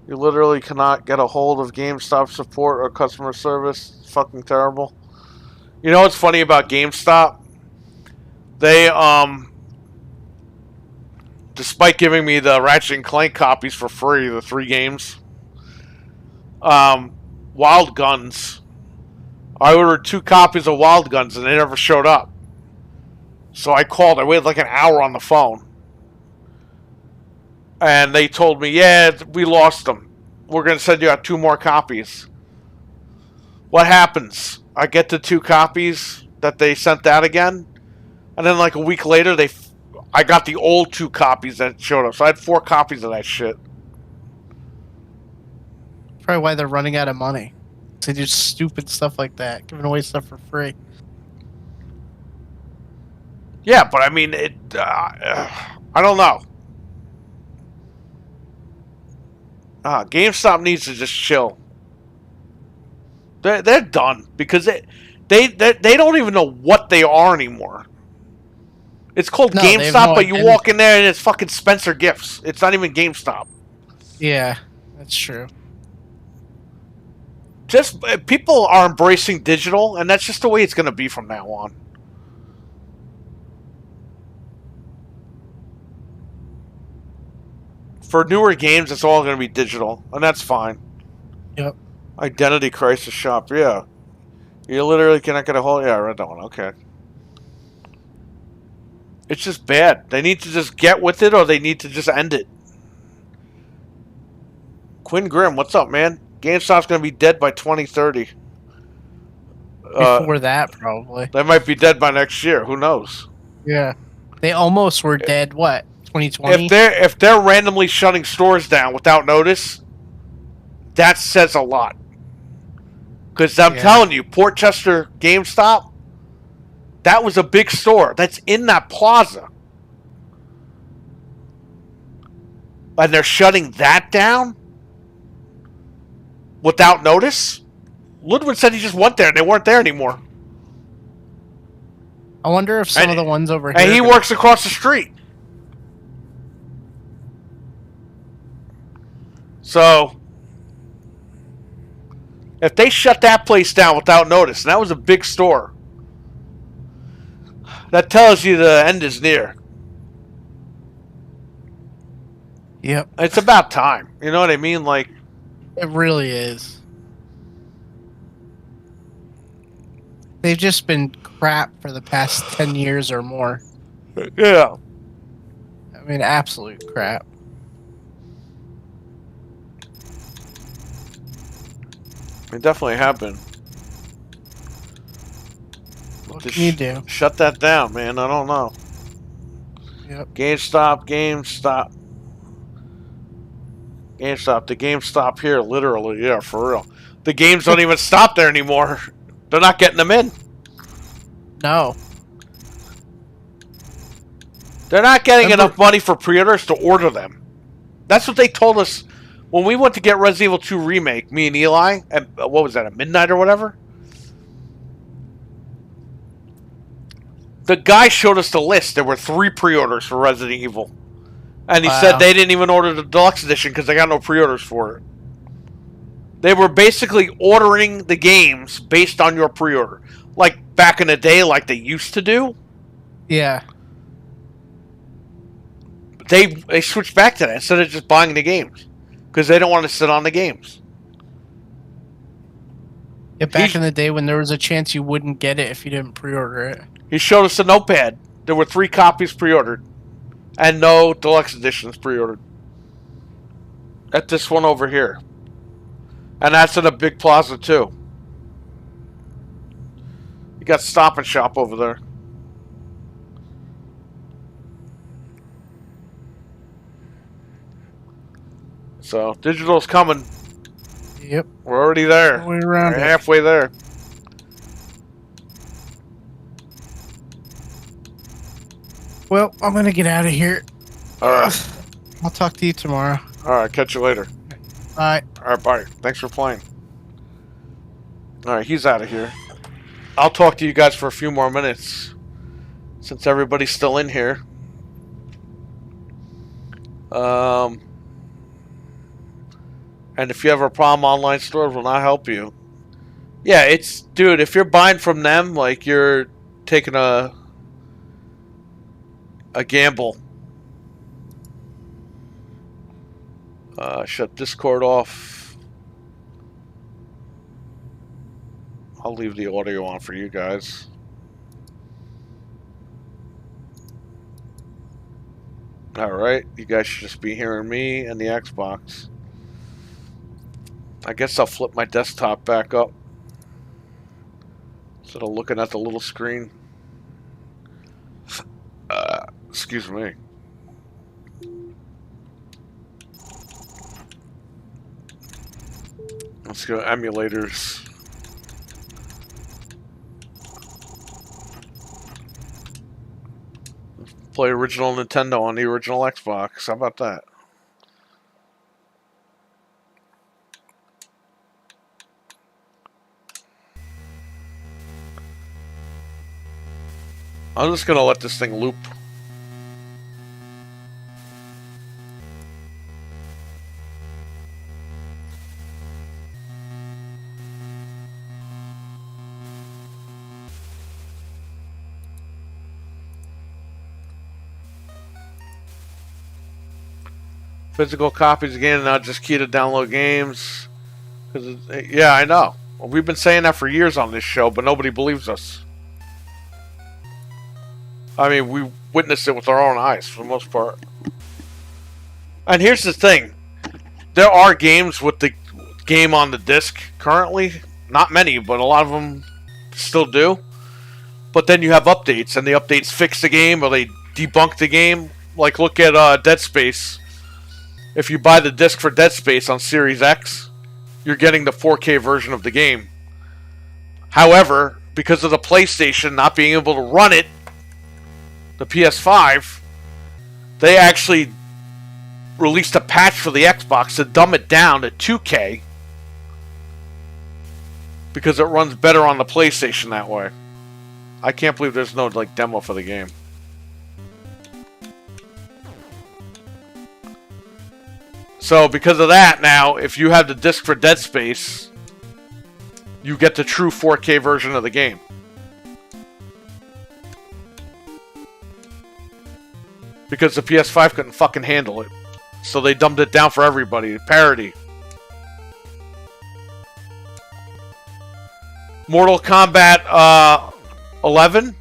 Speaker 1: You literally cannot get a hold of GameStop support or customer service. It's fucking terrible. You know what's funny about GameStop? They, despite giving me the Ratchet and Clank copies for free, the 3 games, Wild Guns, I ordered 2 copies of Wild Guns and they never showed up. So I called. I waited like an hour on the phone. And they told me, yeah, we lost them. We're going to send you out 2 more copies. What happens? I get the 2 copies that they sent out again. And then like a week later, I got the old 2 copies that showed up. So I had 4 copies of that shit.
Speaker 2: Probably why they're running out of money. They do stupid stuff like that, giving away stuff for free.
Speaker 1: Yeah, but I mean, I don't know. GameStop needs to just chill. They're done because they don't even know what they are anymore. It's called GameStop, but you walk in there and it's fucking Spencer Gifts. It's not even GameStop.
Speaker 2: Yeah, that's true.
Speaker 1: Just people are embracing digital, and that's just the way it's going to be from now on. For newer games, it's all going to be digital, and that's fine.
Speaker 2: Yep.
Speaker 1: Identity Crisis Shop, yeah. You literally cannot get a hold... Yeah, I read that one, okay. It's just bad. They need to just get with it, or they need to just end it. Quinn Grimm, what's up, man? GameStop's going to be dead by 2030.
Speaker 2: Before that, probably.
Speaker 1: They might be dead by next year. Who knows?
Speaker 2: Yeah. They almost were dead, what, 2020?
Speaker 1: If they're randomly shutting stores down without notice, that says a lot. Because I'm telling you, Portchester GameStop That was a big store. That's in that plaza. And they're shutting that down? Without notice? Ludwig said he just went there and they weren't there anymore.
Speaker 2: I wonder if some of the ones over here...
Speaker 1: And he works across the street. So, if they shut that place down without notice, and that was a big store, that tells you the end is near.
Speaker 2: Yep.
Speaker 1: It's about time. You know what I mean? Like,
Speaker 2: it really is. They've just been crap for the past 10 years or more.
Speaker 1: Yeah.
Speaker 2: I mean, absolute crap.
Speaker 1: They definitely have been.
Speaker 2: What can you do?
Speaker 1: Shut that down, man. I don't know.
Speaker 2: Yep.
Speaker 1: GameStop. The GameStop here, literally, yeah, for real. The games don't even stop there anymore. They're not getting them in.
Speaker 2: No.
Speaker 1: They're not getting enough money for pre-orders to order them. That's what they told us when we went to get Resident Evil 2 Remake, me and Eli, at, what was that, at midnight or whatever? The guy showed us the list. There were 3 pre-orders for Resident Evil. And he said they didn't even order the deluxe edition because they got no pre-orders for it. They were basically ordering the games based on your pre-order. Like back in the day, like they used to do.
Speaker 2: Yeah.
Speaker 1: They switched back to that instead of just buying the games. Because they don't want to sit on the games.
Speaker 2: Yeah, back in the day when there was a chance you wouldn't get it if you didn't pre-order it.
Speaker 1: He showed us a notepad. There were 3 copies pre-ordered. And no deluxe editions pre-ordered. At this one over here. And that's in a big plaza too. You got Stop and Shop over there. So, digital's coming.
Speaker 2: Yep.
Speaker 1: We're already there.
Speaker 2: We're
Speaker 1: halfway there.
Speaker 2: Well, I'm going to get out of here.
Speaker 1: Alright.
Speaker 2: I'll talk to you tomorrow.
Speaker 1: Alright, catch you later.
Speaker 2: Bye.
Speaker 1: Alright, bye. Thanks for playing. Alright, he's out of here. I'll talk to you guys for a few more minutes. Since everybody's still in here. And if you have a problem, online stores will not help you. Yeah, it's... Dude, if you're buying from them, like, you're taking a gamble. Shut Discord off. I'll leave the audio on for you guys. Alright, you guys should just be hearing me and the Xbox. I guess I'll flip my desktop back up. Instead of looking at the little screen. Excuse me. Let's go emulators. Play original Nintendo on the original Xbox. How about that? I'm just gonna let this thing loop. Physical copies again, not just key to download games. Yeah, I know. Well, we've been saying that for years on this show, but nobody believes us. I mean, we witnessed it with our own eyes for the most part. And here's the thing. There are games with the game on the disc currently. Not many, but a lot of them still do. But then you have updates, and the updates fix the game, or they debunk the game. Like, look at DEADSPACE. If you buy the disc for DEADSPACE on Series X, you're getting the 4K version of the game. However, because of the PlayStation not being able to run it, the PS5, they actually released a patch for the Xbox to dumb it down to 2K because it runs better on the PlayStation that way. I can't believe there's no like demo for the game. So because of that, now if you have the disc for Dead Space, you get the true 4K version of the game. Because the PS5 couldn't fucking handle it. So they dumbed it down for everybody. Parody. Mortal Kombat 11.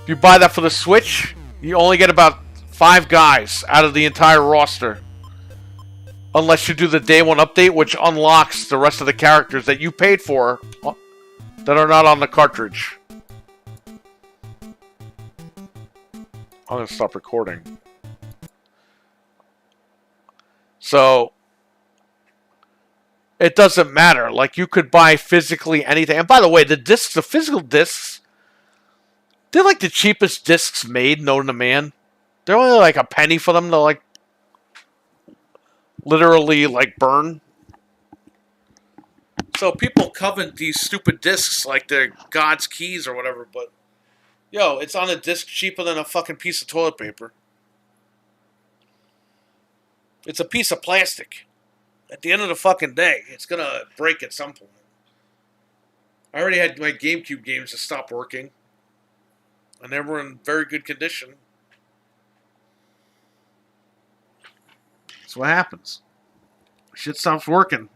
Speaker 1: If you buy that for the Switch, you only get about 5 guys out of the entire roster. Unless you do the day one update, which unlocks the rest of the characters that you paid for that are not on the cartridge. I'm going to stop recording. So, it doesn't matter. Like, you could buy physically anything. And by the way, the discs, the physical discs, they're like the cheapest discs made, known to man. They're only like a penny for them to, like, literally, like, burn. So people covet these stupid discs like they're God's keys or whatever, but yo, it's on a disc cheaper than a fucking piece of toilet paper. It's a piece of plastic. At the end of the fucking day, it's gonna break at some point. I already had my GameCube games to stop working, and they were in very good condition. That's what happens. Shit stops working.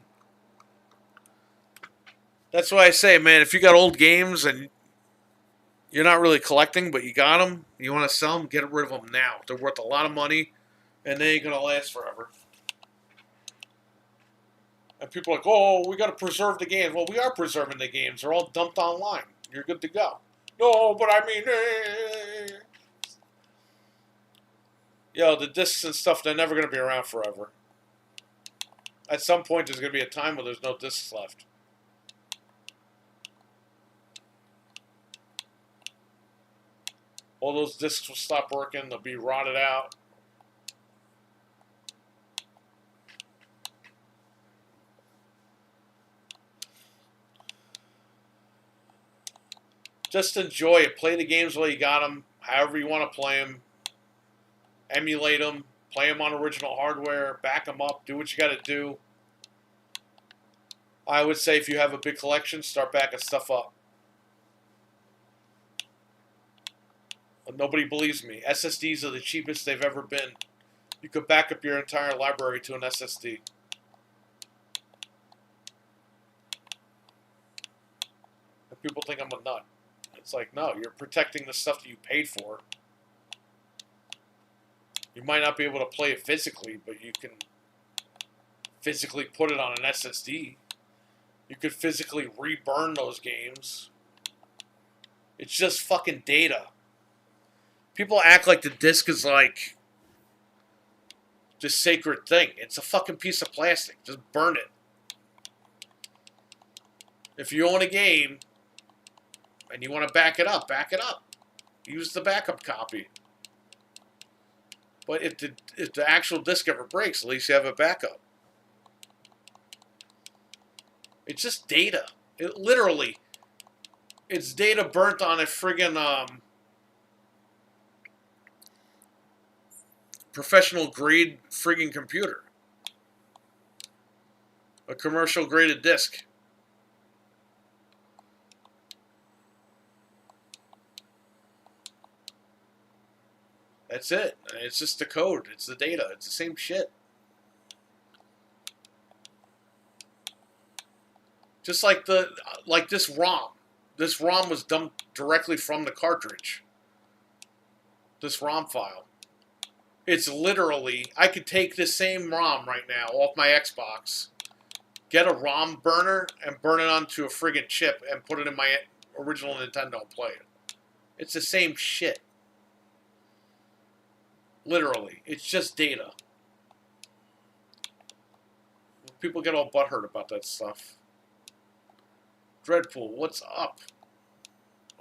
Speaker 1: That's why I say, man, if you got old games and you're not really collecting, but you got them, you want to sell them, get rid of them now. They're worth a lot of money, and they ain't going to last forever. And people are like, oh, we got to preserve the games. Well, we are preserving the games. They're all dumped online. You're good to go. No, but I mean... Yo, the discs and stuff, they're never going to be around forever. At some point, there's going to be a time where there's no discs left. All those discs will stop working. They'll be rotted out. Just enjoy it. Play the games while you got them. However you want to play them. Emulate them. Play them on original hardware. Back them up. Do what you got to do. I would say if you have a big collection, start backing stuff up. But nobody believes me. SSDs are the cheapest they've ever been. You could back up your entire library to an SSD. And people think I'm a nut. It's like, no, you're protecting the stuff that you paid for. You might not be able to play it physically, but you can physically put it on an SSD. You could physically reburn those games. It's just fucking data. People act like the disc is like this sacred thing. It's a fucking piece of plastic. Just burn it. If you own a game and you want to back it up, back it up. Use the backup copy. But if the actual disc ever breaks, at least you have a backup. It's just data. It literally, it's data burnt on a friggin' professional grade friggin' computer. A commercial graded disc. That's it. It's just the code. It's the data. It's the same shit. Just like this ROM. This ROM was dumped directly from the cartridge. This ROM file. It's literally, I could take this same ROM right now off my Xbox, get a ROM burner, and burn it onto a friggin' chip and put it in my original Nintendo and play it. It's the same shit. Literally. It's just data. People get all butthurt about that stuff. Dreadpool, what's up?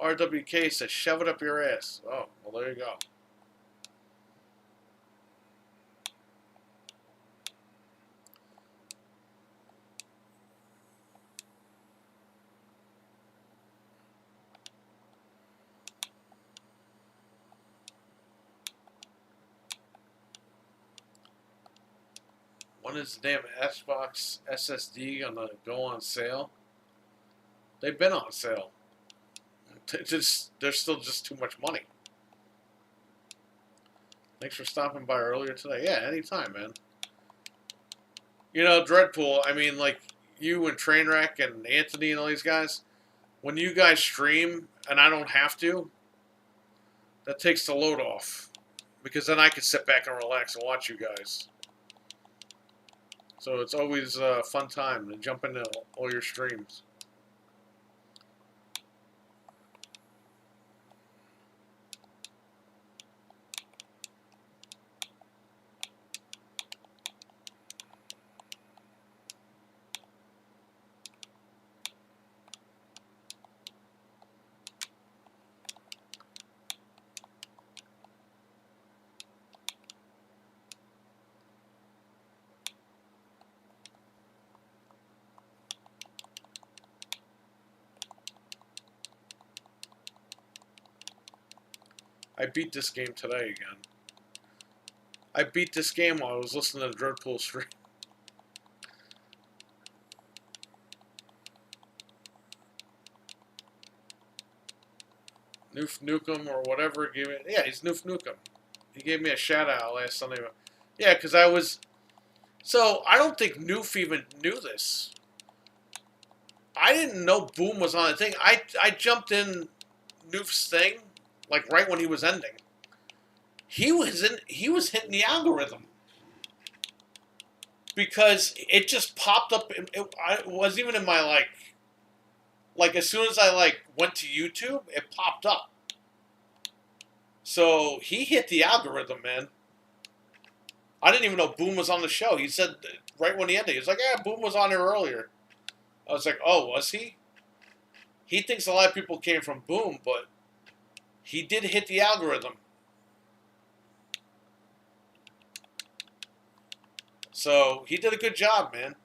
Speaker 1: RWK says, shove it up your ass. Oh, well, there you go. When is the damn Xbox SSD gonna go on sale? They've been on sale. There's still just too much money. Thanks for stopping by earlier today. Yeah, anytime, man. You know, Dreadpool, I mean, like, you and Trainwreck and Anthony and all these guys, when you guys stream and I don't have to, that takes the load off. Because then I can sit back and relax and watch you guys. So it's always a fun time to jump into all your streams. I beat this game today again. I beat this game while I was listening to Dreadpool stream. Noof Nukem or whatever. Yeah, he's Noof Nukem. He gave me a shout out last Sunday. Yeah, because I was. So I don't think Noof even knew this. I didn't know Boom was on the thing. I jumped in Noof's thing like right when he was ending. He was hitting the algorithm because it just popped up. It wasn't even in my like as soon as I went to YouTube, it popped up. So he hit the algorithm, man. I didn't even know Boom was on the show. He said right when he ended, he was like, "Yeah, Boom was on here earlier." I was like, "Oh, was he?" He thinks a lot of people came from Boom, but he did hit the algorithm. So he did a good job, man.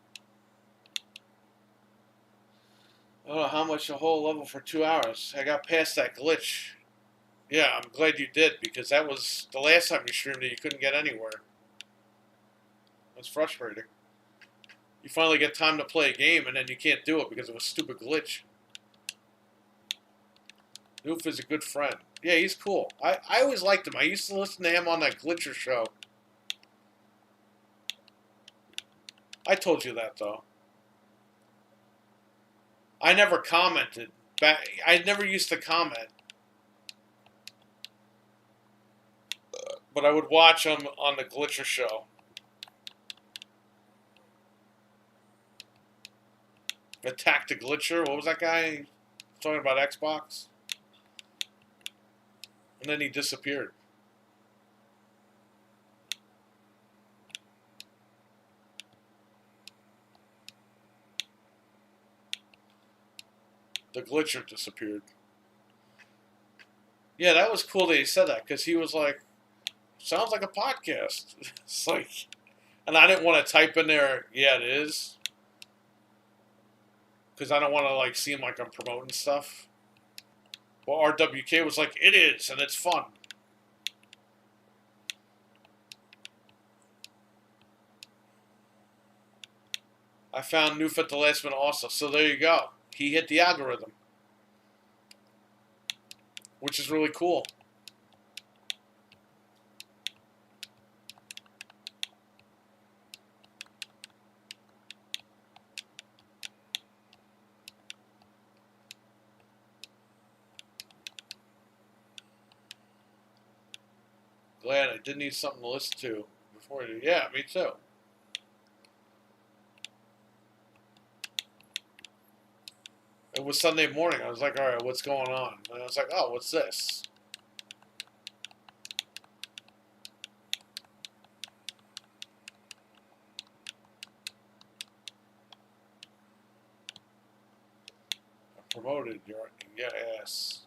Speaker 1: I don't know how much a whole level for 2 hours. I got past that glitch. Yeah, I'm glad you did, because that was the last time you streamed it, you couldn't get anywhere. That's frustrating. You finally get time to play a game, and then you can't do it because of a stupid glitch. Noof is a good friend. Yeah, he's cool. I always liked him. I used to listen to him on that Glitcher show. I told you that, though. I never commented. I never used to comment. But I would watch him on the Glitcher show. Attack the Glitcher? What was that guy talking about? Xbox? And then he disappeared. The Glitcher disappeared. Yeah, that was cool that he said that, because he was like, sounds like a podcast. It's like, and I didn't want to type in there, yeah, it is. Because I don't want to seem like I'm promoting stuff. Well, RWK was like, it is, and it's fun. I found Noof at the last minute also. So there you go. He hit the algorithm. Which is really cool. Glad I did need something to listen to before I do. Yeah, me too. It was Sunday morning. I was like, all right, what's going on? And I was like, oh, what's this? promoted. You're yes.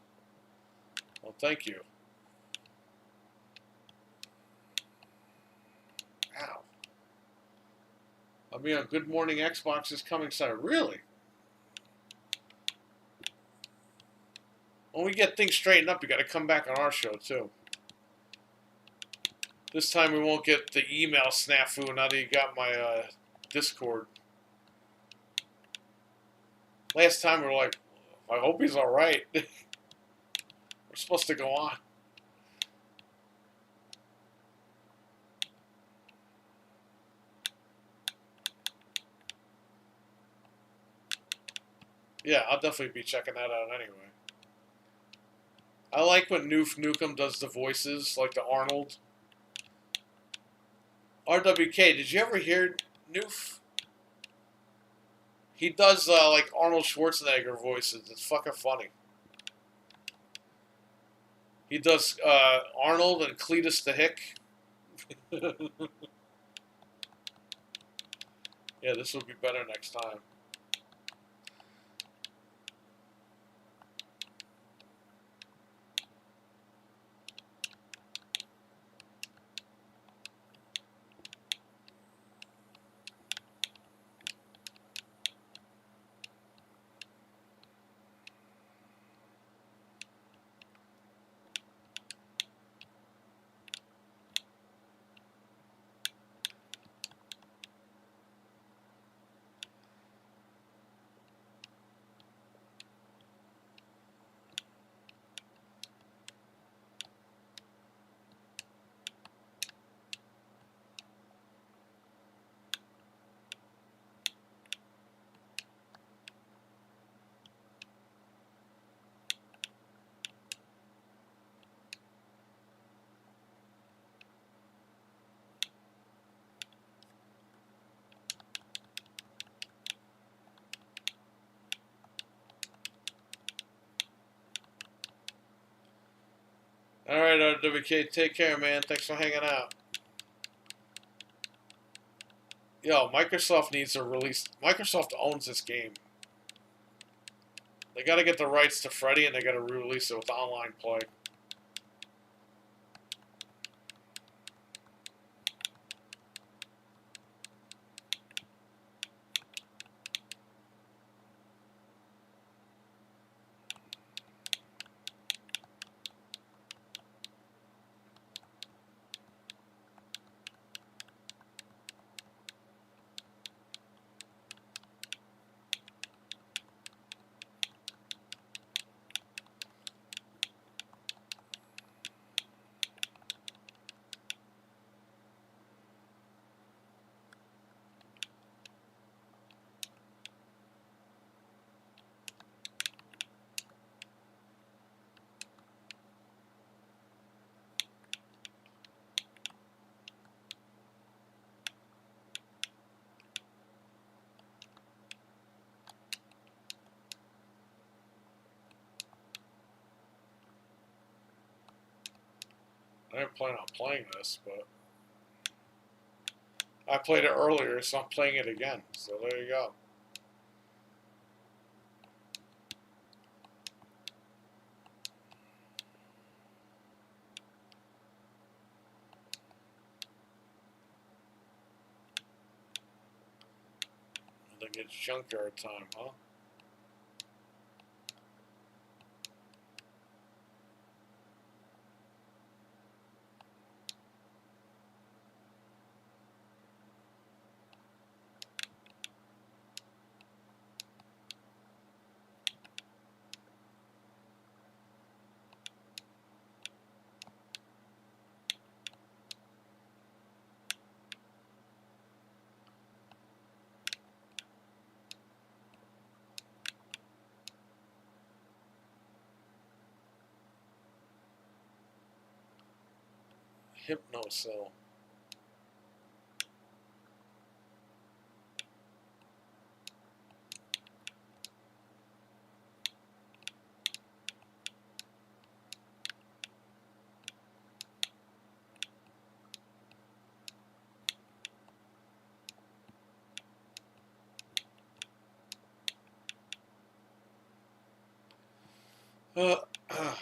Speaker 1: Well, thank you. Ow. I'll be on Good Morning Xbox is coming Saturday. Really? When we get things straightened up, you got to come back on our show too. This time we won't get the email snafu now that you got my Discord. Last time we were like, I hope he's alright. We're supposed to go on. Yeah, I'll definitely be checking that out anyway. I like when Noof Nukem does the voices, like the Arnold. RWK, did you ever hear Noof? He does like Arnold Schwarzenegger voices. It's fucking funny. He does Arnold and Cletus the Hick. Yeah, this will be better next time. Alright, RWK, take care, man. Thanks for hanging out. Yo, Microsoft needs to release... Microsoft owns this game. They gotta get the rights to Freddy, and they gotta re-release it with online play. I didn't plan on playing this, but... I played it earlier, so I'm playing it again. So there you go. I think it's junkyard time, huh? Hypnocell. Uh, uh,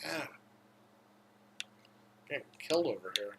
Speaker 1: ah, getting killed over here.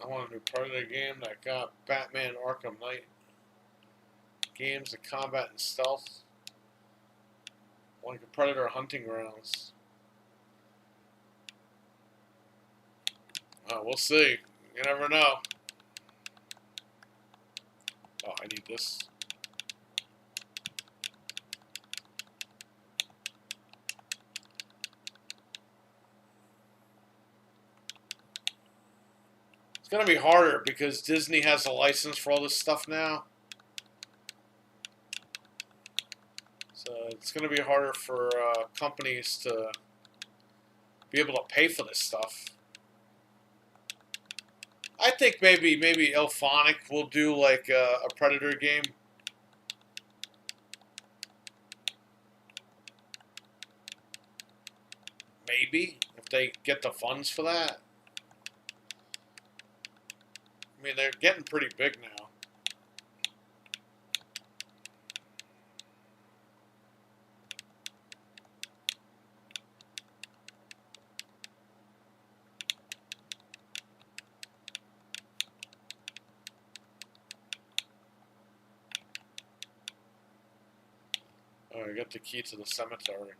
Speaker 1: I want a new part of the game that got Batman Arkham Knight games, the combat and stealth, like a Predator hunting grounds. We'll see. You never know. Oh, I need this. It's gonna be harder because Disney has a license for all this stuff now. So it's gonna be harder for companies to be able to pay for this stuff. I think maybe Elphonic will do like a Predator game. Maybe if they get the funds for that. I mean, they're getting pretty big now. Oh, I got the key to the cemetery.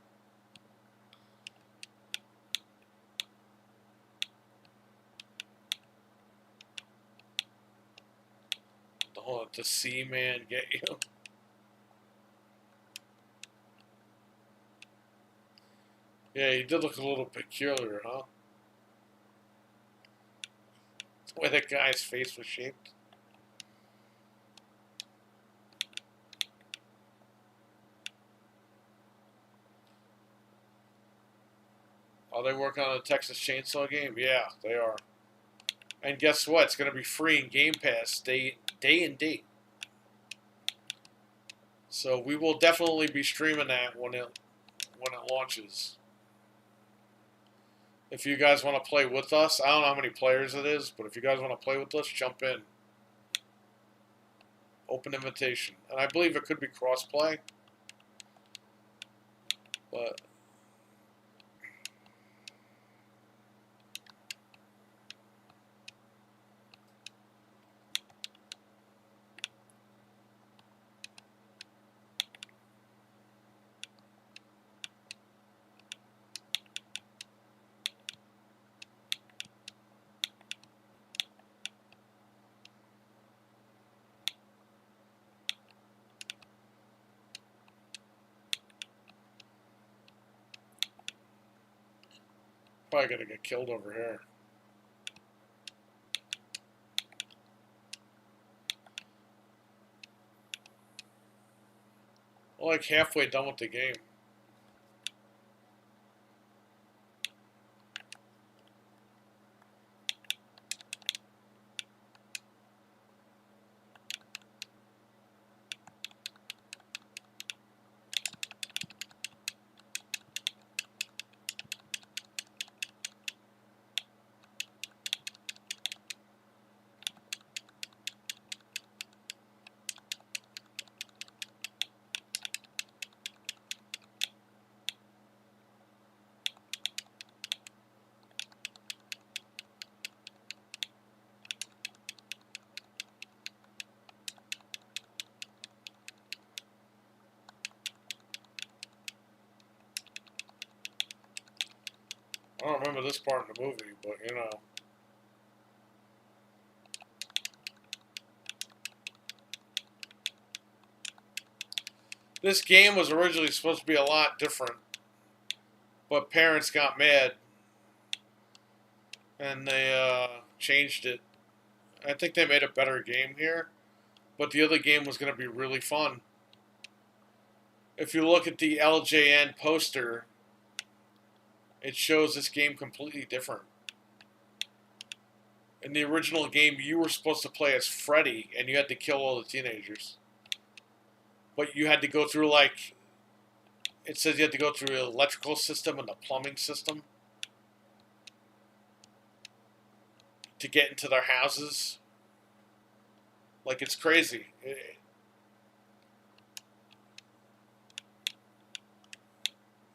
Speaker 1: Don't let the sea man get you. Yeah, he did look a little peculiar, huh? The way that guy's face was shaped. Are they working on a Texas Chainsaw game? Yeah, they are. And guess what? It's going to be free in Game Pass day and date. So we will definitely be streaming that when it launches. If you guys want to play with us, I don't know how many players it is, but if you guys want to play with us, jump in. Open invitation. And I believe it could be cross-play. But probably going to get killed over here. We're like halfway done with the game. remember this part in the movie, but you know. This game was originally supposed to be a lot different, but parents got mad and they changed it. I think they made a better game here, but the other game was going to be really fun. If you look at the LJN poster, it shows this game completely different. In the original game, you were supposed to play as Freddy, and you had to kill all the teenagers. But you had to go through, like, it says you had to go through the electrical system and the plumbing system to get into their houses. Like, it's crazy.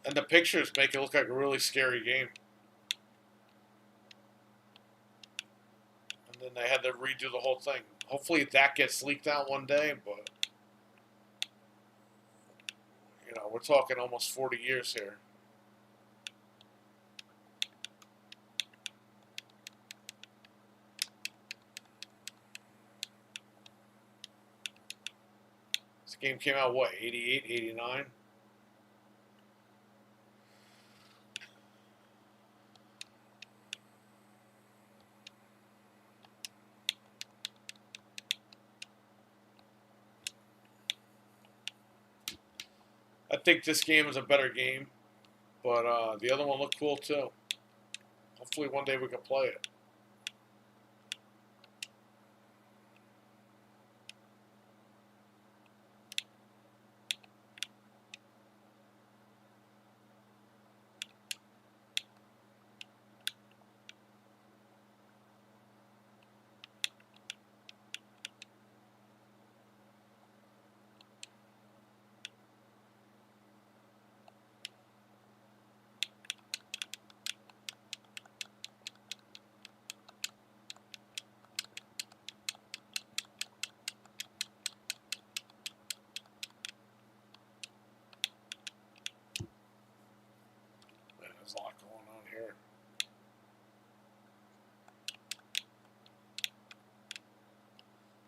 Speaker 1: And the pictures make it look like a really scary game. And then they had to redo the whole thing. Hopefully that gets leaked out one day, but you know, we're talking almost 40 years here. This game came out, what, 88, 89? I think this game is a better game, but the other one looked cool too. Hopefully one day we can play it. Man, there's a lot going on here.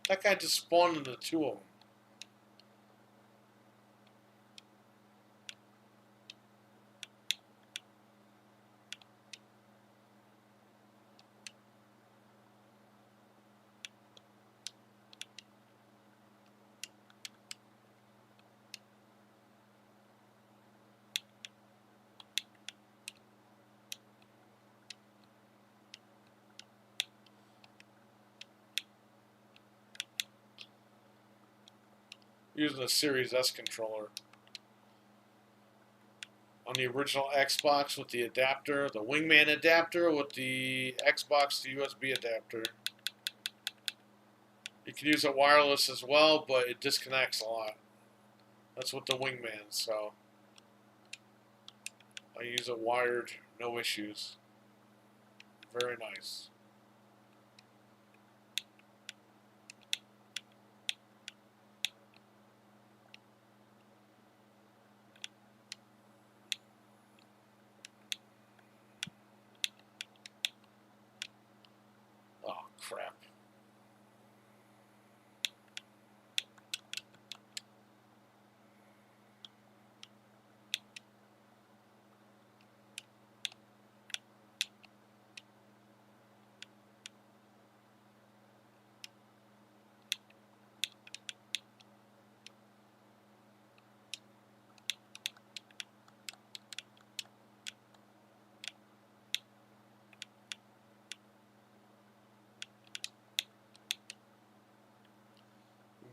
Speaker 1: That guy just spawned into two of them. Using a Series S controller. On the original Xbox with the adapter, the Wingman adapter with the Xbox to USB adapter. You can use it wireless as well, but it disconnects a lot. That's with the Wingman, so I use it wired, no issues. Very nice. Oh, crap.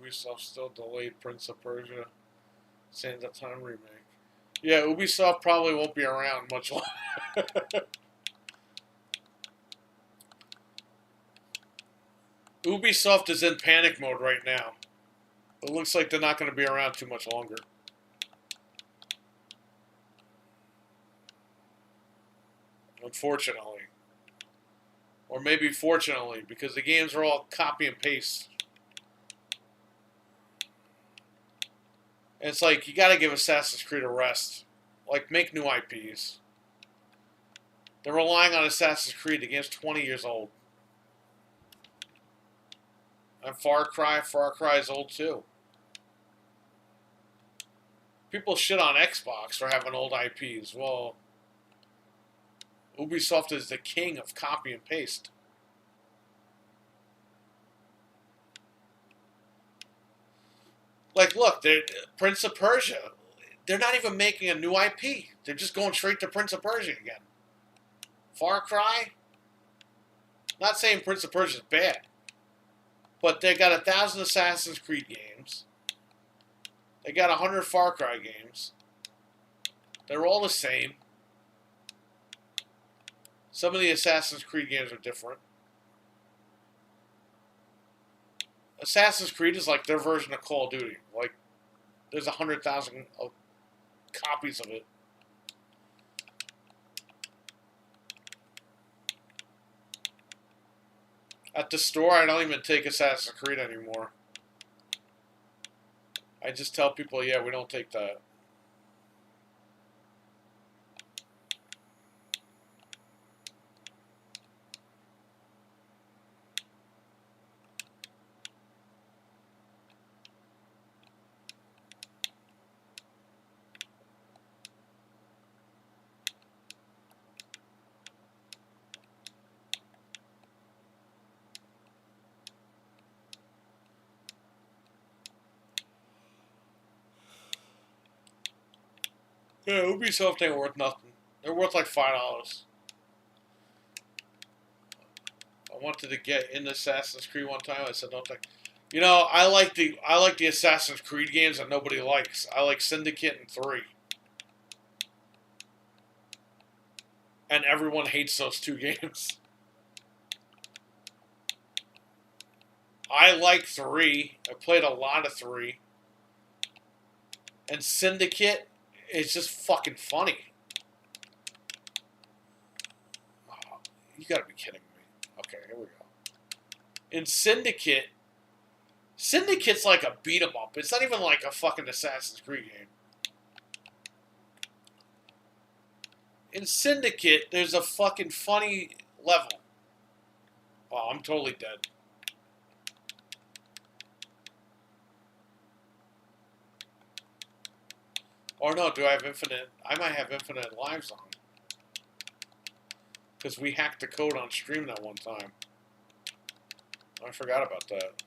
Speaker 1: Ubisoft still delayed Prince of Persia Sands of Time remake. Yeah, Ubisoft probably won't be around much longer. Ubisoft is in panic mode right now. It looks like they're not going to be around too much longer. Unfortunately. Or maybe fortunately, because the games are all copy and paste. And it's like, you gotta give Assassin's Creed a rest. Like, make new IPs. They're relying on Assassin's Creed. The game's 20 years old. And Far Cry is old too. People shit on Xbox for having old IPs. Well, Ubisoft is the king of copy and paste. Like, look, Prince of Persia. They're not even making a new IP. They're just going straight to Prince of Persia again. Far Cry? Not saying Prince of Persia is bad. But they got 1,000 Assassin's Creed games. They got 100 Far Cry games. They're all the same. Some of the Assassin's Creed games are different. Assassin's Creed is like their version of Call of Duty. Like, there's 100,000 copies of it. At the store, I don't even take Assassin's Creed anymore. I just tell people, yeah, we don't take that. Yeah, Ubisoft ain't worth nothing. They're worth like $5. I wanted to get into Assassin's Creed one time. I said, "Don't take." You know, I like the Assassin's Creed games that nobody likes. I like Syndicate and 3, and everyone hates those two games. I like 3. I played a lot of 3, and Syndicate is just fucking funny. Oh, you gotta be kidding me. Okay, here we go. In Syndicate, Syndicate's like a beat 'em up. It's not even like a fucking Assassin's Creed game. In Syndicate, there's a fucking funny level. Oh, I'm totally dead. Or no, do I have infinite? I might have infinite lives on. Because we hacked the code on stream that one time. I forgot about that.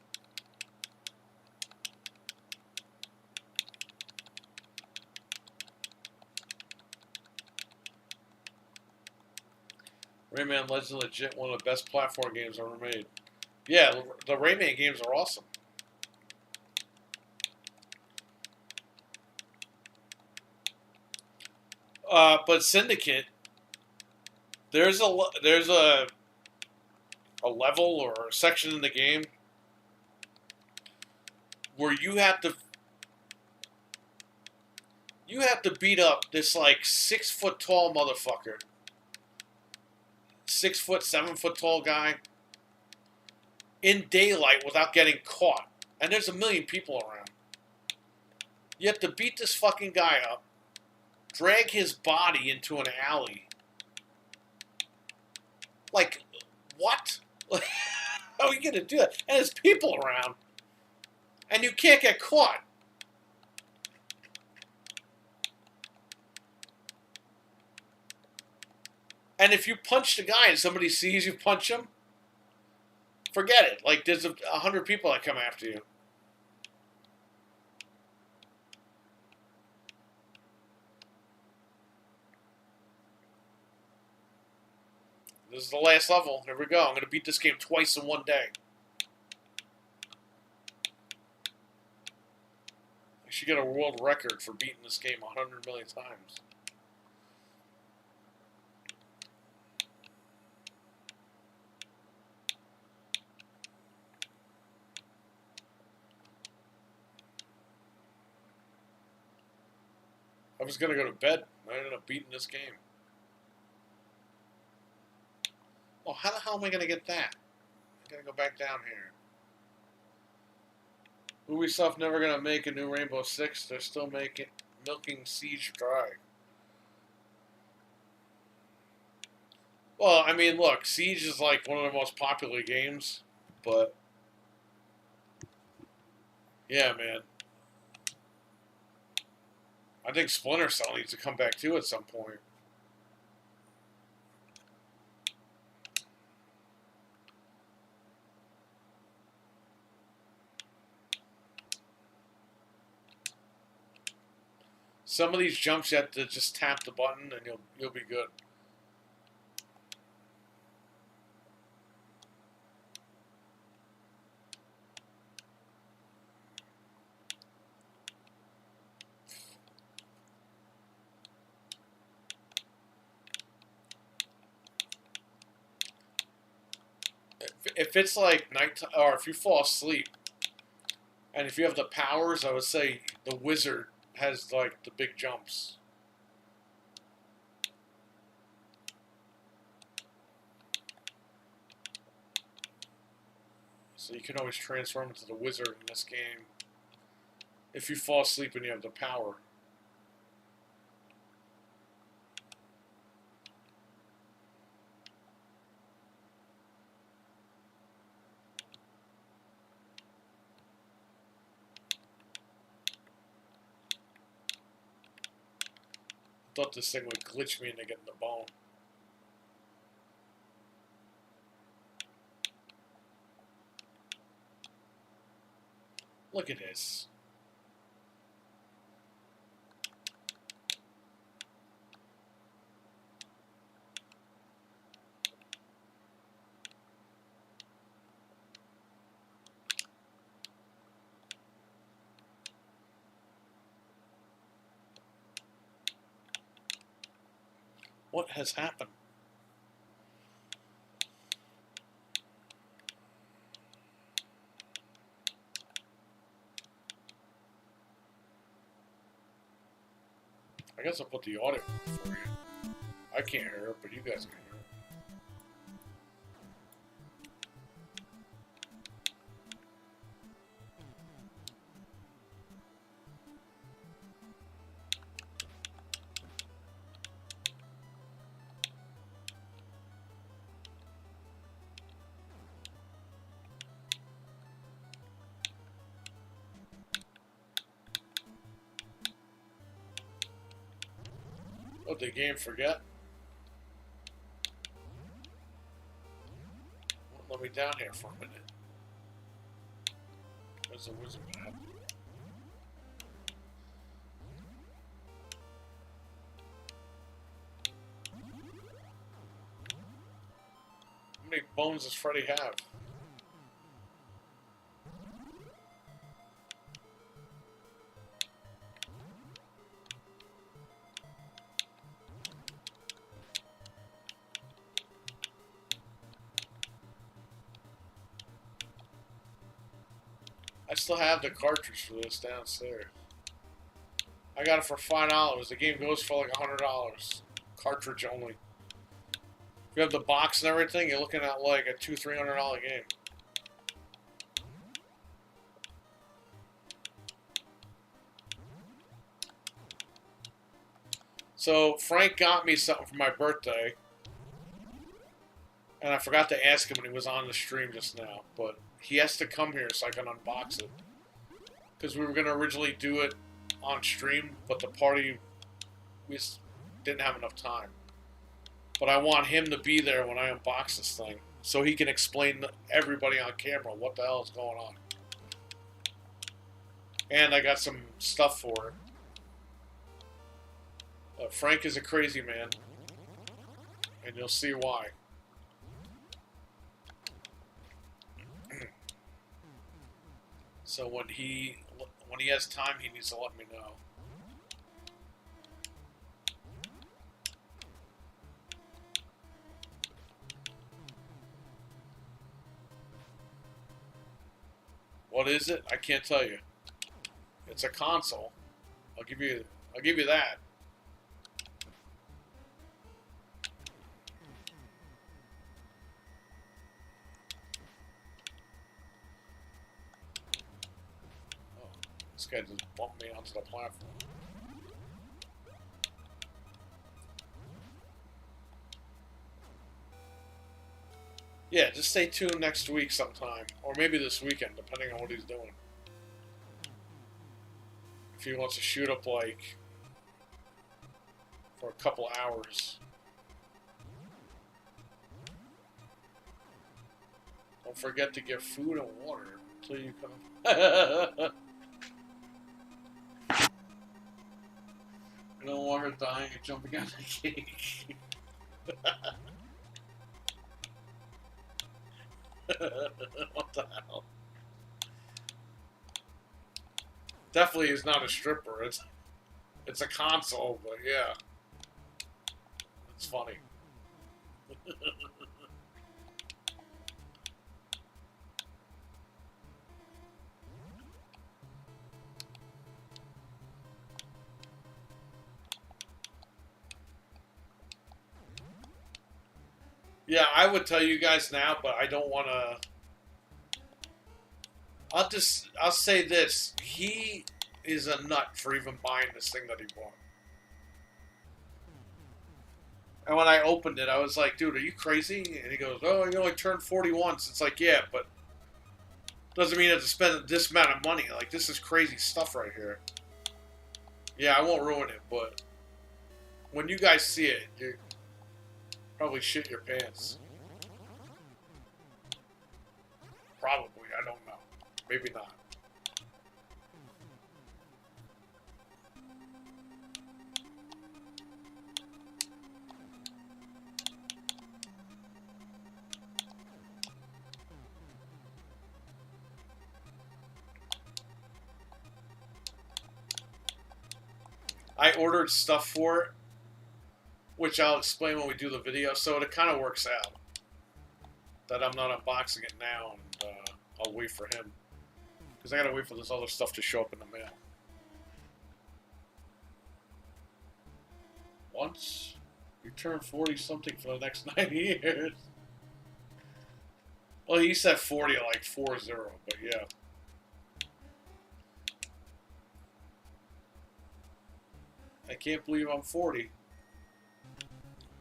Speaker 1: Rayman Legend legit one of the best platform games ever made. Yeah, the Rayman games are awesome. But Syndicate, there's a level or a section in the game where you have to beat up this like 6 foot tall motherfucker, 6 foot, 7 foot tall guy in daylight without getting caught, and there's a million people around. You have to beat this fucking guy up, drag his body into an alley. Like, what? How are you gonna do that? And there's people around, and you can't get caught. And if you punch the guy and somebody sees you punch him, forget it. Like, there's 100 people that come after you. This is the last level. Here we go. I'm going to beat this game twice in one day. I should get a world record for beating this game 100 million times. I was going to go to bed. I ended up beating this game. Well, how the hell am I going to get that? I got to go back down here. Ubisoft never going to make a new Rainbow Six. They're still milking Siege dry. Well, I mean, look, Siege is like one of the most popular games, but yeah, man, I think Splinter Cell needs to come back too at some point. Some of these jumps you have to just tap the button and you'll be good. If it's like night or if you fall asleep, and if you have the powers, I would say the wizard has like the big jumps. So you can always transform into the wizard in this game if you fall asleep and you have the power. I thought this thing would glitch me into getting the bone. Look at this. What has happened? I guess I'll put the audio for you. I can't hear it, but you guys can hear it. What did the game forget? Won't let me down here for a minute. Where's the wizard at? How many bones does Freddy have? I still have the cartridge for this downstairs. I got it for $5. The game goes for like $100. Cartridge only. If you have the box and everything, you're looking at like a $200-300 game. So Frank got me something for my birthday, and I forgot to ask him when he was on the stream just now. But he has to come here so I can unbox it, because we were gonna originally do it on stream, but the party we just didn't have enough time. But I want him to be there when I unbox this thing, so he can explain to everybody on camera what the hell is going on. And I got some stuff for it. Frank is a crazy man, and you'll see why. So when he has time, he needs to let me know. What is it? I can't tell you. It's a console. I'll give you that. Oh, this guy just bumped me onto the platform. Yeah, just stay tuned next week sometime, or maybe this weekend, depending on what he's doing. If he wants to shoot up like for a couple hours. Don't forget to get food and water until you come. I don't want her dying and jumping on the cake. What the hell? Definitely is not a stripper. It's a console, but yeah. It's funny. Yeah, I would tell you guys now, but I don't want to. I'll say this. He is a nut for even buying this thing that he bought. And when I opened it, I was like, dude, are you crazy? And he goes, oh, you only turned 40 once. It's like, yeah, but doesn't mean I have to spend this amount of money. Like, this is crazy stuff right here. Yeah, I won't ruin it, but when you guys see it, you probably shit your pants. Probably, I don't know. Maybe not. I ordered stuff for it, which I'll explain when we do the video, so it kind of works out that I'm not unboxing it now, and I'll wait for him. Because I gotta wait for this other stuff to show up in the mail. Once you turn 40-something for the next 9 years. Well, he said 40 like 40, but yeah. I can't believe I'm 40.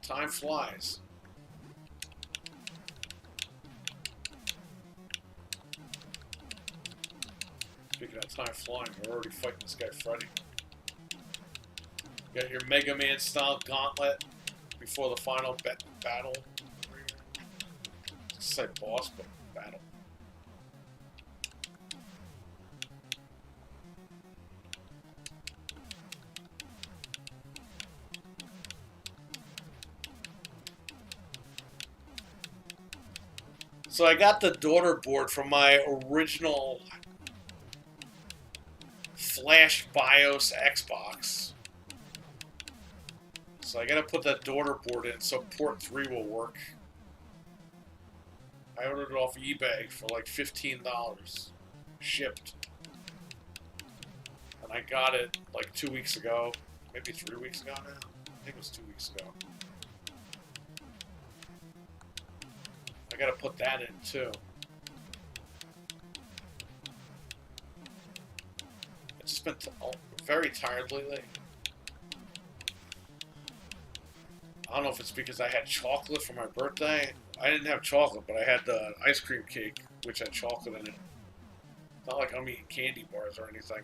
Speaker 1: Time flies. Speaking of time flying, we're already fighting this guy Freddy. You got your Mega Man style gauntlet before the final battle. It's like boss, but battle. So I got the daughter board from my original Flash BIOS Xbox. So I gotta put that daughter board in so port 3 will work. I ordered it off eBay for like $15. Shipped. And I got it like 2 weeks ago. Maybe 3 weeks ago now. I think it was 2 weeks ago. I gotta put that in too. I've just been very tired lately. I don't know if it's because I had chocolate for my birthday. I didn't have chocolate, but I had the ice cream cake, which had chocolate in it. It's not like I'm eating candy bars or anything.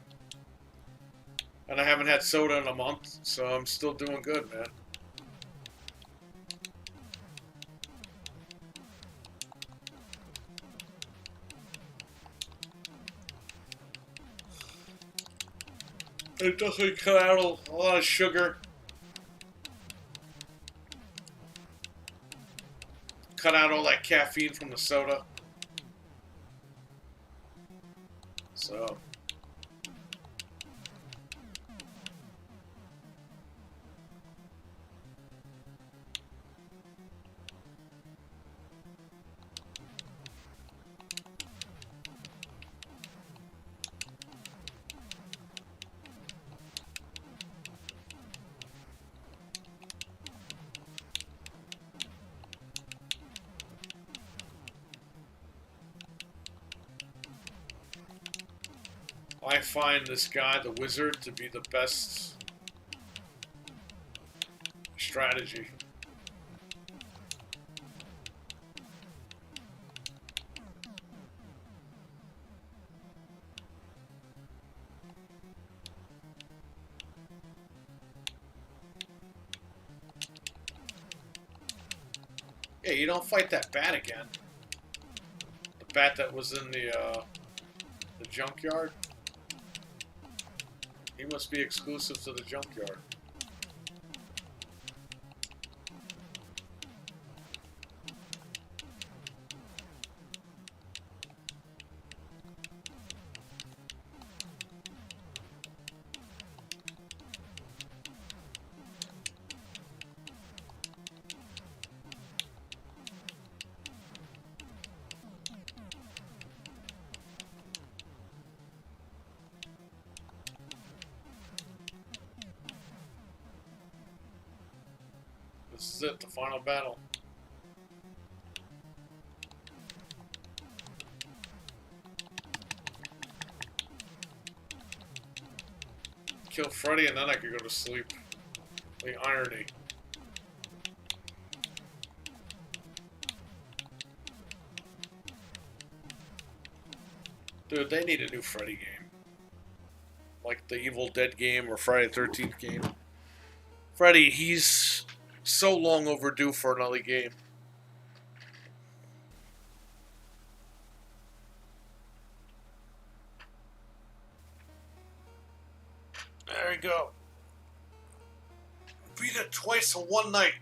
Speaker 1: And I haven't had soda in a month, so I'm still doing good, man. It definitely cut out a lot of sugar. Cut out all that caffeine from the soda. So. I find this guy, the wizard, to be the best strategy. Yeah, you don't fight that bat again. The bat that was in the junkyard. He must be exclusive to the junkyard. This is it, the final battle. Kill Freddy and then I could go to sleep. The irony. Dude, they need a new Freddy game. Like the Evil Dead game or Friday the 13th game. Freddy, he's so long overdue for another game. There we go. Beat it twice in one night.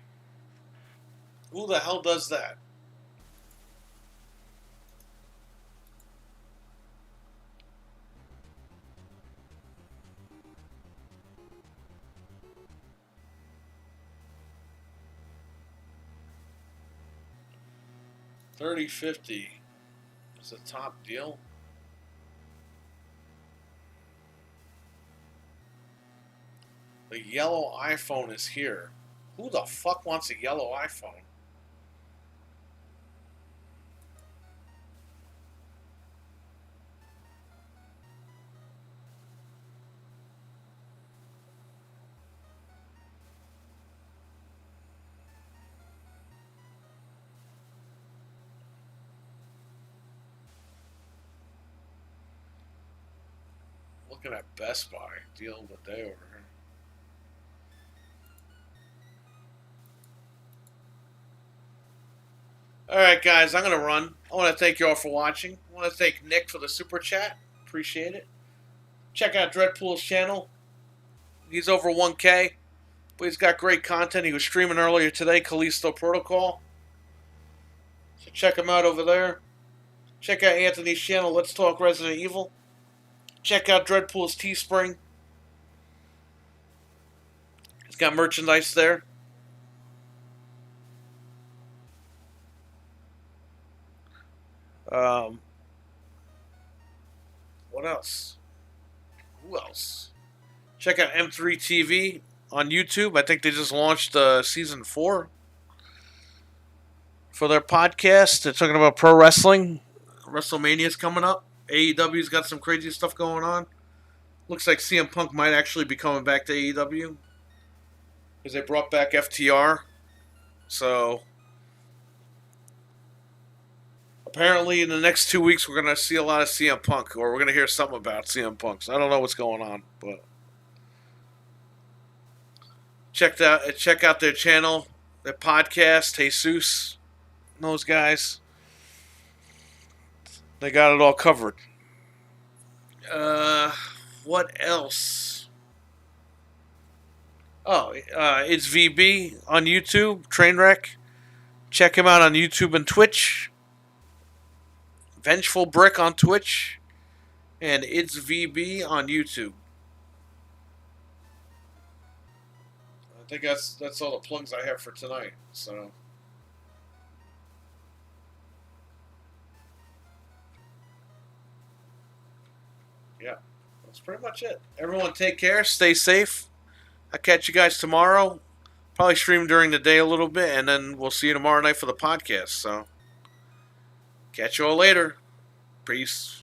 Speaker 1: Who the hell does that? $30.50 is a top deal. The yellow iPhone is here. Who the fuck wants a yellow iPhone? Looking at Best Buy, deal of the day over here. Alright guys, I'm going to run. I want to thank you all for watching. I want to thank Nick for the super chat. Appreciate it. Check out Dreadpool's channel. He's over 1K, but he's got great content. He was streaming earlier today, Callisto Protocol. So check him out over there. Check out Anthony's channel, Let's Talk Resident Evil. Check out Dreadpool's Teespring. He's got merchandise there. What else? Who else? Check out M3 TV on YouTube. I think they just launched season 4 for their podcast. They're talking about pro wrestling. WrestleMania's coming up. AEW's got some crazy stuff going on. Looks like CM Punk might actually be coming back to AEW because they brought back FTR. So apparently in the next 2 weeks we're going to see a lot of CM Punk, or we're going to hear something about CM Punk. So I don't know what's going on, but check out their channel, their podcast, Jesus, those guys. They got it all covered. What else? Oh, it's VB on YouTube, Trainwreck. Check him out on YouTube and Twitch. Vengeful Brick on Twitch. And it's VB on YouTube. I think that's all the plugs I have for tonight. So yeah, that's pretty much it. Everyone take care, stay safe. I'll catch you guys tomorrow. Probably stream during the day a little bit, and then we'll see you tomorrow night for the podcast. So catch you all later. Peace.